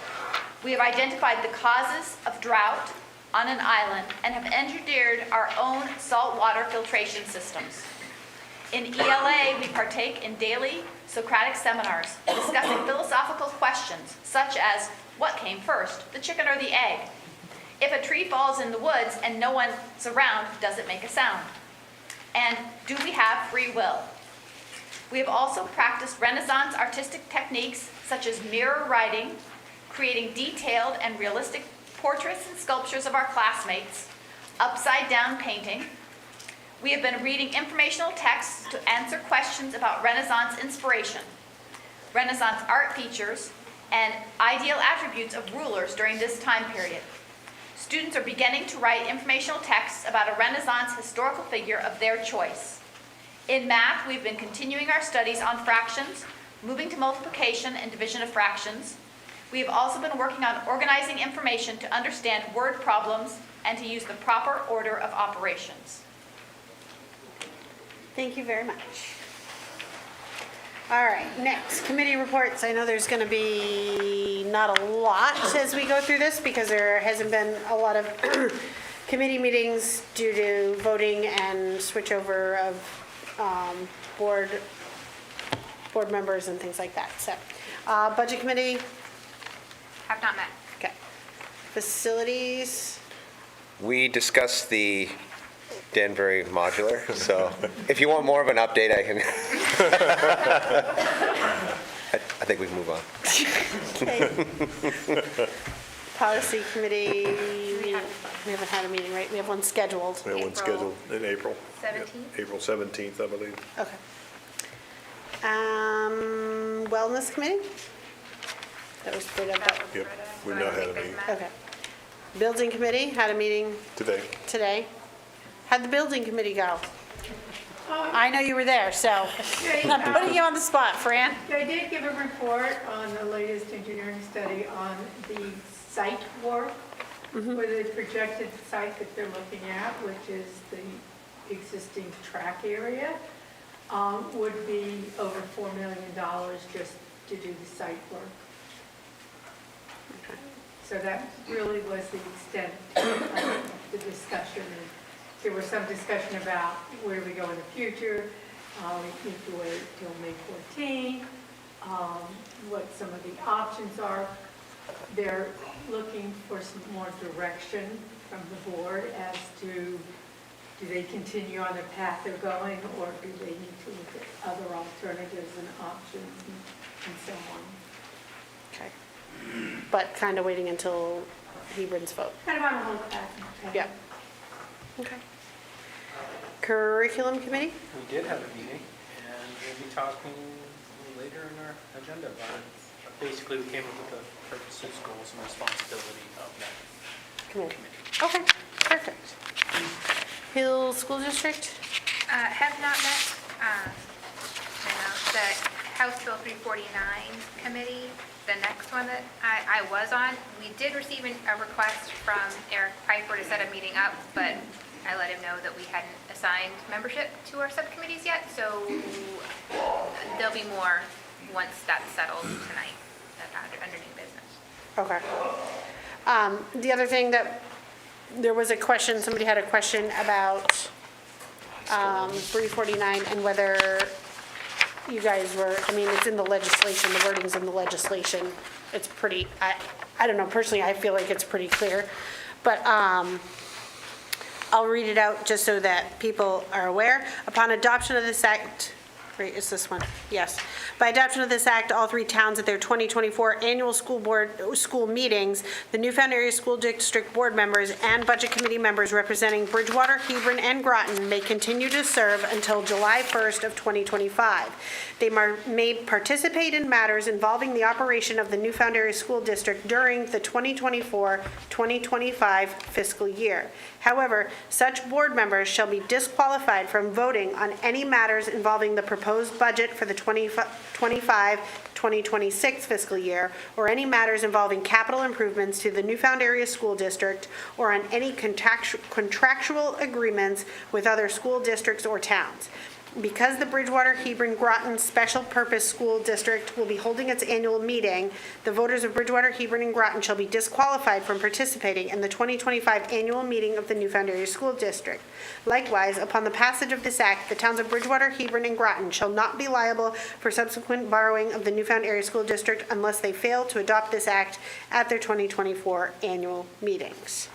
We have identified the causes of drought on an island and have engineered our own saltwater filtration systems. In ELA, we partake in daily Socratic seminars discussing philosophical questions such as, what came first, the chicken or the egg? If a tree falls in the woods and no one's around, does it make a sound? And do we have free will? We have also practiced Renaissance artistic techniques such as mirror writing, creating detailed and realistic portraits and sculptures of our classmates, upside-down painting. We have been reading informational texts to answer questions about Renaissance inspiration, Renaissance art features, and ideal attributes of rulers during this time period. Students are beginning to write informational texts about a Renaissance historical figure of their choice. In math, we've been continuing our studies on fractions, moving to multiplication and division of fractions. We have also been working on organizing information to understand word problems and to use the proper order of operations. Thank you very much. All right, next, committee reports. I know there's going to be not a lot as we go through this because there hasn't been a lot of committee meetings due to voting and switchover of board members and things like that. So, budget committee? Have not met. Okay. Facilities? We discussed the Danbury Modular, so if you want more of an update, I can. I think we can move on. Okay. Policy committee, we haven't had a meeting, right? We have one scheduled. We have one scheduled in April. 17th? April 17th, I believe. Okay. Wellness committee? That was Britta. Yep, we've not had a meeting Okay. Building committee had a meeting today. How'd the building committee go? I know you were there, so I'm putting you on the spot, Fran. They did give a report on the latest engineering study on the site work, for the projected site that they're looking at, which is the existing track area, would be over $4 million just to do the site work. So that really was the extent of the discussion. There was some discussion about where we go in the future, we need to wait till May 14, what some of the options are. They're looking for some more direction from the board as to, do they continue on the path they're going, or do they need to look at other alternatives and options and so on. Okay. But kind of waiting until Hebron's vote. Kind of on a hold path. Yeah. Okay. Curriculum committee? We did have a meeting, and we'll be talking a little later in our agenda about it. Basically, we came up with the purposes, goals, and responsibility of that committee. Okay, perfect. Hill School District? Have not met. The House Bill 349 committee, the next one that I was on, we did receive a request from Eric Piper to set a meeting up, but I let him know that we hadn't assigned membership to our subcommittees yet, so there'll be more once that's settled tonight under new business. Okay. The other thing that, there was a question, somebody had a question about 349 and whether you guys were, I mean, it's in the legislation, the wording's in the legislation. It's pretty, I don't know, personally, I feel like it's pretty clear. But I'll read it out just so that people are aware. Upon adoption of this act, Right, it's this one, yes. By adoption of this act, all 3 towns at their 2024 annual school meetings, the Newfound Area School District Board members and Budget Committee members representing Bridgewater, Hebron, and Groton may continue to serve until July 1st of 2025. They may participate in matters involving the operation of the Newfound Area School District during the 2024-2025 fiscal year. However, such board members shall be disqualified from voting on any matters involving the proposed budget for the 2025-2026 fiscal year, or any matters involving capital improvements to the Newfound Area School District, or on any contractual agreements with other school districts or towns. Because the Bridgewater, Hebron, Groton Special Purpose School District will be holding its annual meeting, the voters of Bridgewater, Hebron, and Groton shall be disqualified from participating in the 2025 annual meeting of the Newfound Area School District. Likewise, upon the passage of this act, the towns of Bridgewater, Hebron, and Groton shall not be liable for subsequent borrowing of the Newfound Area School District unless they fail to adopt this act at their 2024 annual meetings.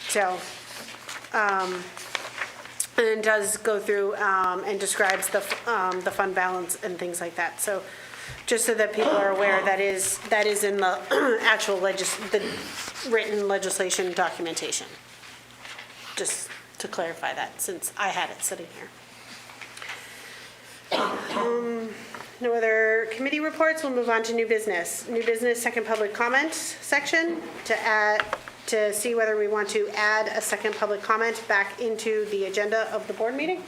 So, and it does go through and describes the fund balance and things like that. So just so that people are aware, that is in the actual the written legislation documentation. Just to clarify that, since I had it sitting here. No other committee reports. We'll move on to new business. New business, second public comment section to see whether we want to add a second public comment back into the agenda of the board meeting.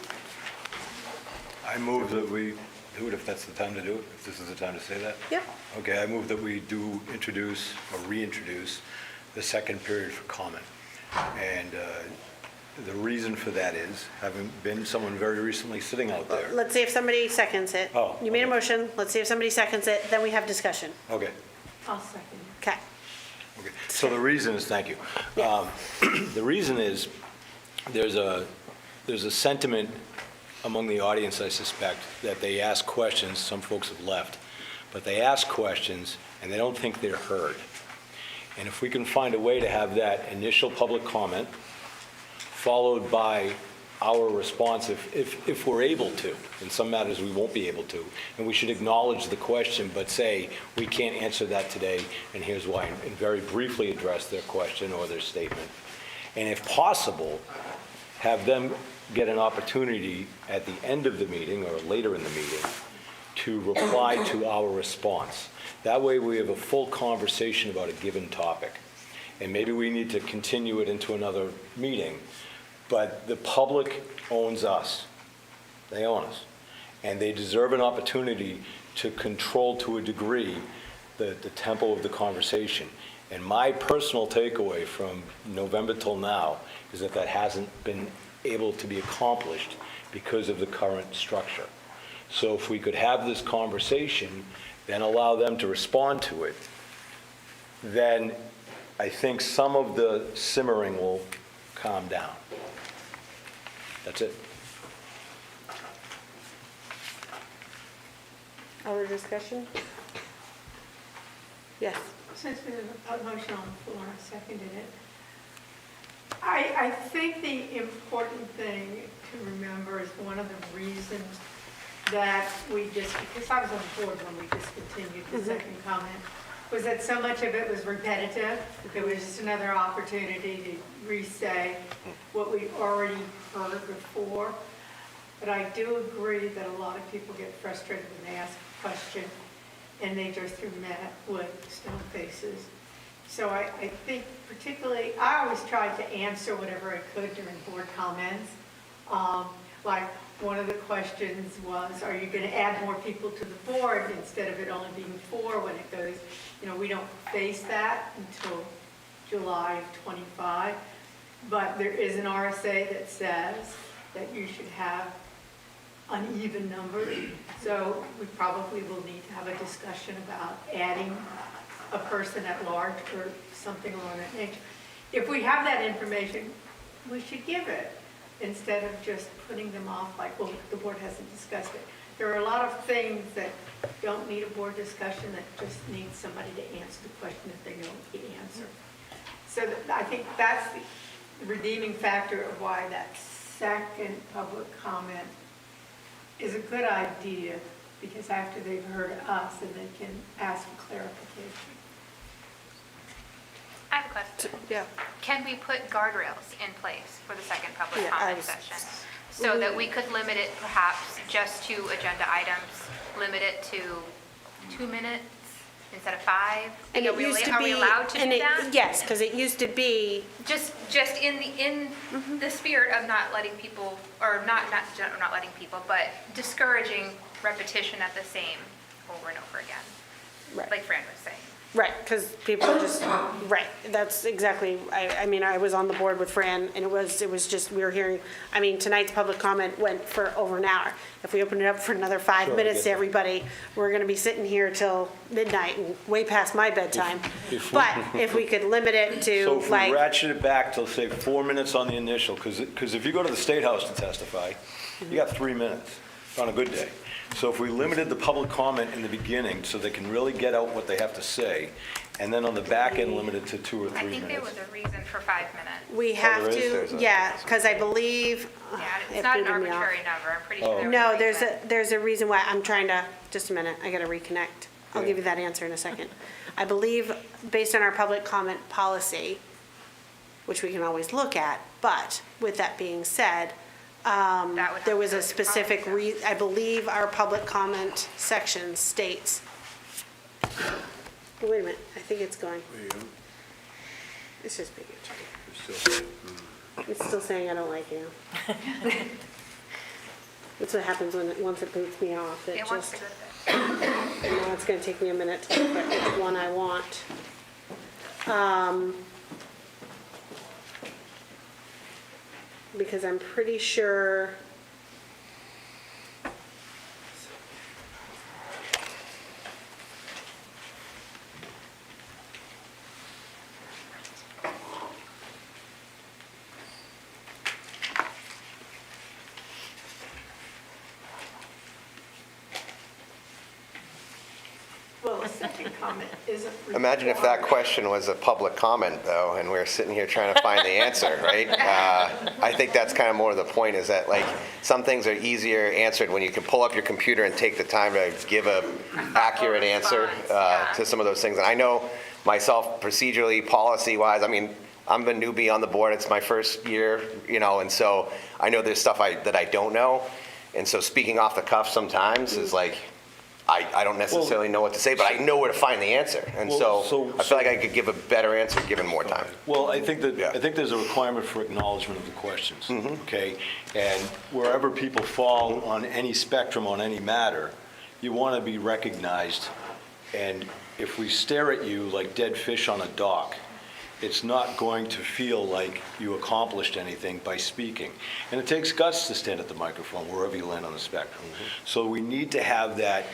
I move that we do it if that's the time to do it, if this is the time to say that? Yep. Okay, I move that we do introduce or reintroduce the second period for comment. And the reason for that is, having been someone very recently sitting out there. Let's see if somebody seconds it. Oh, You made a motion. Let's see if somebody seconds it. Then we have discussion. Okay. I'll second. Okay. Okay. So the reason is, thank you. The reason is, there's a sentiment among the audience, I suspect, that they ask questions, some folks have left, but they ask questions and they don't think they're heard. And if we can find a way to have that initial public comment followed by our response, if we're able to. In some matters, we won't be able to. And we should acknowledge the question, but say, we can't answer that today, and here's why, and very briefly address their question or their statement. And if possible, have them get an opportunity at the end of the meeting or later in the meeting to reply to our response. That way we have a full conversation about a given topic. And maybe we need to continue it into another meeting. But the public owns us. They own us. And they deserve an opportunity to control to a degree the tempo of the conversation. And my personal takeaway from November till now is that that hasn't been able to be accomplished because of the current structure. So if we could have this conversation, then allow them to respond to it, then I think some of the simmering will calm down. That's it. Other discussion? Yes. Since we have a motion on the floor, I seconded it. I think the important thing to remember is one of the reasons that because I was on the board when we discontinued the second comment, was that so much of it was repetitive. It was just another opportunity to re-say what we've already heard before. But I do agree that a lot of people get frustrated when they ask a question and they just are met with stone faces. So I think particularly, I always tried to answer whatever I could during board comments. Like one of the questions was, are you going to add more people to the board instead of it only being 4 when it goes, we don't face that until July of 25. But there is an RSA that says that you should have uneven numbers. So we probably will need to have a discussion about adding a person at large or something along that nature. If we have that information, we should give it instead of just putting them off like, well, the board hasn't discussed it. There are a lot of things that don't need a board discussion that just need somebody to answer the question if they know the answer. So I think that's the redeeming factor of why that second public comment is a good idea, because after they've heard us, and they can ask for clarification. I have a question. Yeah. Can we put guardrails in place for the second public Yeah, I comment was- session? So that we could limit it perhaps just to agenda items, limit it to 2 minutes instead of 5? And Are it we used to are we be, allowed to and do it, that? yes, because it used to be, Just in the spirit of not letting people, or not letting people, but discouraging repetition at the same over and over again. Right. Like Fran was saying. right, because people are just, right, that's exactly, I mean, I was on the board with Fran, and it was just, we were hearing, I mean, tonight's public comment went for over an hour. If we open it up for another 5 Sure, I minutes get to that. everybody, we're gonna be sitting here till midnight and way past my bedtime. If we- But if we could limit it So to if we like, ratchet it back to, say, 4 minutes on the initial, because if you go to the State House to testify, you got 3 minutes on a good day. So if we limited the public comment in the beginning so they can really get out what they have to say, and then on the back end limited to 2 or 3 I think there minutes. was a reason for 5 minutes. we have there is? to, There's a- yeah, because I believe. Yeah, it it's not an booted me off. arbitrary number. I'm pretty sure there was No, a reason. there's a reason why, I'm trying to, just a minute, I gotta reconnect. I'll give you that answer in a second. I believe, based on our public comment policy, which we can always look at, but with that being said, there was a specific I believe our public comment section states, wait a minute, I think it's going. It's just big. It's still saying I don't like you. That's what happens once it boots me off. It It wants just, to go to bed. now it's gonna take me a minute to look at the one I want. Because I'm pretty sure. Well, the second comment isn't. Imagine if that question was a public comment, though, and we were sitting here trying to find the answer, right? I think that's kind of more the point, is that, like, some things are easier answered when you can pull up your computer and take the time to give a accurate answer to some of those things. And I know myself, procedurally, policy-wise, I mean, I'm a newbie on the board. It's my first year, and so I know there's stuff that I don't know. And so speaking off the cuff sometimes is like, I don't necessarily know what to say, but I know where to find the answer. And so I feel like I could give a better answer given more time. Well, I think there's a requirement for acknowledgement of the questions, okay? And wherever people fall on any spectrum, on any matter, you want to be recognized. And if we stare at you like dead fish on a dock, it's not going to feel like you accomplished anything by speaking. And it takes guts to stand at the microphone wherever you land on the spectrum. So we need to have that.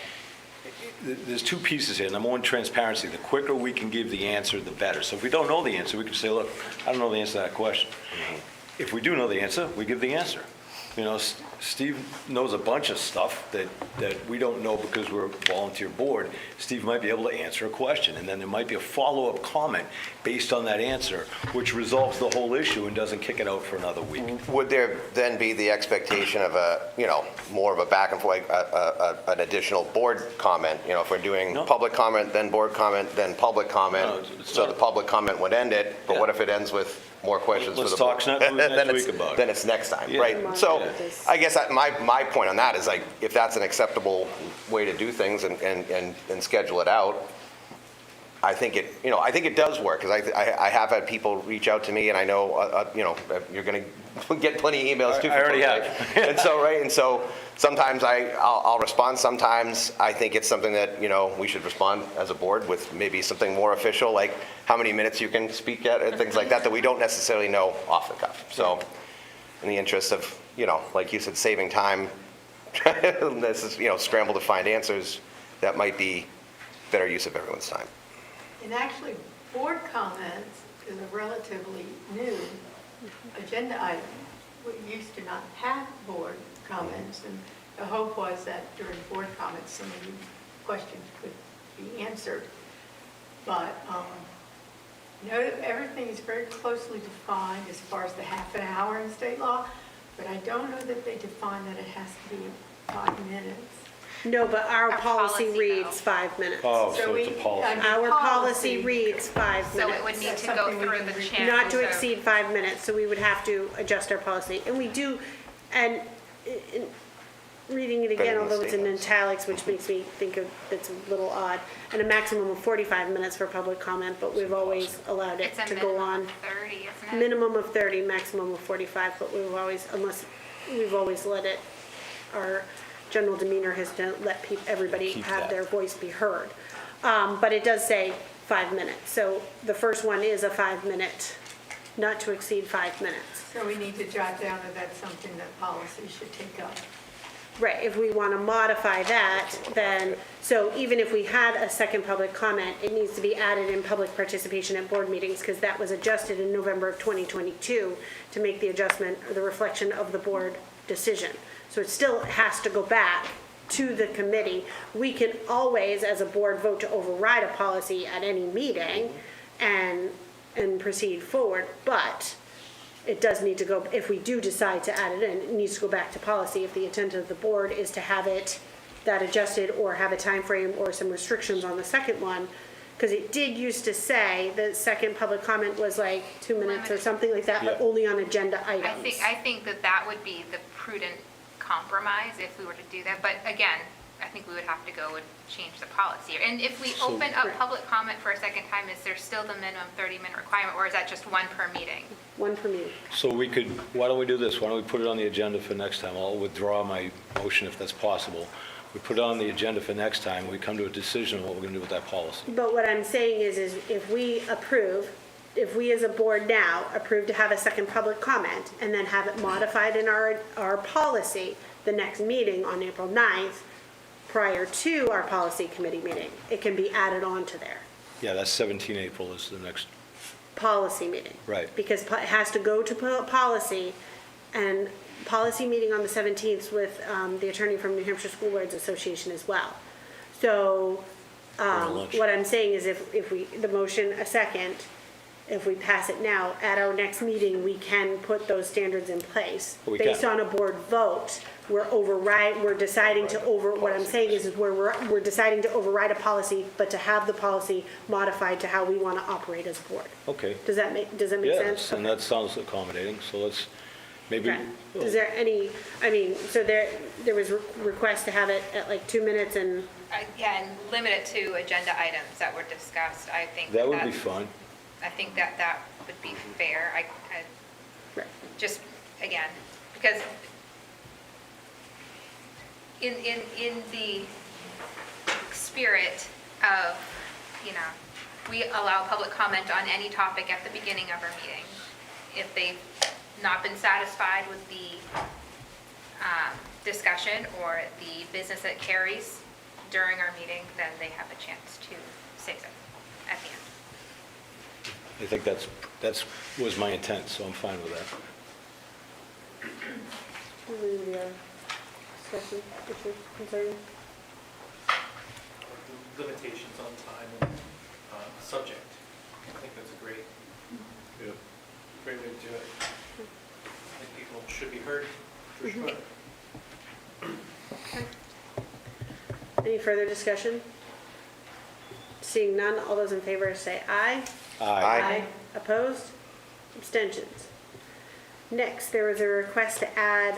There's two pieces here. Number one, transparency. The quicker we can give the answer, the better. So if we don't know the answer, we can say, look, I don't know the answer to that question. If we do know the answer, we give the answer. Steve knows a bunch of stuff that we don't know because we're a volunteer board. Steve might be able to answer a question, and then there might be a follow-up comment based on that answer, which resolves the whole issue and doesn't kick it out for another week. Would there then be the expectation of more of a back and forth, an additional board comment? If we're doing public comment, then board comment, then public comment, so the public comment would end it, but what if it ends with more questions for the board? Let's talk next week about it. Then it's next time, Yeah. right? So I guess my point on that is, like, if that's an acceptable way to do things and schedule it out, I think it does work, because I have had people reach out to me, and I know, you're going to get plenty of emails too. I already right? have. And so sometimes I'll respond. Sometimes I think it's something that, we should respond as a board with maybe something more official, like how many minutes you can speak at, and things like that we don't necessarily know off the cuff. So in the interest of, like you said, saving time, this is, scramble to find answers, that might be better use of everyone's time. And actually, board comments is a relatively new agenda item. We used to not have board comments, and the hope was that during board comments, some of the questions could be answered. But, everything is very closely defined as far as the half an hour in state law. but I don't know that they define that it has to be 5 minutes. No, but our Our policy policy, reads 5 minutes. Oh, so it's a policy. Our policy reads 5 So minutes. it would need That's to go something we through can the re- channel. Not to so- exceed 5 minutes, so we would have to adjust our policy. And we do, and reading it again, Better than although it's in statements. italics, which makes me think of, it's a little odd, and a maximum of 45 minutes for public comment, but we've always allowed it It's a to go minimum on. of 30, isn't it? Minimum of 30, maximum of 45, but we've always, we've always let it, our general demeanor has to let everybody Keep have that. their voice be heard. But it does say 5 minutes, so the first one is a 5-minute, not to exceed 5 minutes. So we need to jot down that that's something that policy should take up. Right, if we want to modify that, then, so even if we had a second public comment, it needs to be added in public participation at board meetings, because that was adjusted in November of 2022 to make the adjustment, or the reflection of the board decision. So it still has to go back to the committee. We can always, as a board, vote to override a policy at any meeting and proceed forward, but it does need to go, if we do decide to add it in, it needs to go back to policy if the intent of the board is to have it, that adjusted, or have a time frame or some restrictions on the second one. Because it did used to say the second public comment was like 2 minutes or something like that, but Yeah. only on agenda items. I think that would be the prudent compromise if we were to do that. But again, I think we would have to go and change the policy. And if we open up public comment for a second time, is there still the minimum 30-minute requirement, or is that just one per meeting? One per meeting. So we could, why don't we do this? Why don't we put it on the agenda for next time? I'll withdraw my motion if that's possible. We put it on the agenda for next time, we come to a decision on what we're going to do with that policy. But what I'm saying is if we approve, if we as a board now approve to have a second public comment and then have it modified in our policy the next meeting on April 9th, prior to our policy committee meeting, it can be added on to there. Yeah, that's 17 April is the next, Policy meeting. right. Because it has to go to policy, and policy meeting on the 17th with the attorney from New Hampshire School Boards Association as well. So lunch. what I'm saying is if we, the motion a second, if we pass it now, at our next meeting, we can put those standards in place. We Based can. on a board vote, we're deciding to what I'm saying is where we're deciding to override a policy, but to have the policy modified to how we want to operate as a board. Okay. Does that make sense? Yes, and that sounds accommodating, so let's, maybe, Okay. Is there any, I mean, so there was request to have it at like 2 minutes and, Yeah, and limit it to agenda items that were discussed. I think that would be that's- fun. I think that would be fair. I Right. just, again, because in the spirit of, we allow public comment on any topic at the beginning of our meeting. If they've not been satisfied with the discussion or the business that carries during our meeting, then they have a chance to say so at the end. I think that's was my intent, so I'm fine with that. discussion, issue, concern? Limitations on time and subject. I think that's a great way to do it. I think people should be heard, for sure. Okay. Any further discussion? Seeing none, all those in favor say aye. Aye. Opposed? Abstentions? Next, there was a request to add,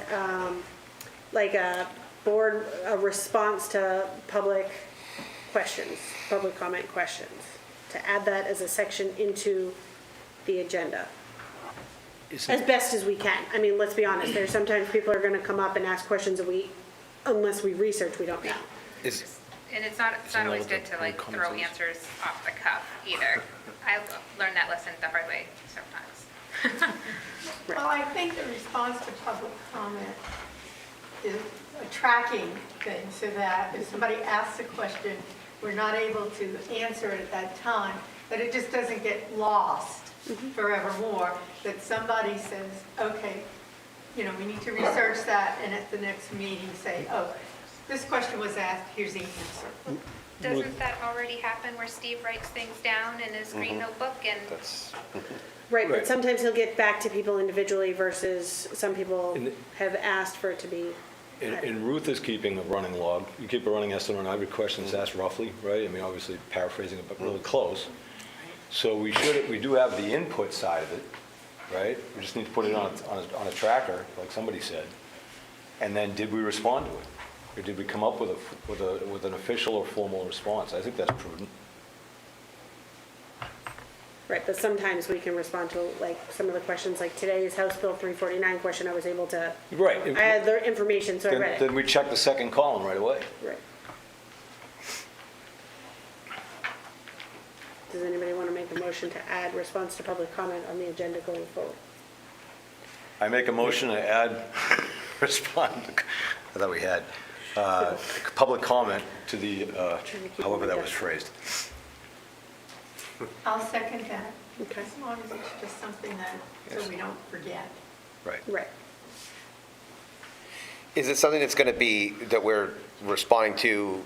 like a response to public questions, public comment questions, to add that as a section into the agenda. As best as we can. I mean, let's be honest, there's sometimes people are gonna come up and ask questions that unless we research, we don't know. And it's not always good to like throw answers off the cuff either. I learned that lesson the hard way sometimes. Well, I think the response to public comment is a tracking thing, so that if somebody asks a question, we're not able to answer it at that time, that it just doesn't get lost forevermore, that somebody says, okay, we need to research that, and at the next meeting say, oh, This question was asked, here's the answer. Doesn't that already happen where Steve writes things down in his green notebook and? Right, but Right. sometimes he'll get back to people individually versus some people And- have asked for it to be. And Ruth is keeping a running log. You keep a running estimate on every question that's asked roughly, right? I mean, obviously paraphrasing it, but really close. So we do have the input side of it, right? We just need to put it on a tracker, like somebody said. And then did we respond to it? Or did we come up with an official or formal response? I think that's prudent. Right, but sometimes we can respond to like some of the questions, like today's House Bill 349 question, I was able to. Right. I had the information, so I read it. Then we check the second column right away. Right. Does anybody want to make a motion to add response to public comment on the agenda going forward? I make a motion to add, respond, I thought we had, public comment to the, however that was phrased. I'll second that. Okay. As long as it's just something that, so we don't forget. Right. Right. Is it something that's going to be, that we're responding to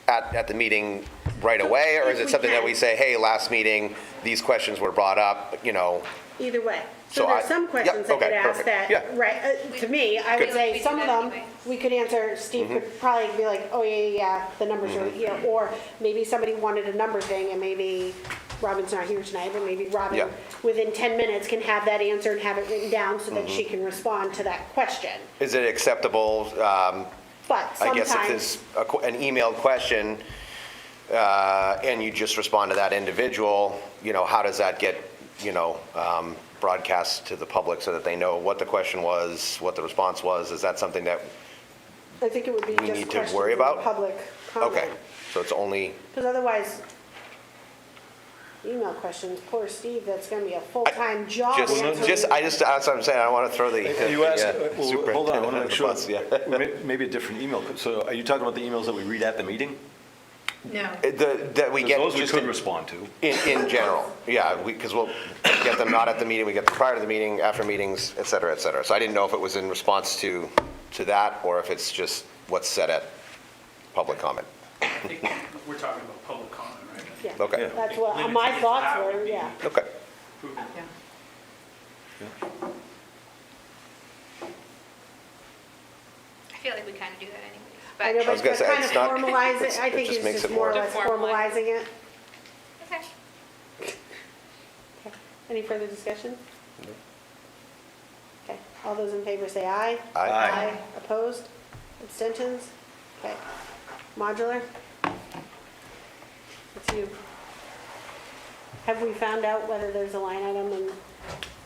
at the meeting right away? Or is it something that we say, hey, last meeting, these questions were brought up, you know? Either way. So So there's I- some questions yep, that okay, get asked perfect. that, Yeah. right, to me, I would Good. say We do some of that them, anyway. we could answer, Steve could probably be like, oh, yeah, the numbers are, you know, or maybe somebody wanted a number thing and maybe Robin's not here tonight, but maybe Robin, Yeah. within 10 minutes, can have that answer and have it written down so that she can respond to that question. Is it acceptable, But I guess if sometimes, there's an emailed question, and you just respond to that individual, you know, how does that get, you know, broadcast to the public so that they know what the question was, what the response was? Is that something that, I think it would be we just need to questions worry in the about? public comment. okay, so it's only, Because otherwise, email questions, poor Steve, that's gonna be a full-time job just, answering. that's what I'm saying, I don't want to throw the You asked, superintendent hold on, I want to under make the sure. bus, yeah. Maybe a different email. So are you talking about the emails that we read at the meeting? No. That we get Those we just could in- respond to. In general, yeah, because we'll get them not at the meeting, we get them prior to the meeting, after meetings, et cetera, et cetera. So I didn't know if it was in response to that, or if it's just what's said at public comment. I think we're talking about public comment, right? Yeah, Okay, that's what, Limited my to thoughts how were, we- yeah. okay. I feel like we kind of do that anyways. I know, But I was but gonna to say, kind of it's not- formalize it's- it, I it think just it's makes just it more or more- less To formalize. formalizing it. okay. Okay. Any further discussion? Okay, all those in favor say aye. Aye. Opposed? Abstentions? Okay. Modular? It's you. Have we found out whether there's a line item and,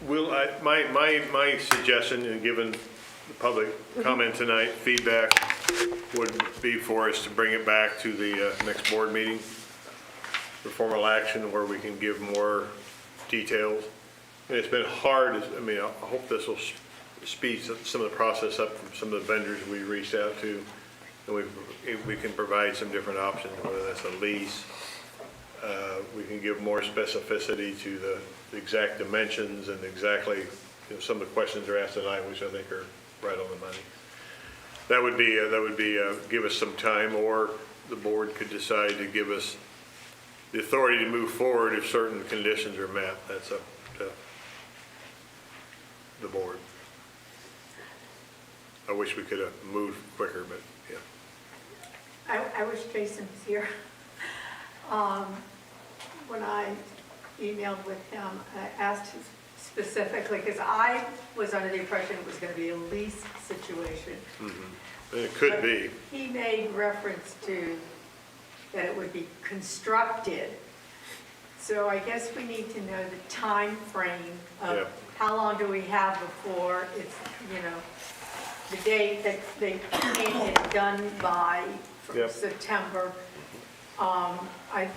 Will, my suggestion, and given the public comment tonight, feedback, would be for us to bring it back to the next board meeting for formal action where we can give more details. And it's been hard, I mean, I hope this will speed some of the process up from some of the vendors we reached out to. And we can provide some different options, whether that's a lease. We can give more specificity to the exact dimensions and exactly, you know, some of the questions are asked tonight, which I think are right on the money. That would be, give us some time, or the board could decide to give us the authority to move forward if certain conditions are met. That's up to the board. I wish we could have moved quicker, but yeah. I wish Jason was here. When I emailed with him, I asked him specifically, because I was under the impression it was going to be a lease situation. It could be. He made reference to that it would be constructed. So I guess we need to know the time frame Yeah. of how long do we have before it's, you know, the date that they can't get it done by from Yep. September. I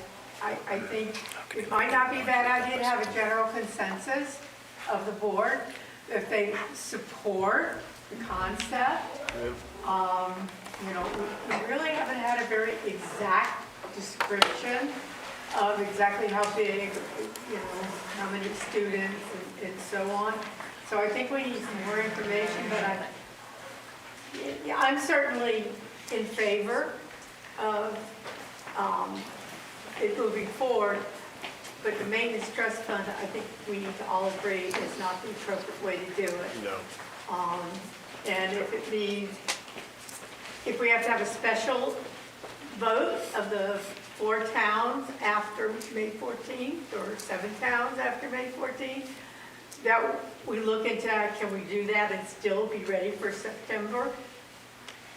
think it might not be a bad idea to have a general consensus of the board if they support the concept. You know, we really haven't had a very exact description of exactly how big, you know, how many students and so on. So I think we need some more information, but I'm certainly in favor of it moving forward, but the maintenance trust fund, I think we need to all agree is not the appropriate way to do it. No. And if it means, if we have to have a special vote of the 4 towns after May 14th, or 7 towns after May 14th, that we look into, can we do that and still be ready for September?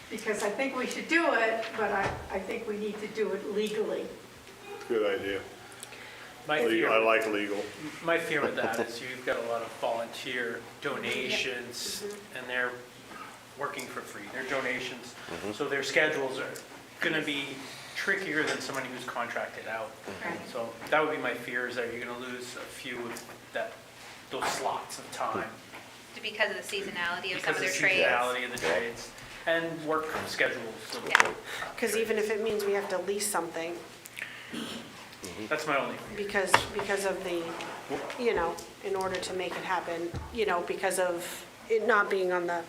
Because I think we should do it, but I think we need to do it legally. Good idea. My fear- I like legal. My fear with that is you've got a lot of volunteer donations, and they're working for free. They're donations, so their schedules are going to be trickier than somebody who's contracted out. So that would be my fear, is that you're going to lose a few of those slots of time Because of the seasonality of some because of of their the trades. seasonality of the trades and work schedules. Yeah. Because even if it means we have to lease something, That's my only fear. because of the, in order to make it happen, because of it not being on the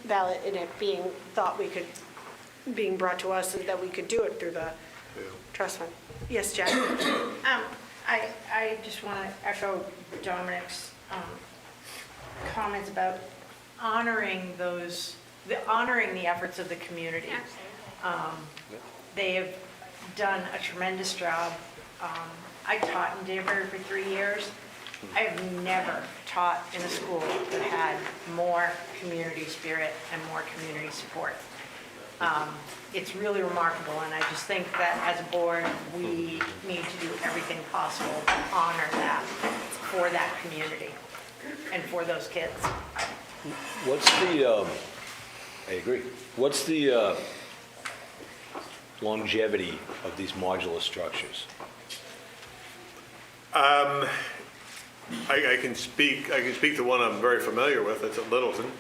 ballot and it being being brought to us, and that we could do it through the trust fund. Yes, Jack? I just want to echo Dominic's comments about honoring the efforts of the community. They have done a tremendous job. I taught in Danbury for 3 years. I have never taught in a school that had more community spirit and more community support. It's really remarkable, and I just think that as a board, we need to do everything possible to honor that for that community and for those kids. What's the, I agree. What's the longevity of these modular structures? I can speak to one I'm very familiar with. That's at Littleton.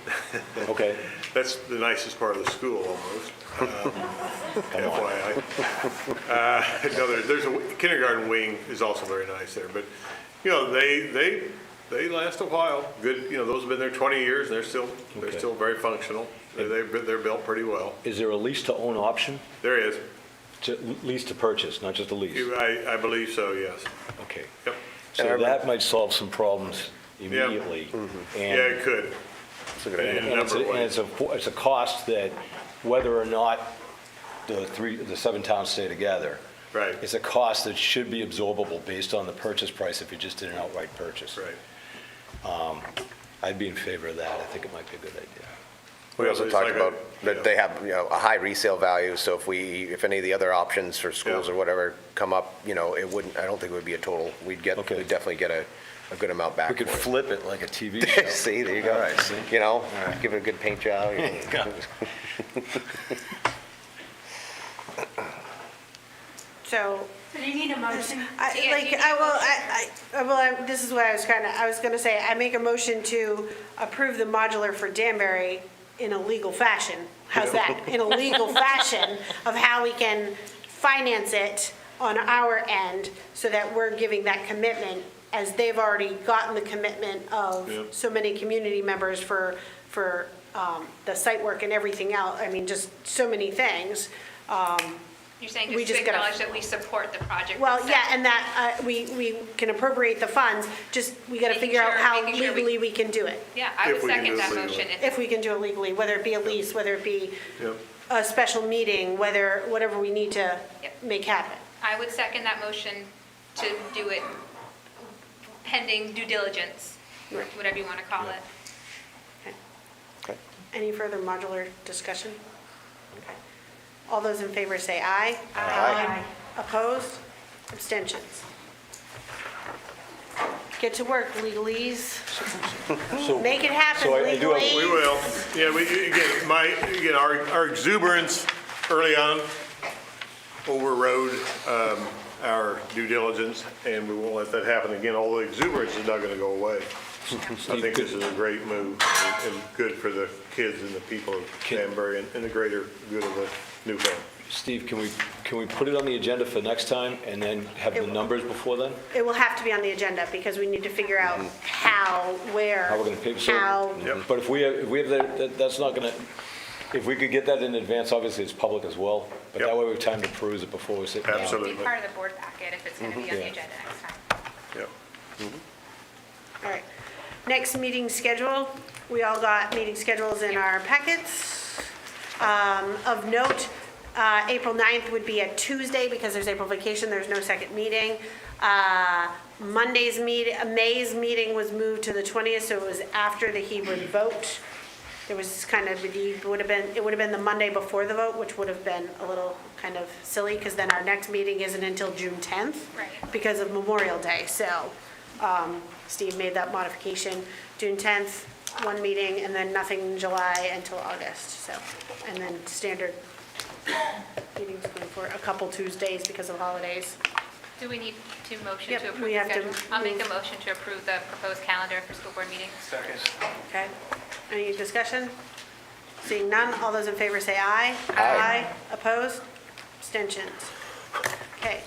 Okay. That's the nicest part of the school, almost. FYI. No, there's a kindergarten wing is also very nice there, but they last a while. Good, those have been there 20 years, and they're still very functional. They're built pretty well. Is there a lease to own option? There is. Lease to purchase, not just a lease? I believe so, yes. Okay. Yep. So that might solve some problems immediately. Yeah, it could. In a number of ways. It's a cost that, whether or not the 7 towns stay together, right, it's a cost that should be absorbable based on the purchase price if you just did an outright purchase. Right. I'd be in favor of that. I think it might be a good idea. We also talked about that they have, a high resale value, so if any of the other options for schools or whatever come up, I don't think it would be a total, we'd definitely get a good amount back. We could for it. flip it like a TV show. See, there you go. All right, see? Give it a good paint job. So, So do you need a motion? This is what I was gonna say, I make a motion to approve the modular for Danbury in a legal fashion. How's that? In a legal fashion of how we can finance it on our end, so that we're giving that commitment, as they've already gotten the commitment of so many community members for the site work and everything else. I mean, just so many things. You're saying We just to just gotta- acknowledge that we support the project. Well, itself. yeah, and that we can appropriate the funds, just we got to Making figure out sure- how making sure we- legally we can do it. Yeah, I would If we can second do it that legally. motion. If we can do it legally, whether it be a lease, whether it be Yep. a special meeting, whatever we need to make happen. I would second that motion to do it pending due diligence, whatever you want to call it. Any further modular discussion? Okay. All those in favor say aye. Aye. Opposed? Abstentions? Get to work, legalese. Make it happen, So I do have- legalese. We will. Yeah, again, our exuberance early on overrode our due diligence, and we won't let that happen again, although exuberance is not going to go away. I think this is a great move and good for the kids and the people of Danbury and the greater good of the new family. Steve, can we put it on the agenda for next time and then have the numbers before then? It will have to be on the agenda, because we need to figure out how, where, How we're going to pay? how. But if we have that's not going to, If we could get that in advance, obviously it's public as well, but that way we have time to peruse it before we sit down. It will be part of the board packet if it's going to be on the Yeah. agenda next time. Yep. All right. Next meeting schedule, we all got meeting schedules in our packets. Of note, April 9th would be a Tuesday because there's April vacation, there's no second meeting. May's meeting was moved to the 20th, so it was after the Hebron vote. It was kind of, it would have been the Monday before the vote, which would have been a little kind of silly, because then our next meeting isn't until June 10th. Right. Because of Memorial Day, so Steve made that modification. June 10th, one meeting, and then nothing in July until August, so. And then standard meetings going for a couple Tuesdays because of holidays. Do we need to motion Yep, to approve we the have to schedule? I'll make move. a motion to approve the proposed calendar for school board meetings. Second. Okay, any discussion? Seeing none, all those in favor say aye. Aye. Opposed? Abstentions? Okay,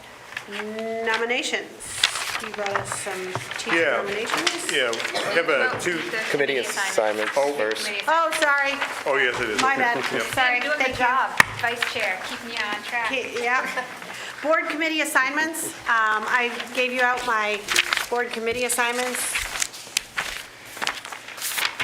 nominations. You brought us some teacher Yeah. nominations? Yeah, we have two, The Committee assignments first. Oh, sorry, oh, yes, it is. my bad, Yep. sorry. Doing Thank the you. job, vice chair, keeping you on track. Yeah. Board committee assignments. I gave you out my board committee assignments.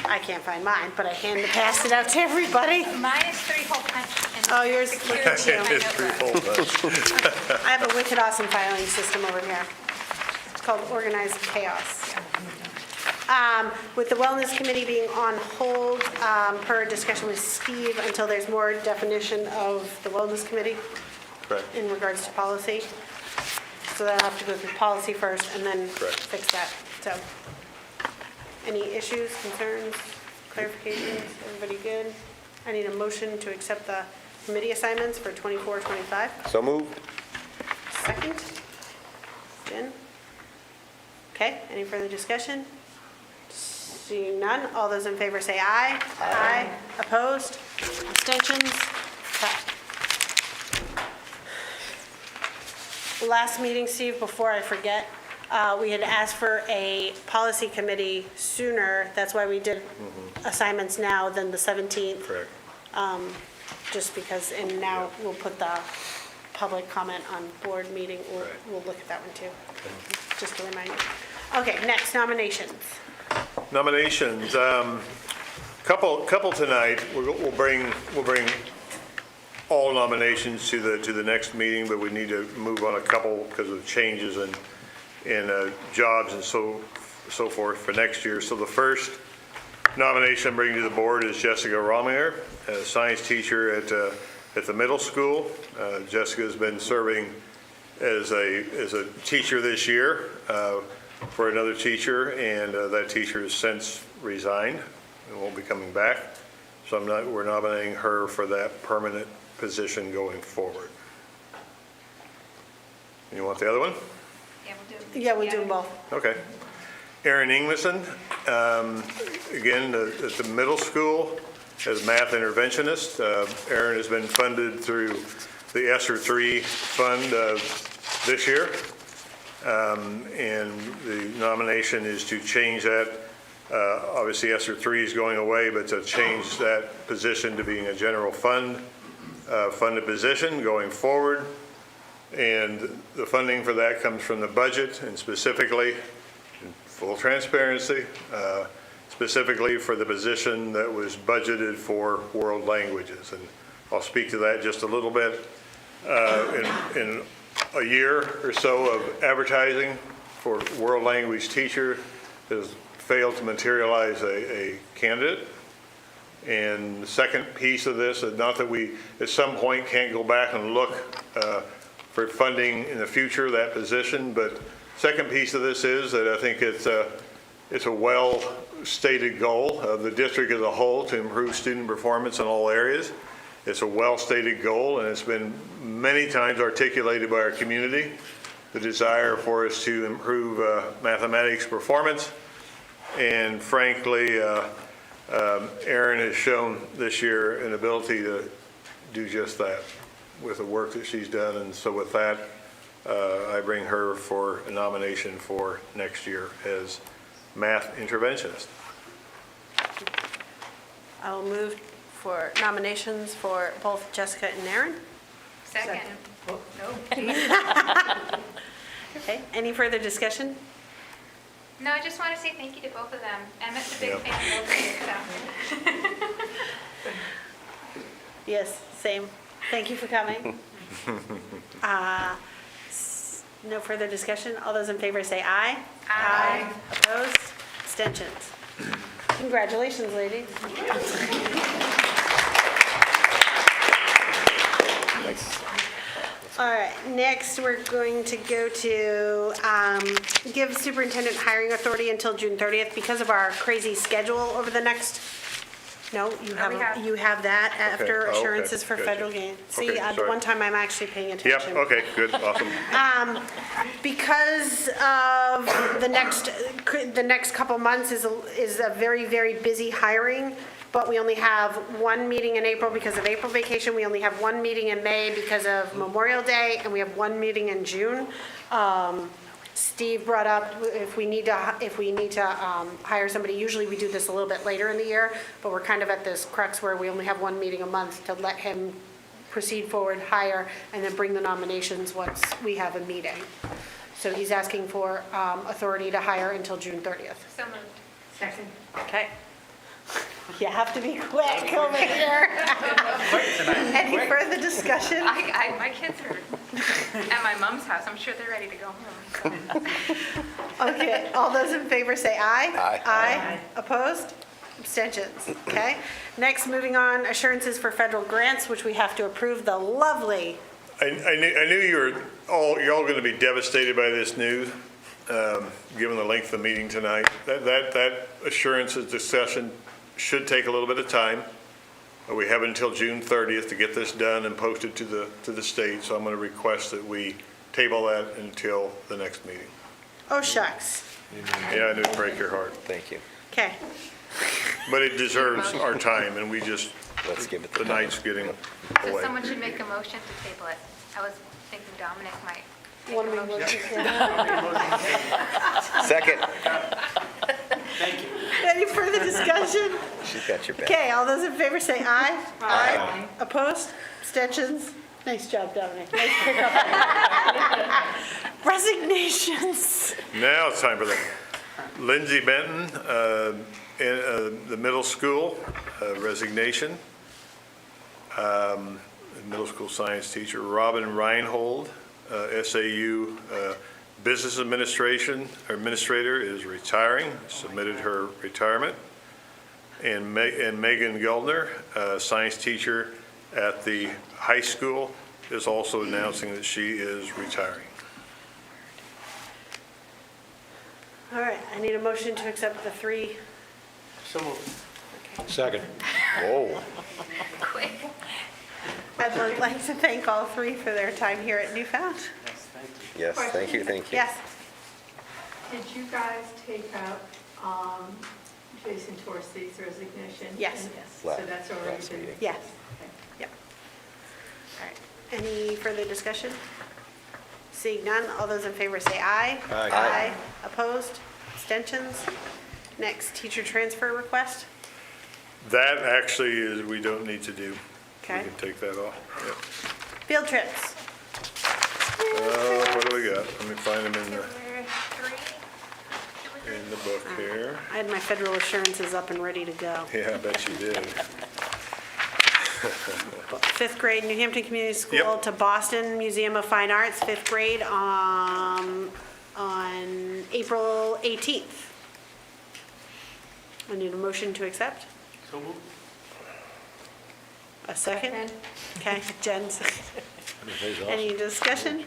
I can't find mine, but I passed it out to everybody. Mine is 3-hole punch. and Oh, yours, secured look at in you. my It's notebook. threefold. I have a wicked awesome filing system over here. It's called Organized Chaos. With the Wellness Committee being on hold per discussion with Steve until there's more definition of the Wellness Committee Correct. in regards to policy. So that'll have to go through policy first and then Correct. fix that. So, any issues, concerns, clarifications? Everybody good? I need a motion to accept the committee assignments for 24-25. So moved. Second? Jen? Okay, any further discussion? Seeing none, all those in favor say aye. Aye. Opposed? Abstentions? Okay. Last meeting, Steve, before I forget, we had asked for a policy committee sooner. That's why we did assignments now than the 17th. Correct. Just because, and now we'll put the public comment on board meeting. We'll look at that one too, just to remind you. Okay, next, nominations. Nominations, couple tonight. We'll bring all nominations to the next meeting, but we need to move on a couple because of changes in jobs and so forth for next year. So the first nomination I'm bringing to the board is Jessica Rominger, a science teacher at the middle school. Jessica's been serving as a teacher this year for another teacher, and that teacher has since resigned and won't be coming back. So we're nominating her for that permanent position going forward. You want the other one? Yeah, we'll do it. Yeah, we'll do them both. Okay. Erin Ingmason, again, at the middle school as math interventionist. Erin has been funded through the ESSER 3 fund this year. And the nomination is to change that. Obviously, ESSER 3 is going away, but to change that position to being a general fund funded position going forward. And the funding for that comes from the budget, and specifically, in full transparency, specifically for the position that was budgeted for world languages. And I'll speak to that just a little bit. In a year or so of advertising for world language teacher has failed to materialize a candidate. And the second piece of this is not that we at some point can't go back and look for funding in the future, that position, but second piece of this is that I think it's a well-stated goal of the district as a whole to improve student performance in all areas. It's a well-stated goal, and it's been many times articulated by our community, the desire for us to improve mathematics performance. And frankly, Erin has shown this year an ability to do just that with the work that she's done. And so with that, I bring her for a nomination for next year as math interventionist. I'll move for nominations for both Jessica and Aaron. Second. Okay, any further discussion? No, I just want to say thank you to both of them. Emmett's a big fan of both of you, so. Yes, same. Thank you for coming. No further discussion. All those in favor say aye. Aye. Opposed? Abstentions? Congratulations, ladies. All right, next we're going to go to give superintendent hiring authority until June 30th because of our crazy schedule over the next, no, you have that after Okay. assurances for Gotcha. federal gain. See, Okay, the sorry. one time I'm actually paying Yep, attention. okay, good, awesome. Because of the next couple months is a very, very busy hiring, but we only have one meeting in April because of April vacation. We only have one meeting in May because of Memorial Day, and we have one meeting in June. Steve brought up if we need to hire somebody, usually we do this a little bit later in the year, but we're kind of at this crux where we only have one meeting a month to let him proceed forward, hire, and then bring the nominations once we have a meeting. So he's asking for authority to hire until June 30th. So moved. Second. Okay. You have to be quick over here. Any further discussion? My kids are at my mom's house. I'm sure they're ready to go home. Okay, all those in favor say aye. Aye. Aye. Opposed? Abstentions? Okay. Next, moving on, assurances for federal grants, which we have to approve the lovely. I knew you're all going to be devastated by this news, given the length of the meeting tonight. That assurances discussion should take a little bit of time. We have until June 30th to get this done and posted to the state, so I'm going to request that we table that until the next meeting. Oh, shucks. Yeah, I knew it'd break your heart. Thank you. Okay. But it deserves our time, and we just, Let's give it the night's getting So away. someone should make a motion to table it. I was thinking Dominic might make One a more motion. Second. Any further discussion? She's got your back. Okay, all those in favor say aye. Aye. Opposed? Abstentions? Nice job, Dominic. Nice pickup. Resignations. Now it's time for that. Lindsay Benton, in the middle school, resignation. Middle school science teacher. Robin Reinhold, SAU business administrator, is retiring, submitted her retirement. And Megan Geldner, science teacher at the high school, is also announcing that she is retiring. All right, I need a motion to accept the three. So moved. Second. Whoa. Quick. I'd like to thank all three for their time here at Newfound. Yes, thank you. Yes. Did you guys take up Jason Torsi's resignation? Yes. So that's already Last been. meeting. Yes. Yep. All right, any further discussion? Seeing none, all those in favor say aye. Aye. Aye. Opposed? Abstentions? Next, teacher transfer request. That actually is, we don't need to do. Okay. We can take that off. Yep. Field trips. What do we got? Let me find them in the book here. I had my federal assurances up and ready to go. Yeah, I bet you did. Fifth grade, New Hampton Community School Yep. to Boston Museum of Fine Arts, fifth grade, on April 18th. I need a motion to accept. So moved. A second? Okay, Jen's. Any discussion?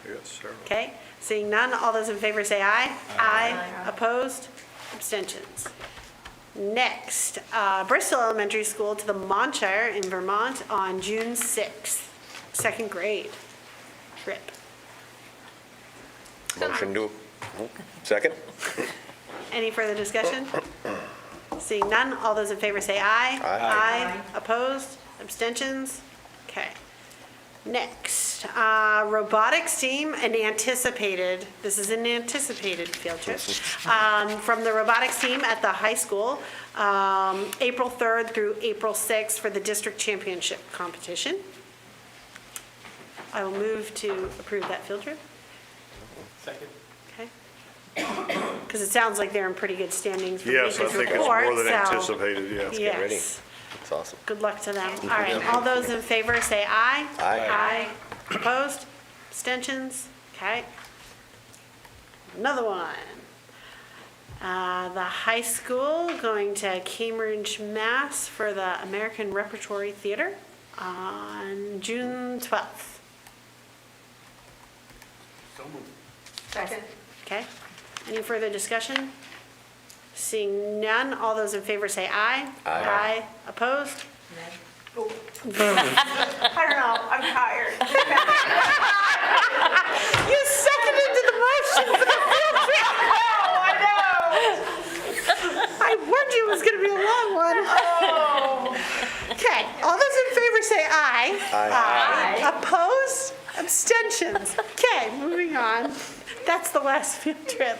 Yes, sir. Okay, seeing none, all those in favor say aye. Aye. Opposed? Abstentions. Next, Bristol Elementary School to the Montshire in Vermont on June 6th, second grade trip. Motion to, second? Any further discussion? Seeing none, all those in favor say aye. Aye. Opposed? Abstentions? Okay. Next, robotics team, this is an anticipated field trip, from the robotics team at the high school, April 3rd through April 6th for the district championship competition. I will move to approve that field trip. Second. Okay. Because it sounds like they're in pretty good standings from Yes, I Mika's think it's report, more than so- anticipated, yeah. Let's get ready. Yes. It's awesome. Good luck to them. All right, all those in favor say aye. Aye. Opposed? Abstentions? Okay. Another one. The high school going to Cambridge, Mass for the American Repertory Theater on June 12th. So moved. Second. Okay. Any further discussion? Seeing none, all those in favor say aye. Aye. Opposed? I don't know, I'm tired. You seconded the motion for the field trip. Oh, I I warned you it was going to be a long one. Okay, all those in favor say aye. Aye. Opposed? Abstentions? Okay, moving on. That's the last field trip.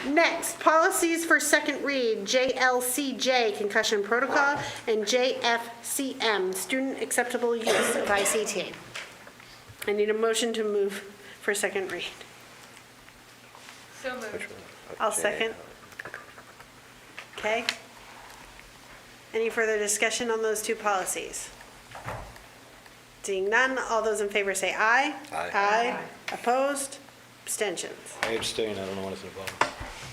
Next, policies for second read, JLCJ, concussion protocol, and JFCM, student acceptable use of ICT. I need a motion to move for second read. So moved. I'll second. Okay. Any further discussion on those two policies? Seeing none, all those in favor say aye. Aye. Aye. Opposed? Abstentions? I abstain, I don't know what it's about.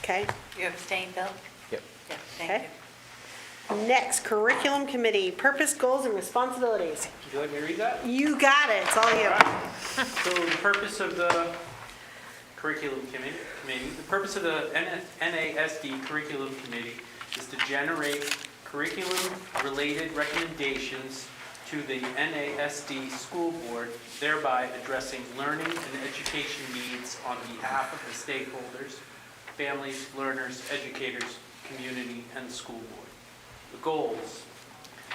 Okay. You abstain, Bill? Yep. Yeah, Okay. thank you. Next, curriculum committee, purpose, goals, and responsibilities. Would you like me to read that? You got it, it's all you. So the purpose of the curriculum committee, the purpose of the NASD curriculum committee is to generate curriculum-related recommendations to the NASD school board, thereby addressing learning and education needs on behalf of the stakeholders, families, learners, educators, community, and the school board. The goals: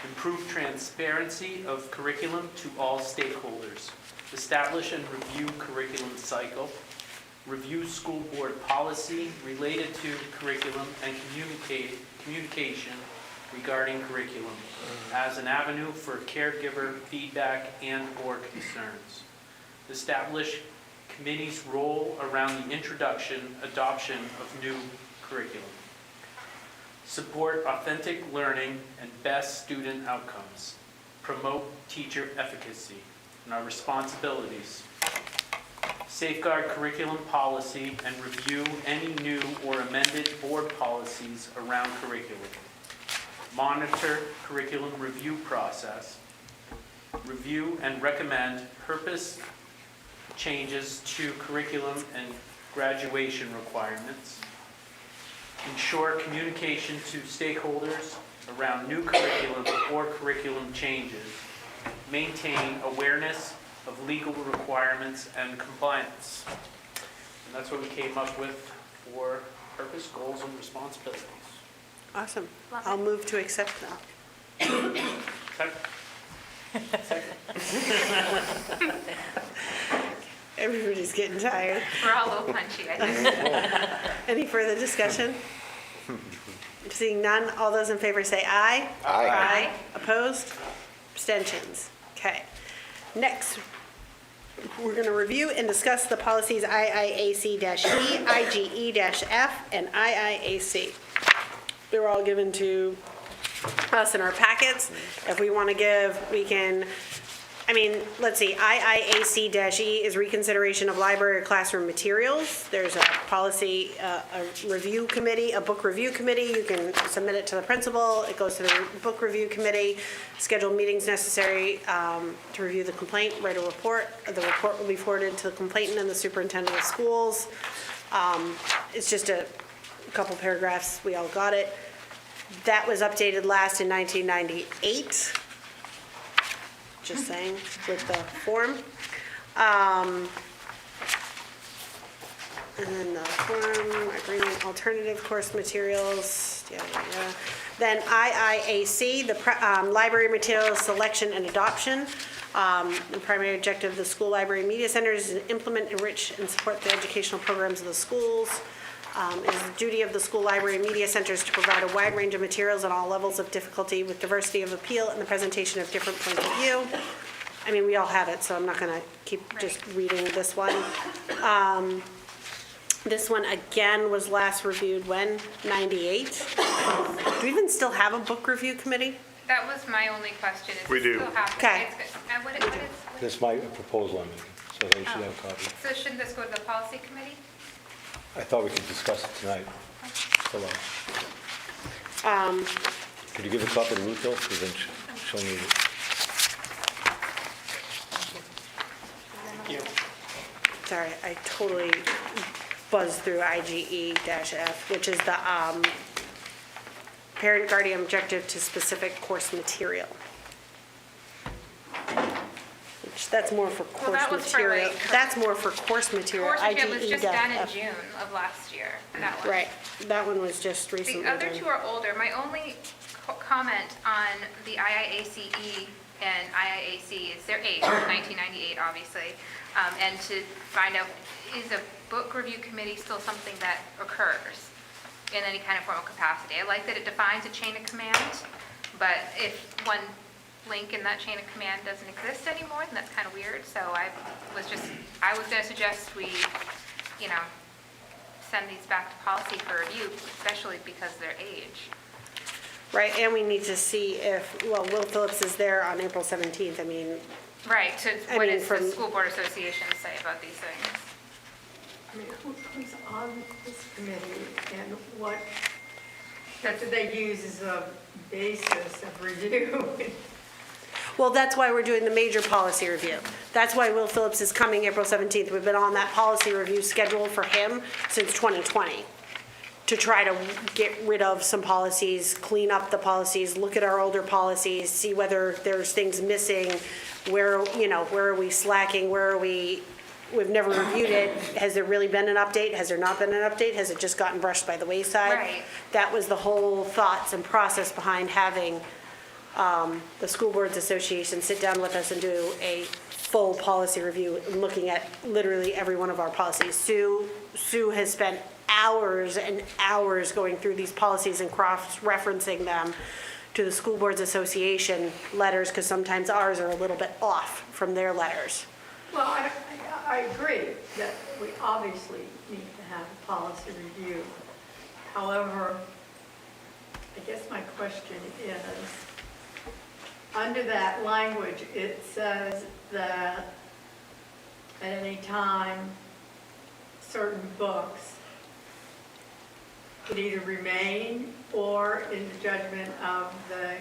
improve transparency of curriculum to all stakeholders, establish and review curriculum cycle, review school board policy related to curriculum and communication regarding curriculum as an avenue for caregiver feedback and/or concerns. Establish committee's role around the introduction, adoption of new curriculum. Support authentic learning and best student outcomes. Promote teacher efficacy and our responsibilities. Safeguard curriculum policy and review any new or amended board policies around curriculum. Monitor curriculum review process. Review and recommend purpose changes to curriculum and graduation requirements. Ensure communication to stakeholders around new curriculum or curriculum changes. Maintain awareness of legal requirements and compliance. And that's what we came up with for purpose, goals, and responsibilities. Awesome. Love I'll it. move to accept that. Second. Everybody's getting tired. We're all a little punchy, I think. Any further discussion? Seeing none, all those in favor say aye. Aye. Opposed? Abstentions? Okay. Next, we're going to review and discuss the policies IIAC-E, IGE-F, and IIAC. They were all given to us in our packets. If we want to give, we can, let's see, IIAC-E is reconsideration of library or classroom materials. There's a policy, a review committee, a book review committee. You can submit it to the principal. It goes to the book review committee. Schedule meetings necessary to review the complaint, write a report. The report will be forwarded to the complainant and the superintendent of schools. It's just a couple paragraphs. We all got it. That was updated last in 1998. Just saying, with the form. And then the form, agreement, alternative course materials, Then IIAC, the library materials selection and adoption. The primary objective of the school library media centers is to implement, enrich, and support the educational programs of the schools. It is the duty of the school library media centers to provide a wide range of materials on all levels of difficulty with diversity of appeal and the presentation of different points of view. I mean, we all have it, so I'm not going to keep just reading this one. This one, again, was last reviewed when? 98? Do we even still have a book review committee? That was my only question. Is We it do. still happening? Okay. It's good. What is? This is my proposal I'm making, so they should have a copy. So shouldn't this go to the policy committee? I thought we could discuss it tonight. Hold on. Could you give a copy to Ruth, though? Because then she'll need it. Sorry, I totally buzzed through IGE-F, which is the parent guardian objective to specific course material. Which, that's more for Well, course that was for, material. like, That's more for course material. Course review was just done in IGE-F. June of last year. That one. Right, that one was just recently The other done. two are older. My only comment on the IIACE and IIAC is their age, 1998, obviously, and to find out, is a book review committee still something that occurs in any kind of formal capacity? I like that it defines a chain of command, but if one link in that chain of command doesn't exist anymore, then that's kind of weird. So I was going to suggest we, send these back to policy for review, especially because of their age. Right, and we need to see if, well, Will Phillips is there on April 17th, I mean, Right, so I what mean, does the from- school board association say about these things? I mean, who's on this committee and what do they use as a basis of review? well, that's why we're doing the major policy review. That's why Will Phillips is coming April 17th. We've been on that policy review schedule for him since 2020 to try to get rid of some policies, clean up the policies, look at our older policies, see whether there's things missing, where are we slacking, we've never reviewed it. Has there really been an update? Has there not been an update? Has it just gotten brushed by the wayside? Right. That was the whole thoughts and process behind having the School Boards Association sit down with us and do a full policy review, looking at literally every one of our policies. Sue has spent hours and hours going through these policies and cross-referencing them to the School Boards Association letters, because sometimes ours are a little bit off from their letters. Well, I agree that we obviously need to have a policy review. However, I guess my question is, under that language, it says that at any time, certain books could either remain or, in the judgment of the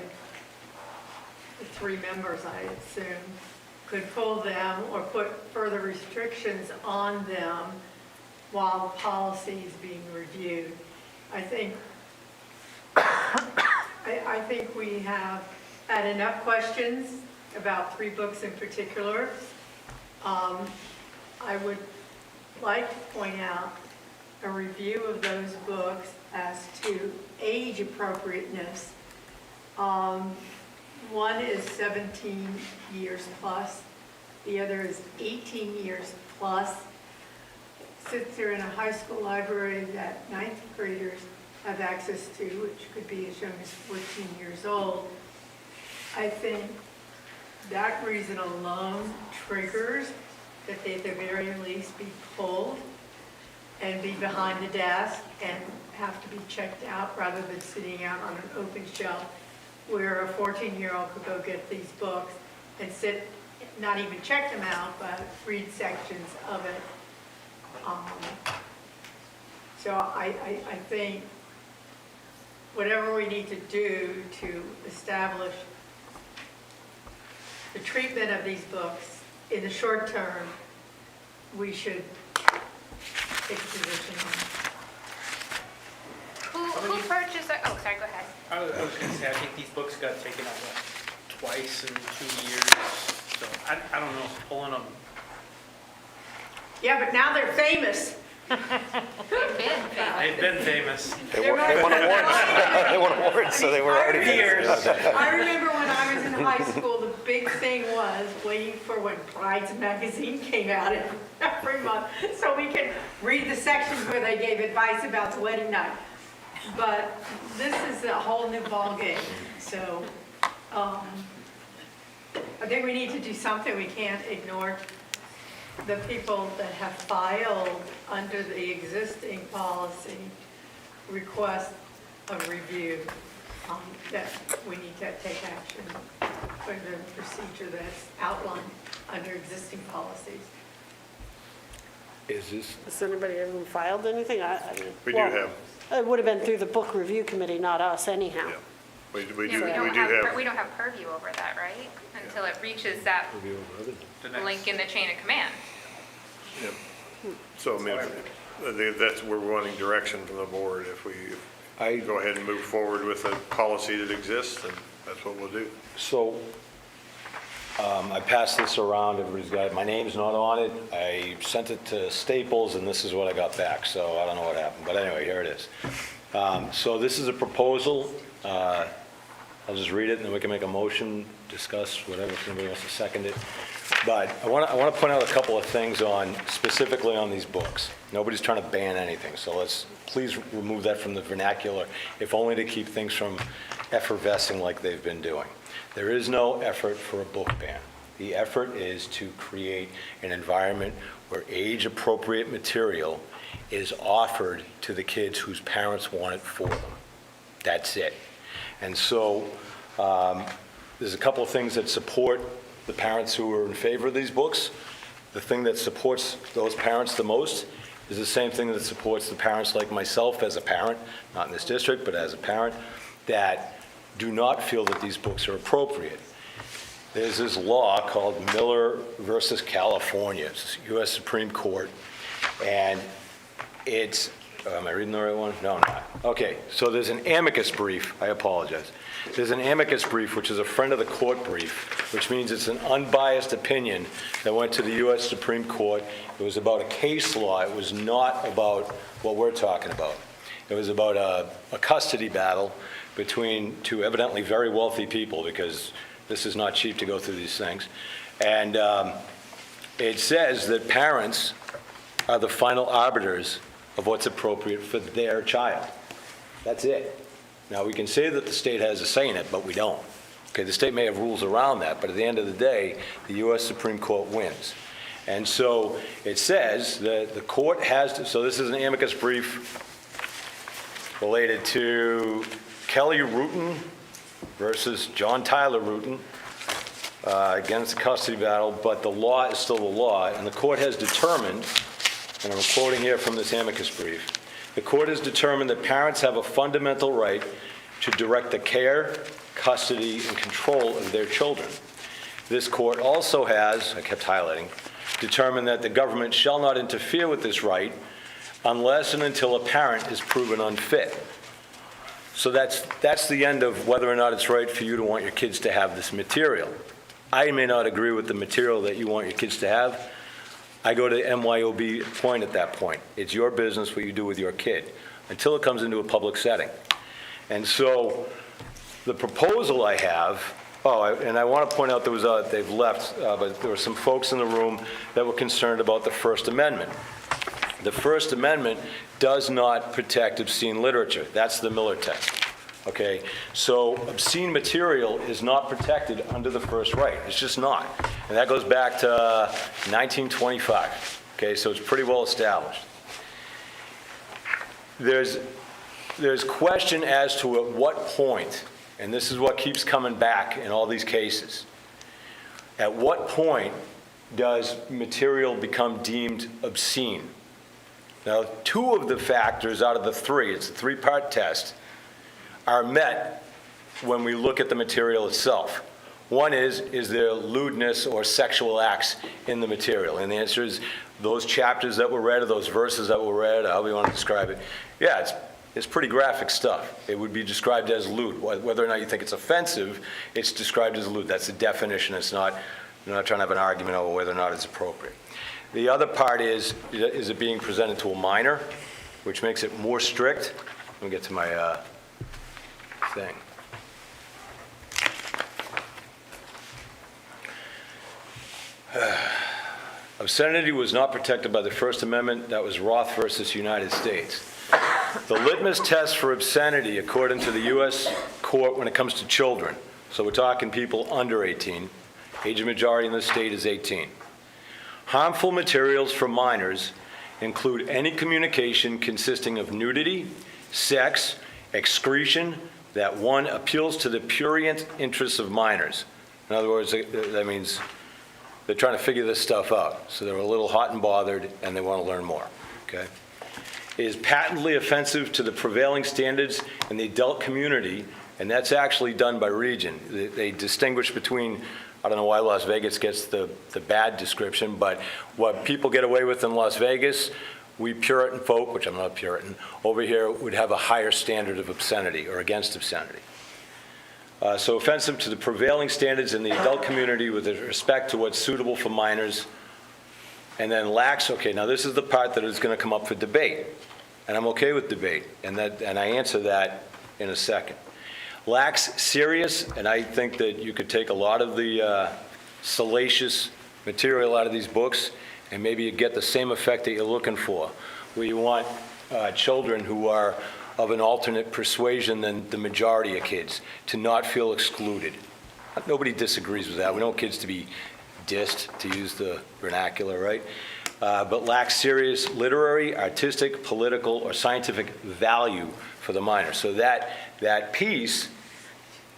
three members, I assume, could pull them or put further restrictions on them while the policy is being reviewed. I think we have had enough questions about three books in particular. I would like to point out a review of those books as to age appropriateness. One is 17 years plus, the other is 18 years plus. Since they're in a high school library that ninth graders have access to, which could be as young as 14 years old, I think that reason alone triggers that they at the very least be pulled and be behind the desk and have to be checked out rather than sitting out on an open shelf where a 14-year-old could go get these books and sit, not even check them out, but read sections of it. So I think whatever we need to do to establish the treatment of these books in the short term, we should take a position on. Who purchased it? Oh, sorry, go ahead. I was going to say, I think these books got taken out twice in 2 years, so I don't know, pulling them. Yeah, but now they're famous. They've been famous. They won awards. They won awards, so they were already famous. I remember when I was in high school, the big thing was waiting for when Brides magazine came out every month, so we could read the sections where they gave advice about the wedding night. But this is a whole new ballgame, so I think we need to do something. We can't ignore the people that have filed under the existing policy request a review, that we need to take action for the procedure that's outlined under existing policies. Has anybody ever filed anything? We do have. It would have been through the book review committee, not us anyhow. We do We don't have purview over that, right? Until it reaches that link in the chain of command. Yep. So, I mean, I think that's where we're wanting direction from the board. If we go ahead and move forward with a policy that exists, then that's what we'll do. So, I passed this around, everybody's got it, my name's not on it, I sent it to Staples, and this is what I got back, so I don't know what happened, but anyway, here it is. So this is a proposal, I'll just read it, and then we can make a motion, discuss whatever, if anybody wants to second it. But I want to point out a couple of things specifically on these books. Nobody's trying to ban anything, so let's please remove that from the vernacular, if only to keep things from effervescing like they've been doing. There is no effort for a book ban. The effort is to create an environment where age-appropriate material is offered to the kids whose parents want it for them. That's it. And so there's a couple of things that support the parents who are in favor of these books. The thing that supports those parents the most is the same thing that supports the parents like myself as a parent, not in this district, but as a parent, that do not feel that these books are appropriate. There's this law called Miller versus California. It's U.S. Supreme Court, and it's, am I reading the right one? No, I'm not. Okay, so there's an amicus brief. I apologize. There's an amicus brief, which is a friend of the court brief, which means it's an unbiased opinion that went to the U.S. Supreme Court. It was about a case law. It was not about what we're talking about. It was about a custody battle between two evidently very wealthy people, because this is not cheap to go through these things. And it says that parents are the final arbiters of what's appropriate for their child. That's it. Now, we can say that the state has a say in it, but we don't. Okay, the state may have rules around that, but at the end of the day, the U.S. Supreme Court wins. And so it says that the court has to, so this is an amicus brief related to Kelly Rutan versus John Tyler Rutan against the custody battle, but the law is still the law, and the court has determined, and I'm quoting here from this amicus brief, the court has determined that parents have a fundamental right to direct the care, custody, and control of their children. This court also has, I kept highlighting, determined that the government shall not interfere with this right unless and until a parent is proven unfit. So that's the end of whether or not it's right for you to want your kids to have this material. I may not agree with the material that you want your kids to have. I go to MYOB point at that point. It's your business what you do with your kid until it comes into a public setting. And so the proposal I have, and I want to point out there was they've left, but there were some folks in the room that were concerned about the First Amendment. The First Amendment does not protect obscene literature. That's the Miller test. Okay? So obscene material is not protected under the first right. It's just not. And that goes back to 1925. Okay? So it's pretty well established. There's question as to at what point, and this is what keeps coming back in all these cases, at what point does material become deemed obscene? Now, two of the factors out of the three, it's a three-part test, are met when we look at the material itself. One is there lewdness or sexual acts in the material? And the answer is those chapters that were read or those verses that were read, however you want to describe it, yeah, it's pretty graphic stuff. It would be described as lewd. Whether or not you think it's offensive, it's described as lewd. That's the definition. It's not We're not trying to have an argument over whether or not it's appropriate. The other part is it being presented to a minor, which makes it more strict? Let me get to my thing. Obscenity was not protected by the First Amendment. That was Roth versus United States. The litmus test for obscenity, according to the U.S. court when it comes to children, so we're talking people under 18, age of majority in the state is 18. Harmful materials for minors include any communication consisting of nudity, sex, excretion, that one appeals to the prurient interests of minors. In other words, that means they're trying to figure this stuff out. So they're a little hot and bothered and they want to learn more, okay? It is patently offensive to the prevailing standards in the adult community, and that's actually done by region. They distinguish between, I don't know why Las Vegas gets the bad description, but what people get away with in Las Vegas, we Puritan folk, which I'm not Puritan, over here would have a higher standard of obscenity or against obscenity. So offensive to the prevailing standards in the adult community with respect to what's suitable for minors, and then lacks, okay, now this is the part that is going to come up for debate, and I'm okay with debate, and I answer that in a second. Lacks serious, and I think that you could take a lot of the salacious material out of these books, and maybe you get the same effect that you're looking for, where you want children who are of an alternate persuasion than the majority of kids to not feel excluded. Nobody disagrees with that. We don't want kids to be dissed, to use the vernacular, right? But lacks serious literary, artistic, political, or scientific value for the minor. So that piece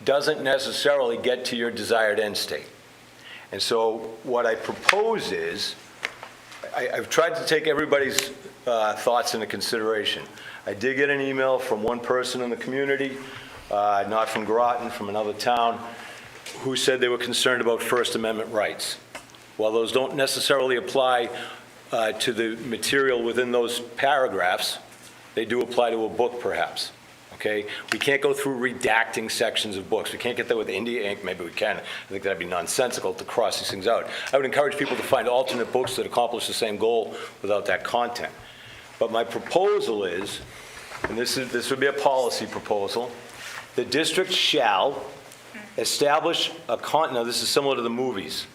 doesn't necessarily get to your desired end state. And so what I propose is, I've tried to take everybody's thoughts into consideration. I did get an email from one person in the community, not from Groton, from another town, who said they were concerned about First Amendment rights. While those don't necessarily apply to the material within those paragraphs, they do apply to a book perhaps. Okay? We can't go through redacting sections of books. We can't get there with India ink. Maybe we can. I think that'd be nonsensical to cross these things out. I would encourage people to find alternate books that accomplish the same goal without that content. But my proposal is, and this would be a policy proposal, the district shall establish now this is similar to the movies,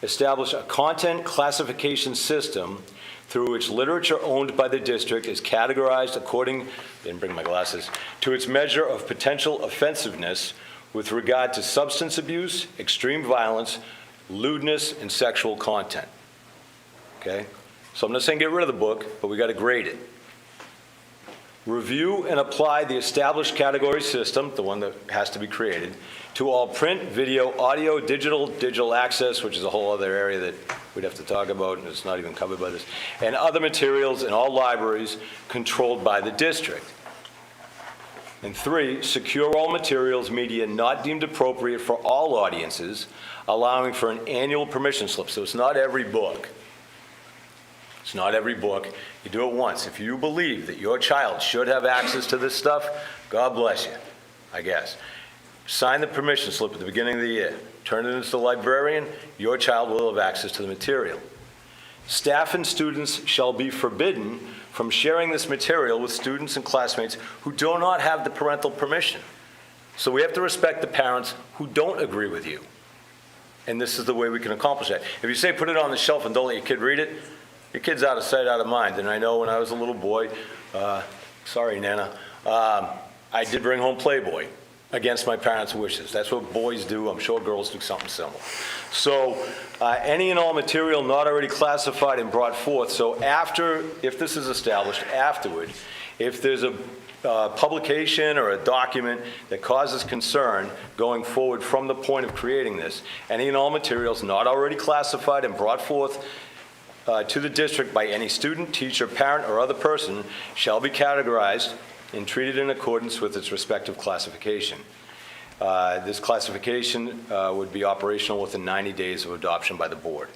establish a content classification system through which literature owned by the district is categorized according, didn't bring my glasses, to its measure of potential offensiveness with regard to substance abuse, extreme violence, lewdness, and sexual content. Okay? So I'm not saying get rid of the book, but we got to grade it. Review and apply the established category system, the one that has to be created, to all print, video, audio, digital access, which is a whole other area that we'd have to talk about, and it's not even covered by this, and other materials in all libraries controlled by the district. And 3, secure all materials, media not deemed appropriate for all audiences, allowing for an annual permission slip. So it's not every book. It's not every book. You do it once. If you believe that your child should have access to this stuff, God bless you, I guess. Sign the permission slip at the beginning of the year. Turn it into the librarian. Your child will have access to the material. Staff and students shall be forbidden from sharing this material with students and classmates who do not have the parental permission. So we have to respect the parents who don't agree with you. And this is the way we can accomplish that. If you say put it on the shelf and don't let your kid read it, your kid's out of sight, out of mind. And I know when I was a little boy, sorry, Nana, I did bring home Playboy against my parents' wishes. That's what boys do. I'm sure girls do something similar. So any and all material not already classified and brought forth. So after, if this is established, afterward, if there's a publication or a document that causes concern going forward from the point of creating this, any and all materials not already classified and brought forth to the district by any student, teacher, parent, or other person shall be categorized and treated in accordance with its respective classification. This classification would be operational within 90 days of adoption by the board.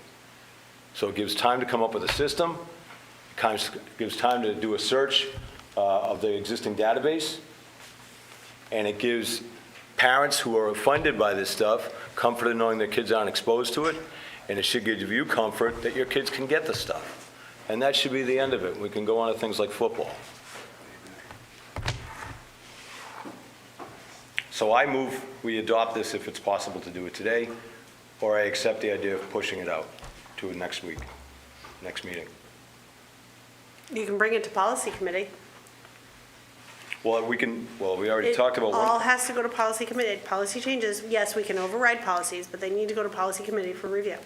So it gives time to come up with a system, gives time to do a search of the existing database, and it gives parents who are funded by this stuff comfort in knowing their kids aren't exposed to it, and it should give you comfort that your kids can get the stuff. And that should be the end of it. We can go on to things like football. So I move we adopt this if it's possible to do it today, or I accept the idea of pushing it out to next week, next meeting. You can bring it to policy committee. Well, we already talked about It all one. has to go to policy committee. Policy changes, yes, we can override policies, but they need to go to policy committee for review.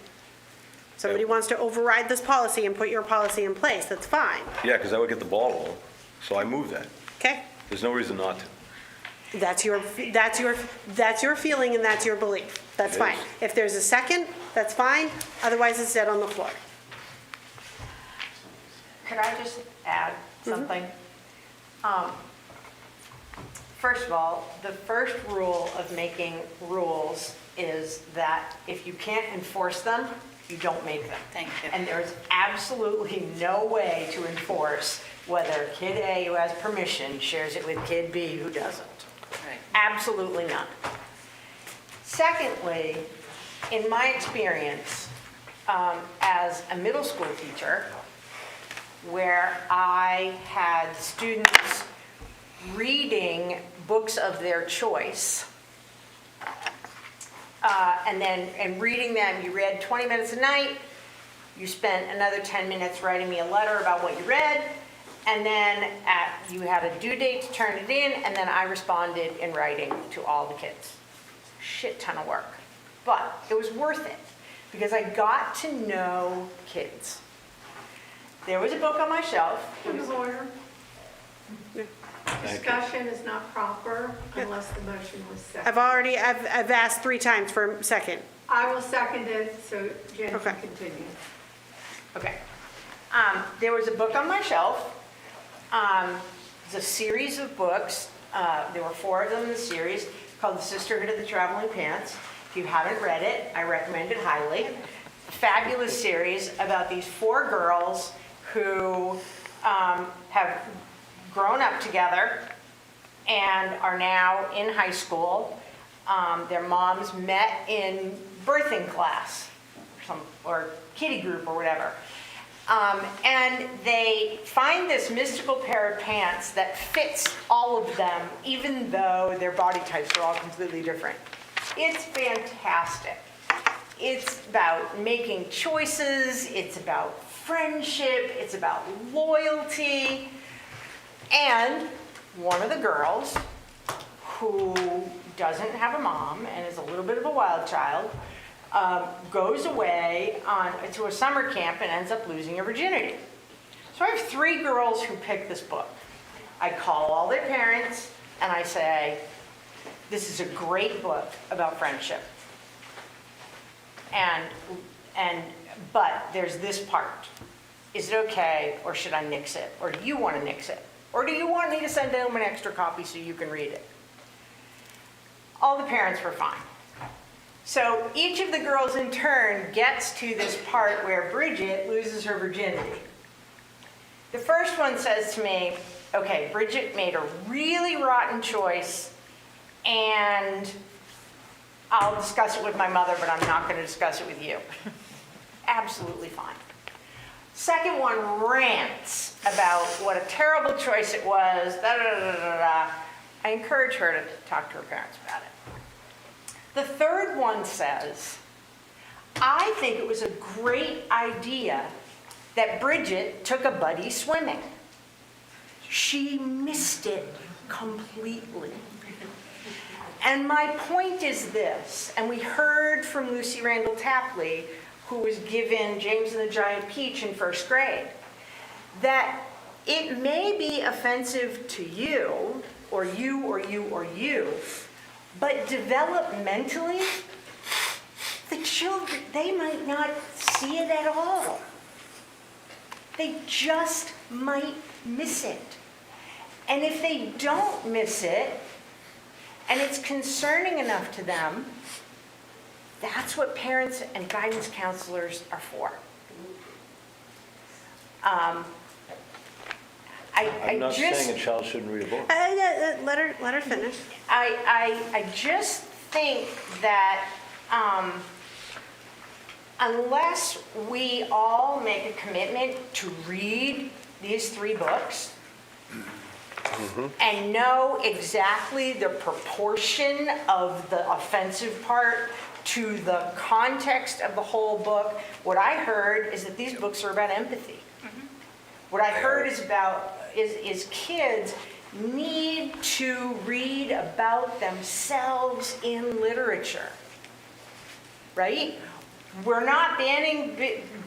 Somebody wants to override this policy and put your policy in place, that's fine, Yeah, because that would get the ball rolling. So I move that. okay? There's no reason not to. That's your feeling and that's your belief. That's It fine. is. If there's a second, that's fine, otherwise it's dead on the floor. Could I just add something? First of all, the first rule of making rules is that if you can't enforce them, you don't make them. Thank you. And there's absolutely no way to enforce whether kid A who has permission shares it with kid B who doesn't. Right. Absolutely none. Secondly, in my experience as a middle school teacher, where I had students reading books of their choice, and reading them, you read 20 minutes a night, you spent another 10 minutes writing me a letter about what you read, and then you had a due date to turn it in, and then I responded in writing to all the kids. Shit ton of work. But it was worth it, because I got to know kids. There was a book on my shelf. Point of order. Discussion is not proper unless the motion was seconded. I've asked 3 times for a second. I will second it, so Jen Okay. can continue. Okay. There was a book on my shelf. It's a series of books. There were 4 of them in the series called The Sisterhood of the Traveling Pants. If you haven't read it, I recommend it highly. Fabulous series about these 4 girls who have grown up together and are now in high school. Their moms met in birthing class or kiddie group or whatever. And they find this mystical pair of pants that fits all of them, even though their body types are all completely different. It's fantastic. It's about making choices, it's about friendship, it's about loyalty. And one of the girls, who doesn't have a mom and is a little bit of a wild child, goes away to a summer camp and ends up losing her virginity. So I have 3 girls who pick this book. I call all their parents and I say, this is a great book about friendship. But there's this part. Is it okay, or should I nix it? Or do you want to nix it? Or do you want me to send them an extra copy so you can read it? All the parents were fine. So each of the girls in turn gets to this part where Bridget loses her virginity. The first one says to me, okay, Bridget made a really rotten choice, and I'll discuss it with my mother, but I'm not going to discuss it with you. Absolutely fine. Second one rants about what a terrible choice it was, I encourage her to talk to her parents about it. The third one says, I think it was a great idea that Bridget took a buddy swimming. She missed it completely. And my point is this, and we heard from Lucy Randall Tapley, who was given James and the Giant Peach in first grade, that it may be offensive to you, or you, or you, or you, but developmentally, the children, they might not see it at all. They just might miss it. And if they don't miss it, and it's concerning enough to them, that's what parents and guidance counselors are for. I'm not saying a just, child shouldn't read a book. Let her finish. I just think that unless we all make a commitment to read these 3 books and know exactly the proportion of the offensive part to the context of the whole book, what I heard is that these books are about empathy. What I heard is kids need to read about themselves in literature, right? We're not banning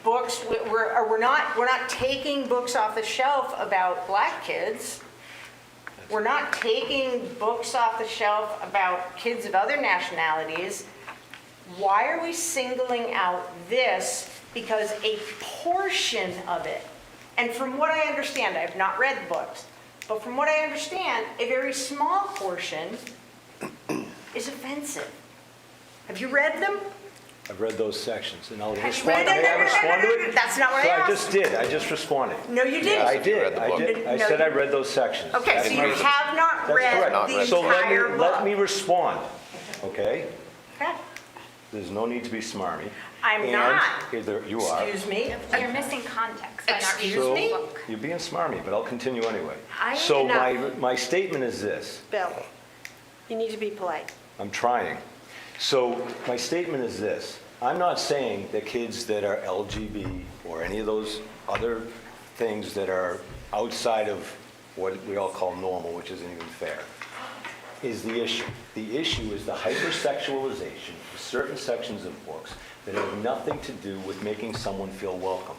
books. We're not taking books off the shelf about black kids. We're not taking books off the shelf about kids of other nationalities. Why are we singling out this? Because a portion of it, and from what I understand, I have not read the books, but from what I understand, a very small portion is offensive. Have you read them? I've read those sections, and I'll Have you respond. read it? May I respond to it? That's not what I So asked. I just did. I just responded. No, you didn't. I did. I did. I No, said you- I read those sections. Okay, so That's you my- have not That's read correct. the So entire book. let me respond, okay? Okay. There's no need to be smarmy. I'm And not. Either you are. Excuse me? You're missing context by not reading So, the book. you're being smarmy, but I'll continue anyway. I So enough. my statement is this. Bill, you need to be polite. I'm trying. So my statement is this. I'm not saying that kids that are LGB or any of those other things that are outside of what we all call normal, which isn't even fair, is the issue. The issue is the hypersexualization of certain sections of books that have nothing to do with making someone feel welcome.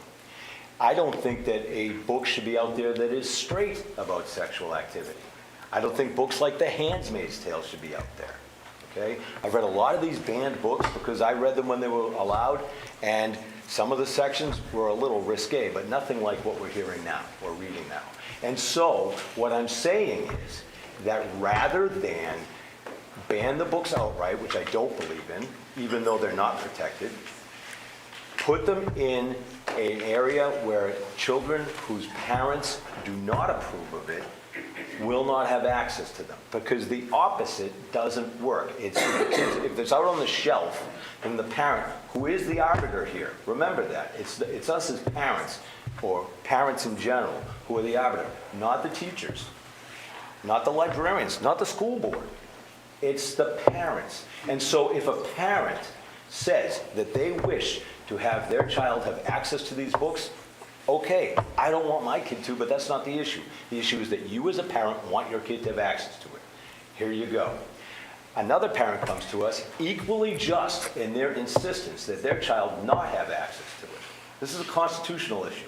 I don't think that a book should be out there that is straight about sexual activity. I don't think books like The Handmaid's Tale should be out there. Okay? I've read a lot of these banned books because I read them when they were allowed, and some of the sections were a little risque, but nothing like what we're hearing now, or reading now. And so, what I'm saying is that rather than ban the books outright, which I don't believe in, even though they're not protected, put them in an area where children whose parents do not approve of it will not have access to them, because the opposite doesn't work. It's if it's out on the shelf, then the parent, who is the arbiter here, remember that, it's us as parents, or parents in general, who are the arbiter, not the teachers, not the librarians, not the school board. It's the parents. And so if a parent says that they wish to have their child have access to these books, okay, I don't want my kid to, but that's not the issue. The issue is that you as a parent want your kid to have access to it. Here you go. Another parent comes to us equally just in their insistence that their child not have access to it. This is a constitutional issue.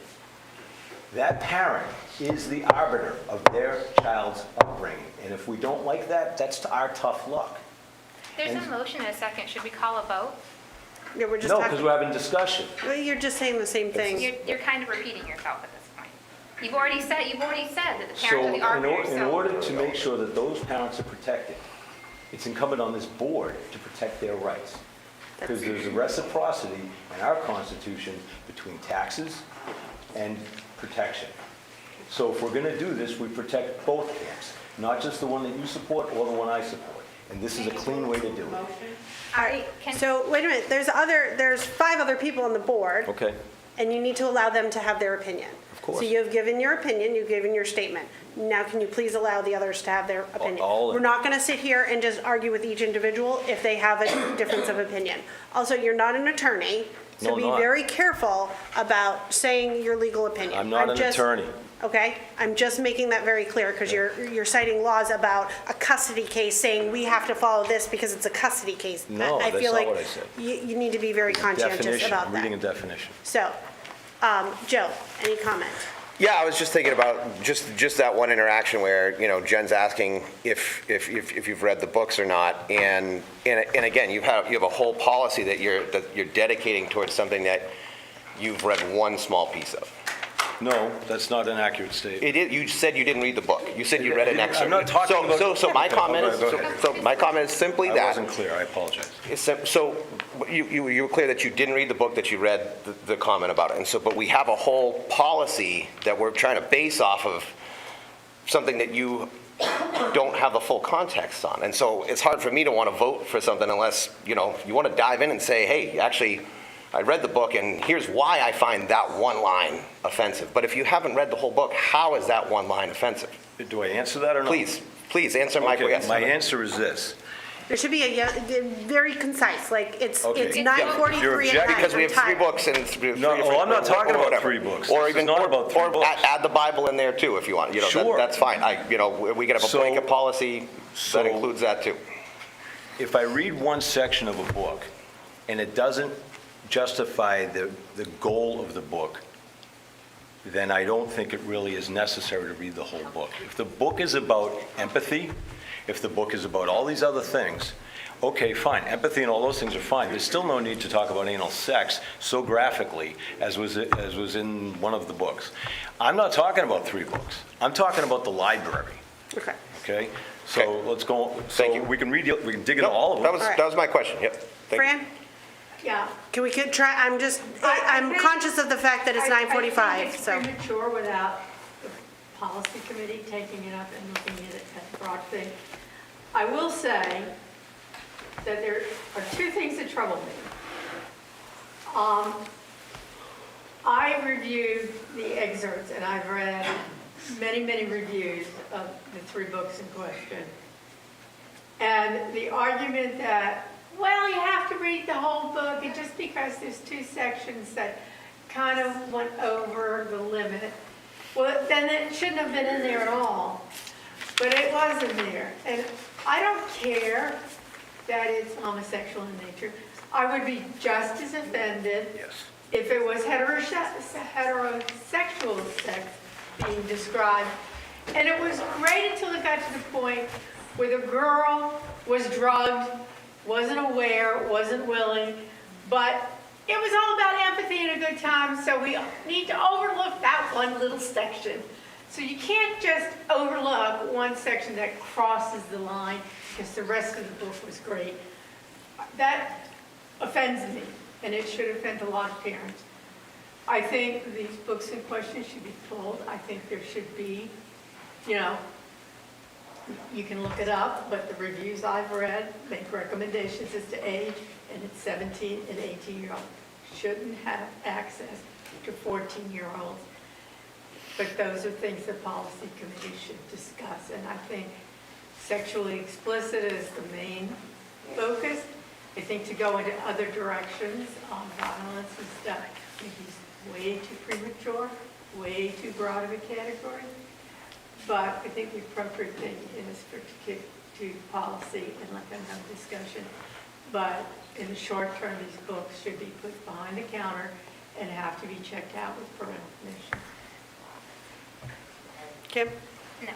That parent is the arbiter of their child's upbringing. And if we don't like that, that's our tough luck. There's a motion in a second. Should we call a vote? Yeah, we're just No, talking. because we're having discussion. Well, you're just saying the same thing. You're kind of repeating yourself at this point. You've already said that the So parents are the arbiters. in order to make sure that those parents are protected, it's incumbent on this board to protect their rights. Because there's a reciprocity in our Constitution between taxes and protection. So if we're going to do this, we protect both camps, not just the one that you support or the one I support. And this is a clean way to do it. All right, so wait a minute, there's 5 other people on the board, Okay. and you need to allow them to have their opinion. Of course. So you've given your opinion, you've given your statement. Now can you please allow the others to have their opinion? all- We're not going to sit here and just argue with each individual if they have a difference of opinion. Also, you're not an attorney, so No, be not. very careful about saying your legal opinion. I'm not an attorney. Okay, I'm just making that very clear, because you're citing laws about a custody case, saying we have to follow this because it's a custody case. No, I that's feel not like what I said. You need to be very conscientious Definition, about I'm reading a that. definition. So, Joe, any comment? Yeah, I was just thinking about just that one interaction where, you know, Jen's asking if you've read the books or not, and again, you have a whole policy that you're dedicating towards something that you've read one small piece of. No, that's not an accurate statement. It is. You said you didn't read the book. You said you read an excerpt. I'm not talking about... So my comment is, Go ahead. so my comment is simply that. I wasn't clear, I apologize. So you were clear that you didn't read the book, that you read the comment about it. And so, but we have a whole policy that we're trying to base off of something that you don't have the full context on. And so it's hard for me to want to vote for something unless, you want to dive in and say, hey, actually, I read the book and here's why I find that one line offensive. But if you haven't read the whole book, how is that one line offensive? Do I answer that or not? Please answer my question. My answer is this. There should be a very concise, like, it's Okay. 9:43 at night. Because we have I'm tired. 3 books and it's No, I'm not talking about 3 books. Or This is even, not about 3 books. add the Bible in there too, if you want. Sure. That's fine. We could have a So- blanket policy that includes that too. If I read one section of a book and it doesn't justify the goal of the book, then I don't think it really is necessary to read the whole book. If the book is about empathy, if the book is about all these other things, okay, fine. Empathy and all those things are fine. There's still no need to talk about anal sex so graphically as was in one of the books. I'm not talking about 3 books. I'm talking about the library. Okay. Okay? So let's go. So we can read. We can dig into No, all of them. that was my question. Yep. Thank you. Fran? Yeah. Can we try, I'm think- conscious of the fact that it's 9:45, so. I think it's premature without the policy committee taking it up and looking at it as a broad thing. I will say that there are 2 things that trouble me. I reviewed the excerpts and I've read many reviews of the 3 books in question. And the argument that, well, you have to read the whole book, and just because there's 2 sections that kind of went over the limit, well, then it shouldn't have been in there at all. But it was in there. And I don't care that it's homosexual in nature. I would be just as offended if it was heterosexual sex being described. And it was great until it got to the point where the girl was drugged, wasn't aware, wasn't willing, but it was all about empathy and a good time, so we need to overlook that one little section. So you can't just overlook one section that crosses the line because the rest of the book was great. That offends me, and it should offend a lot of parents. I think these books in question should be pulled. I think there should be, you can look it up, but the reviews I've read make recommendations as to age, and it's 17 and 18-year-olds shouldn't have access to 14-year-olds. But those are things the policy committee should discuss, and I think sexually explicit is the main focus. I think to go into other directions on violence and stuff, I think he's way too premature, way too broad of a category. But I think the appropriate thing is for to policy and let them have a discussion. But in the short term, these books should be put behind the counter and have to be checked out with parental permission. Kim? No.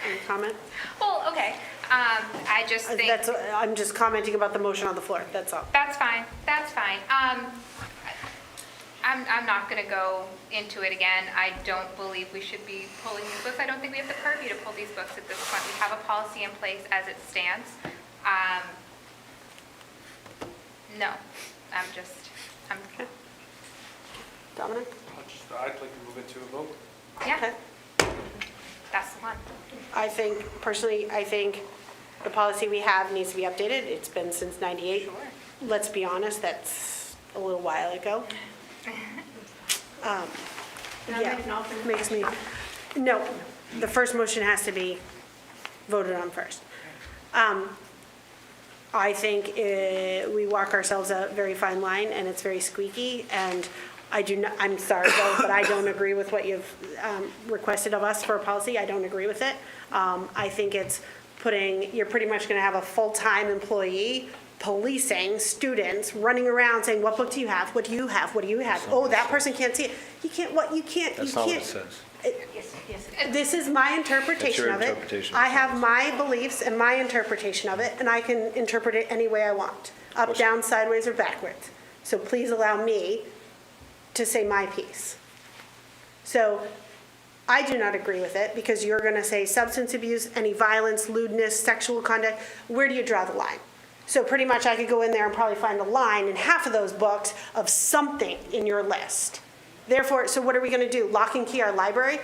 Any comment? Well, okay. I just think... I'm just commenting about the motion on the floor, that's all. That's fine. That's fine. I'm not going to go into it again. I don't believe we should be pulling these books. I don't think we have the purview to pull these books at this point. We have a policy in place as it stands. No, I'm Okay. Dominic? I'd like to move it to a vote. Yeah. That's the one. Personally, I think the policy we have needs to be updated. It's been since '98. Sure. Let's be honest, that's a little while ago. Makes me, no, the first motion has to be voted on first. I think we walk ourselves a very fine line, and it's very squeaky, and I'm sorry, though, but I don't agree with what you've requested of us for a policy. I don't agree with it. I think it's you're pretty much going to have a full-time employee policing students, running around saying, what book do you have? What do you have? What do you have? Oh, that person can't see it. You can't, what, you can't, you can't. That's not what it says. This is my interpretation of it. interpretation. I have my beliefs and my interpretation of it, and I can interpret it any way I want, up, down, sideways, or backwards. So please allow me to say my piece. So I do not agree with it, because you're going to say substance abuse, any violence, lewdness, sexual conduct. Where do you draw the line? So pretty much I could go in there and probably find a line in half of those books of something in your list. Therefore, so what are we going to do? Lock and key our library?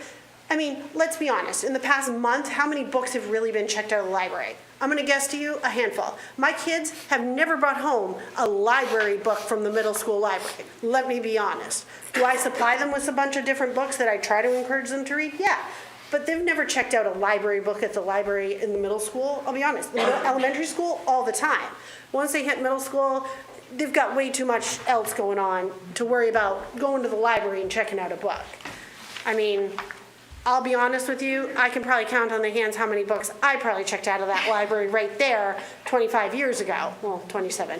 I mean, let's be honest, in the past month, how many books have really been checked out of the library? I'm gonna guess to you, a handful. My kids have never brought home a library book from the middle school library. Let me be honest. Do I supply them with a bunch of different books that I try to encourage them to read? Yeah. But they've never checked out a library book at the library in the middle school. I'll be honest, in the elementary school, all the time. Once they hit middle school, they've got way too much else going on to worry about going to the library and checking out a book. I mean, I'll be honest with you, I can probably count on the hands how many books I probably checked out of that library right there 25 years ago. Well, 27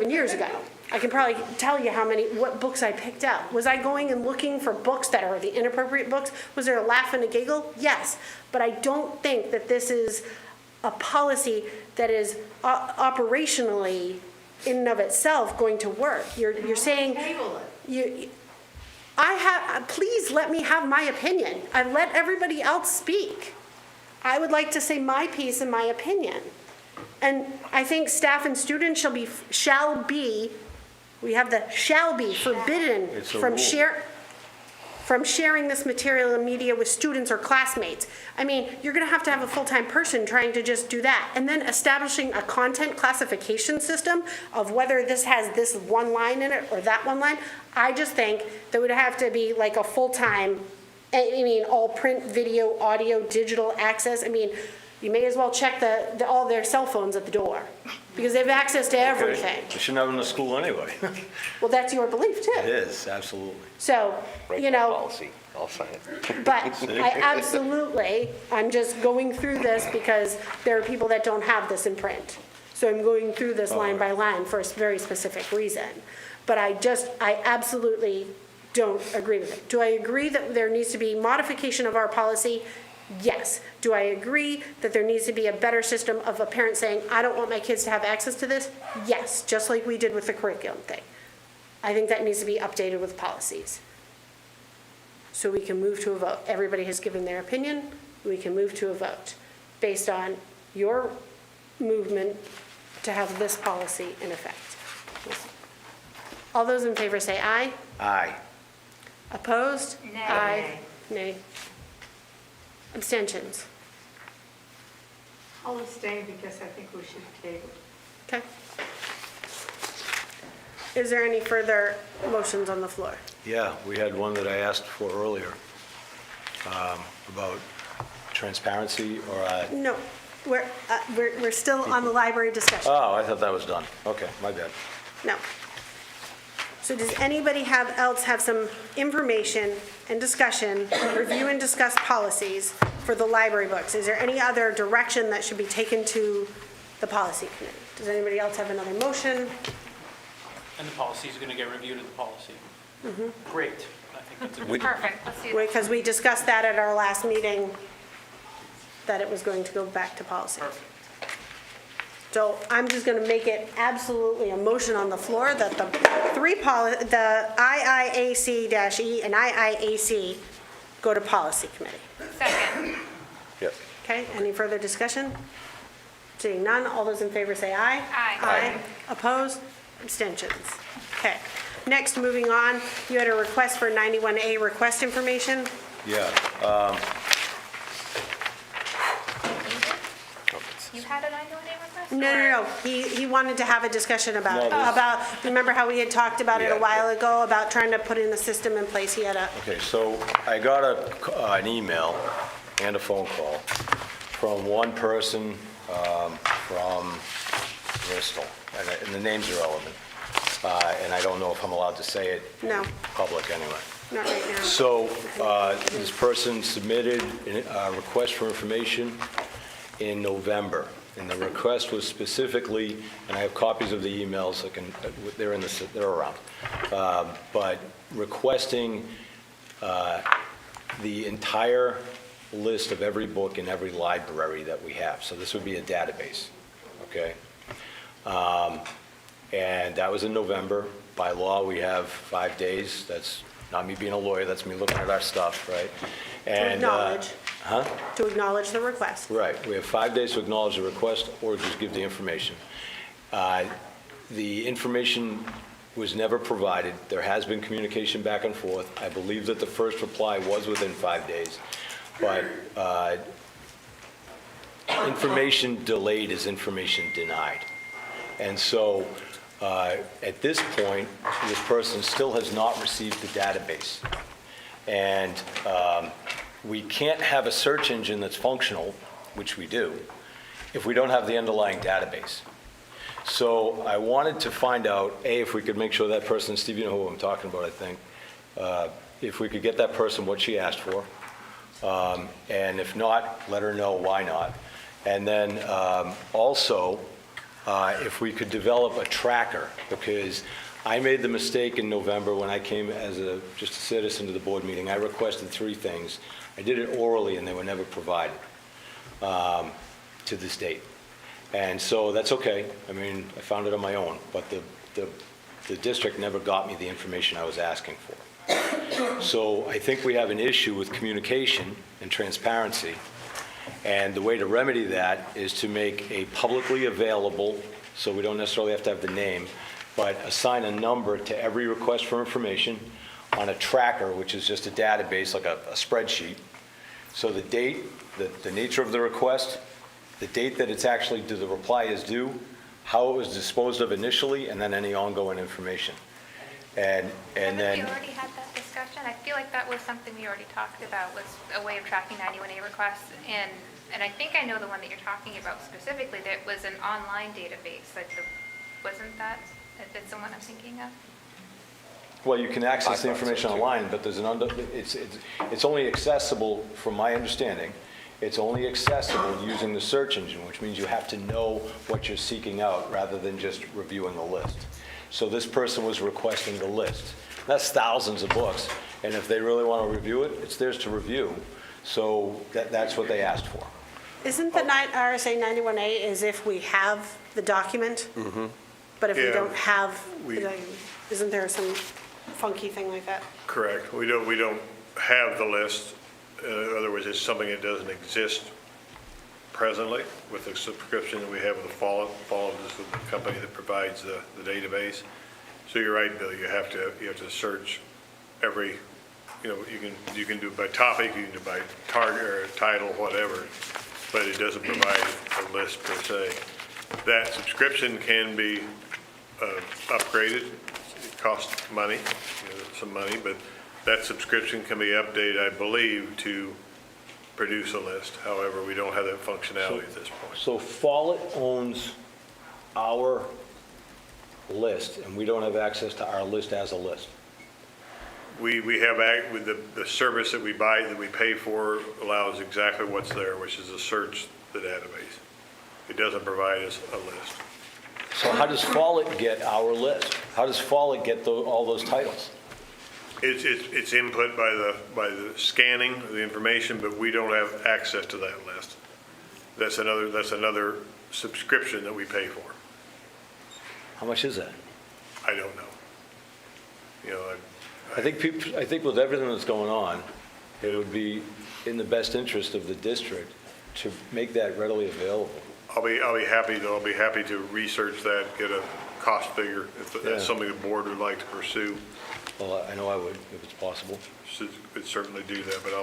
years ago. I can probably tell you what books I picked out. Was I going and looking for books that are the inappropriate books? Was there a laugh and a giggle? Yes. But I don't think that this is a policy that is operationally, in and of itself, going to work. You're saying... Table it. Please let me have my opinion. I've let everybody else speak. I would like to say my piece and my opinion. And I think staff and students shall be, we have the shall be forbidden from sharing this material and media with students or classmates. I mean, you're gonna have a full-time person trying to just do that. And then establishing a content classification system of whether this has this one line in it or that one line. I just think there would have to be like a full-time, all print, video, audio, digital access. I mean, you may as well check all their cell phones at the door because they have access to everything. We shouldn't have them in the school anyway. Well, that's your belief too. It is, absolutely. So, Policy, I'll sign it. but I'm just going through this because there are people that don't have this in print. So I'm going through this line by line for a very specific reason. But I absolutely don't agree with it. Do I agree that there needs to be modification of our policy? Yes. Do I agree that there needs to be a better system of a parent saying, I don't want my kids to have access to this? Yes, just like we did with the curriculum thing. I think that needs to be updated with policies. So we can move to a vote. Everybody has given their opinion. We can move to a vote based on your movement to have this policy in effect. All those in favor say aye. Aye. Opposed? Nay. Aye. Nay. Abstentions? I'll abstain because I think we should table. Okay. Is there any further motions on the floor? Yeah, we had one that I asked for earlier about transparency or... No, we're still on the library discussion. Oh, I thought that was done. Okay, my bad. No. So does anybody else have some information and discussion, review and discuss policies for the library books? Is there any other direction that should be taken to the policy committee? Does anybody else have another motion? And the policy is going to get reviewed at the policy. Great. I think that's a good. Perfect, let's do that. Because we discussed that at our last meeting, that it was going to go back to policy. Perfect. So I'm just going to make it absolutely a motion on the floor that the IIAC-E and IIAC go to policy committee. Second. Yep. Okay, any further discussion? Seeing none, all those in favor say aye. Aye. Aye. Opposed? Abstentions. Okay. Next, moving on, you had a request for 91A request information. Yeah. You had a 918 request? No. He wanted to have a discussion about, remember how we had talked about it a while ago, about trying to put in a system in place? He had a, Okay, so I got an email and a phone call from one person from Bristol, and the name's irrelevant, and I don't know if I'm allowed to say it No. in public anyway. not right now. So this person submitted a request for information in November, and the request was specifically, and I have copies of the emails, they're around, but requesting the entire list of every book in every library that we have. So this would be a database, okay? And that was in November. By law, we have 5 days. That's not me being a lawyer, that's me looking at our stuff, right? To acknowledge. Huh? To acknowledge the request. Right, we have 5 days to acknowledge the request or just give the information. The information was never provided. There has been communication back and forth. I believe that the first reply was within 5 days. but information delayed is information denied. And so at this point, this person still has not received the database. And we can't have a search engine that's functional, which we do, if we don't have the underlying database. So I wanted to find out, A, if we could make sure that person, Steve, you know who I'm talking about, I think, if we could get that person what she asked for, and if not, let her know why not. And then also, if we could develop a tracker, because I made the mistake in November when I came as just a citizen to the board meeting. I requested 3 things. I did it orally, and they were never provided to this date. And so that's okay. I mean, I found it on my own, but the district never got me the information I was asking for. So I think we have an issue with communication and transparency. And the way to remedy that is to make a publicly available, so we don't necessarily have to have the name, but assign a number to every request for information on a tracker, which is just a database, like a spreadsheet. So the date, the nature of the request, the date that it's actually, the reply is due, how it was disposed of initially, and then any ongoing information. And then... Haven't we already had that discussion? I feel like that was something we already talked about, was a way of tracking 91A requests. And I think I know the one that you're talking about specifically, that was an online database. Like wasn't that the one I'm thinking of? Well, you can access the information online, but there's it's only accessible, from my understanding, it's only accessible using the search engine, which means you have to know what you're seeking out rather than just reviewing the list. So this person was requesting the list. That's thousands of books, and if they really want to review it, it's theirs to review. So that's what they asked for. Isn't the RSA 91A is if we have the document? Mm-hmm. But if we Yeah, don't have, isn't there some funky thing like that? Correct. We don't have the list. In other words, it's something that doesn't exist presently with the subscription that we have with the Follow is the company that provides the database. So you're right, Bill. You have to search every. You can do it by topic, you can do it by target or title, whatever, but it doesn't provide a list per se. That subscription can be upgraded. It costs money, some money, but that subscription can be updated, I believe, to produce a list. However, we don't have that functionality at this point. So Follett owns our list, and we don't have access to our list as a list. We have, with the service that we buy, that we pay for, allows exactly what's there, which is to search the database. It doesn't provide us a list. So how does Follett get our list? How does Follett get all those titles? It's input by the scanning of the information, but we don't have access to that list. That's another subscription that we pay for. How much is that? I don't know. I think with everything that's going on, it would be in the best interest of the district to make that readily available. I'll be happy though. I'll be happy to research that, get a cost figure if that's something the board would like to pursue. Well, I know I would, if it's possible. Could certainly do that, but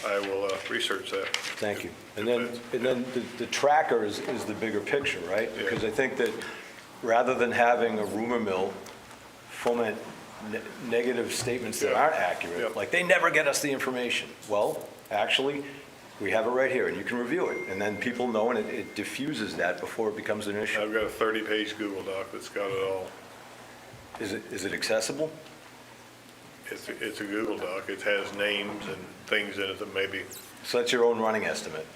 I will research that. Thank you. And then the tracker is the bigger picture, right? Yeah. Because I think that rather than having a rumor mill foment negative statements that aren't accurate, like they never get us the information. Well, actually, we have it right here, and you can review it. And then people know, and it diffuses that before it becomes an issue. I've got a 30-page Google Doc that's got it all. Is it accessible? It's a Google Doc. It has names and things in it that maybe. So that's your own running estimate?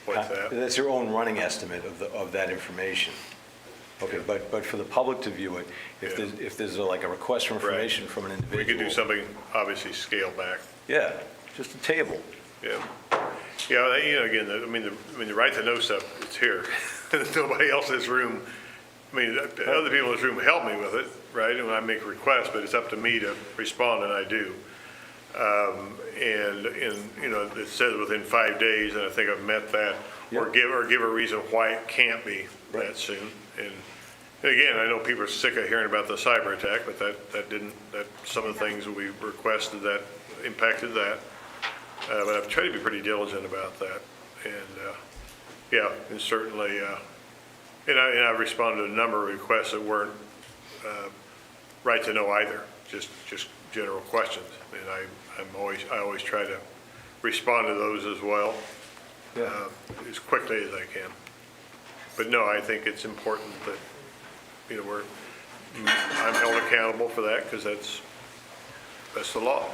What's that? That's your own running estimate of that information. Okay, but for the public to view it, if there's like a request for information from an individual. We could do something, obviously, scale back. Yeah, just a table. Yeah. Yeah, again, the right to know stuff, it's here. Nobody else in this room, other people in this room help me with it, right? And I make requests, but it's up to me to respond, and I do. And it says within 5 days, and I think I've met that, or give a reason why it can't be that soon. And again, I know people are sick of hearing about the cyber attack, but some of the things we requested that impacted that. But I've tried to be pretty diligent about that. And, yeah, and certainly, and I've responded to a number of requests that weren't right to know either, just general questions. And I always try to respond to those as well, as quickly as I can. But no, I think it's important that, I'm held accountable for that because that's the law.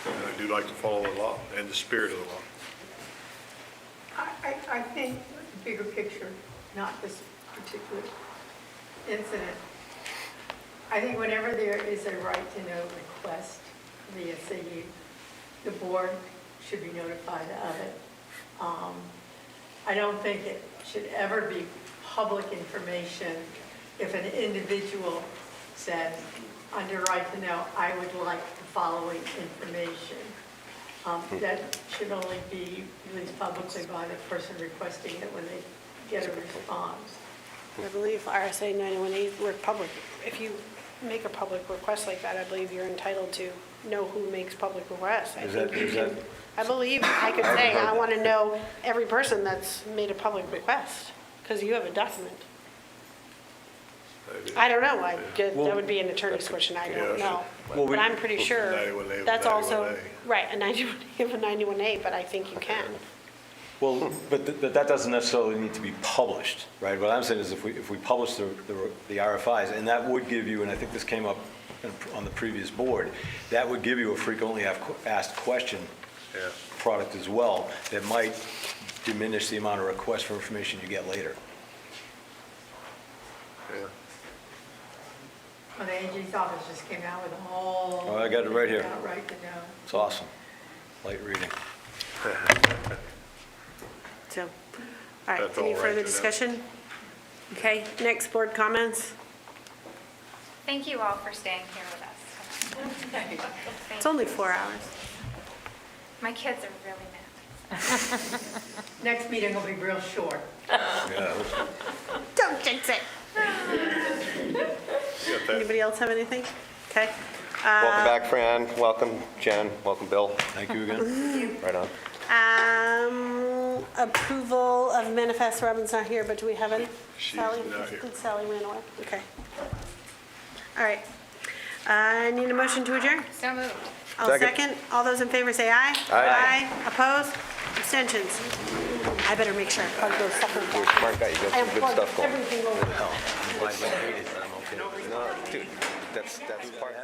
And I do like to follow the law and the spirit of the law. I think the bigger picture, not this particular incident. I think whenever there is a right to know request from the SAU, the board should be notified of it. I don't think it should ever be public information if an individual says, under right to know, I would like the following information. That should only be released publicly by the person requesting it when they get a response. I believe RSA 91A, we're public. If you make a public request like that, I believe you're entitled to know who makes public requests. I believe I could say, I want to know every person that's made a public request, because you have a document. I don't know, that would be an attorney's question, I don't know. But I'm pretty sure that's also, right, a 91A, but I think you can. Well, but that doesn't necessarily need to be published, right? What I'm saying is if we publish the RFIs, and that would give you, and I think this came up on the previous board, that would give you a frequently asked question product as well that might diminish the amount of requests for information you get later. Yeah. Well, the AG's office just came out with a whole. Oh, I got it right here. Right to know. It's awesome. Light reading. So, all right, That's all any right further to know. discussion? Okay, next board comments. Thank you all for staying here with us. It's only 4 hours. My kids are really mad. Next meeting will be real short. Yeah. Don't jinx it. Anybody else have anything? Okay. Welcome back, Fran. Welcome, Jen. Welcome, Bill. Thank you again. Right on. Approval of manifest. Robin's not here, but do we have any? She's Sally? not here. Sally ran away. Okay. All right. I need a motion to adjourn. So moved. I'll Second. second. All those in favor say aye. Aye. Opposed? Abstentions? I better make sure I plug those suckers You're a back. smart guy. You got I some good unplugged stuff going. everything over. I hate it, but I'm okay with it. No, dude, that's part.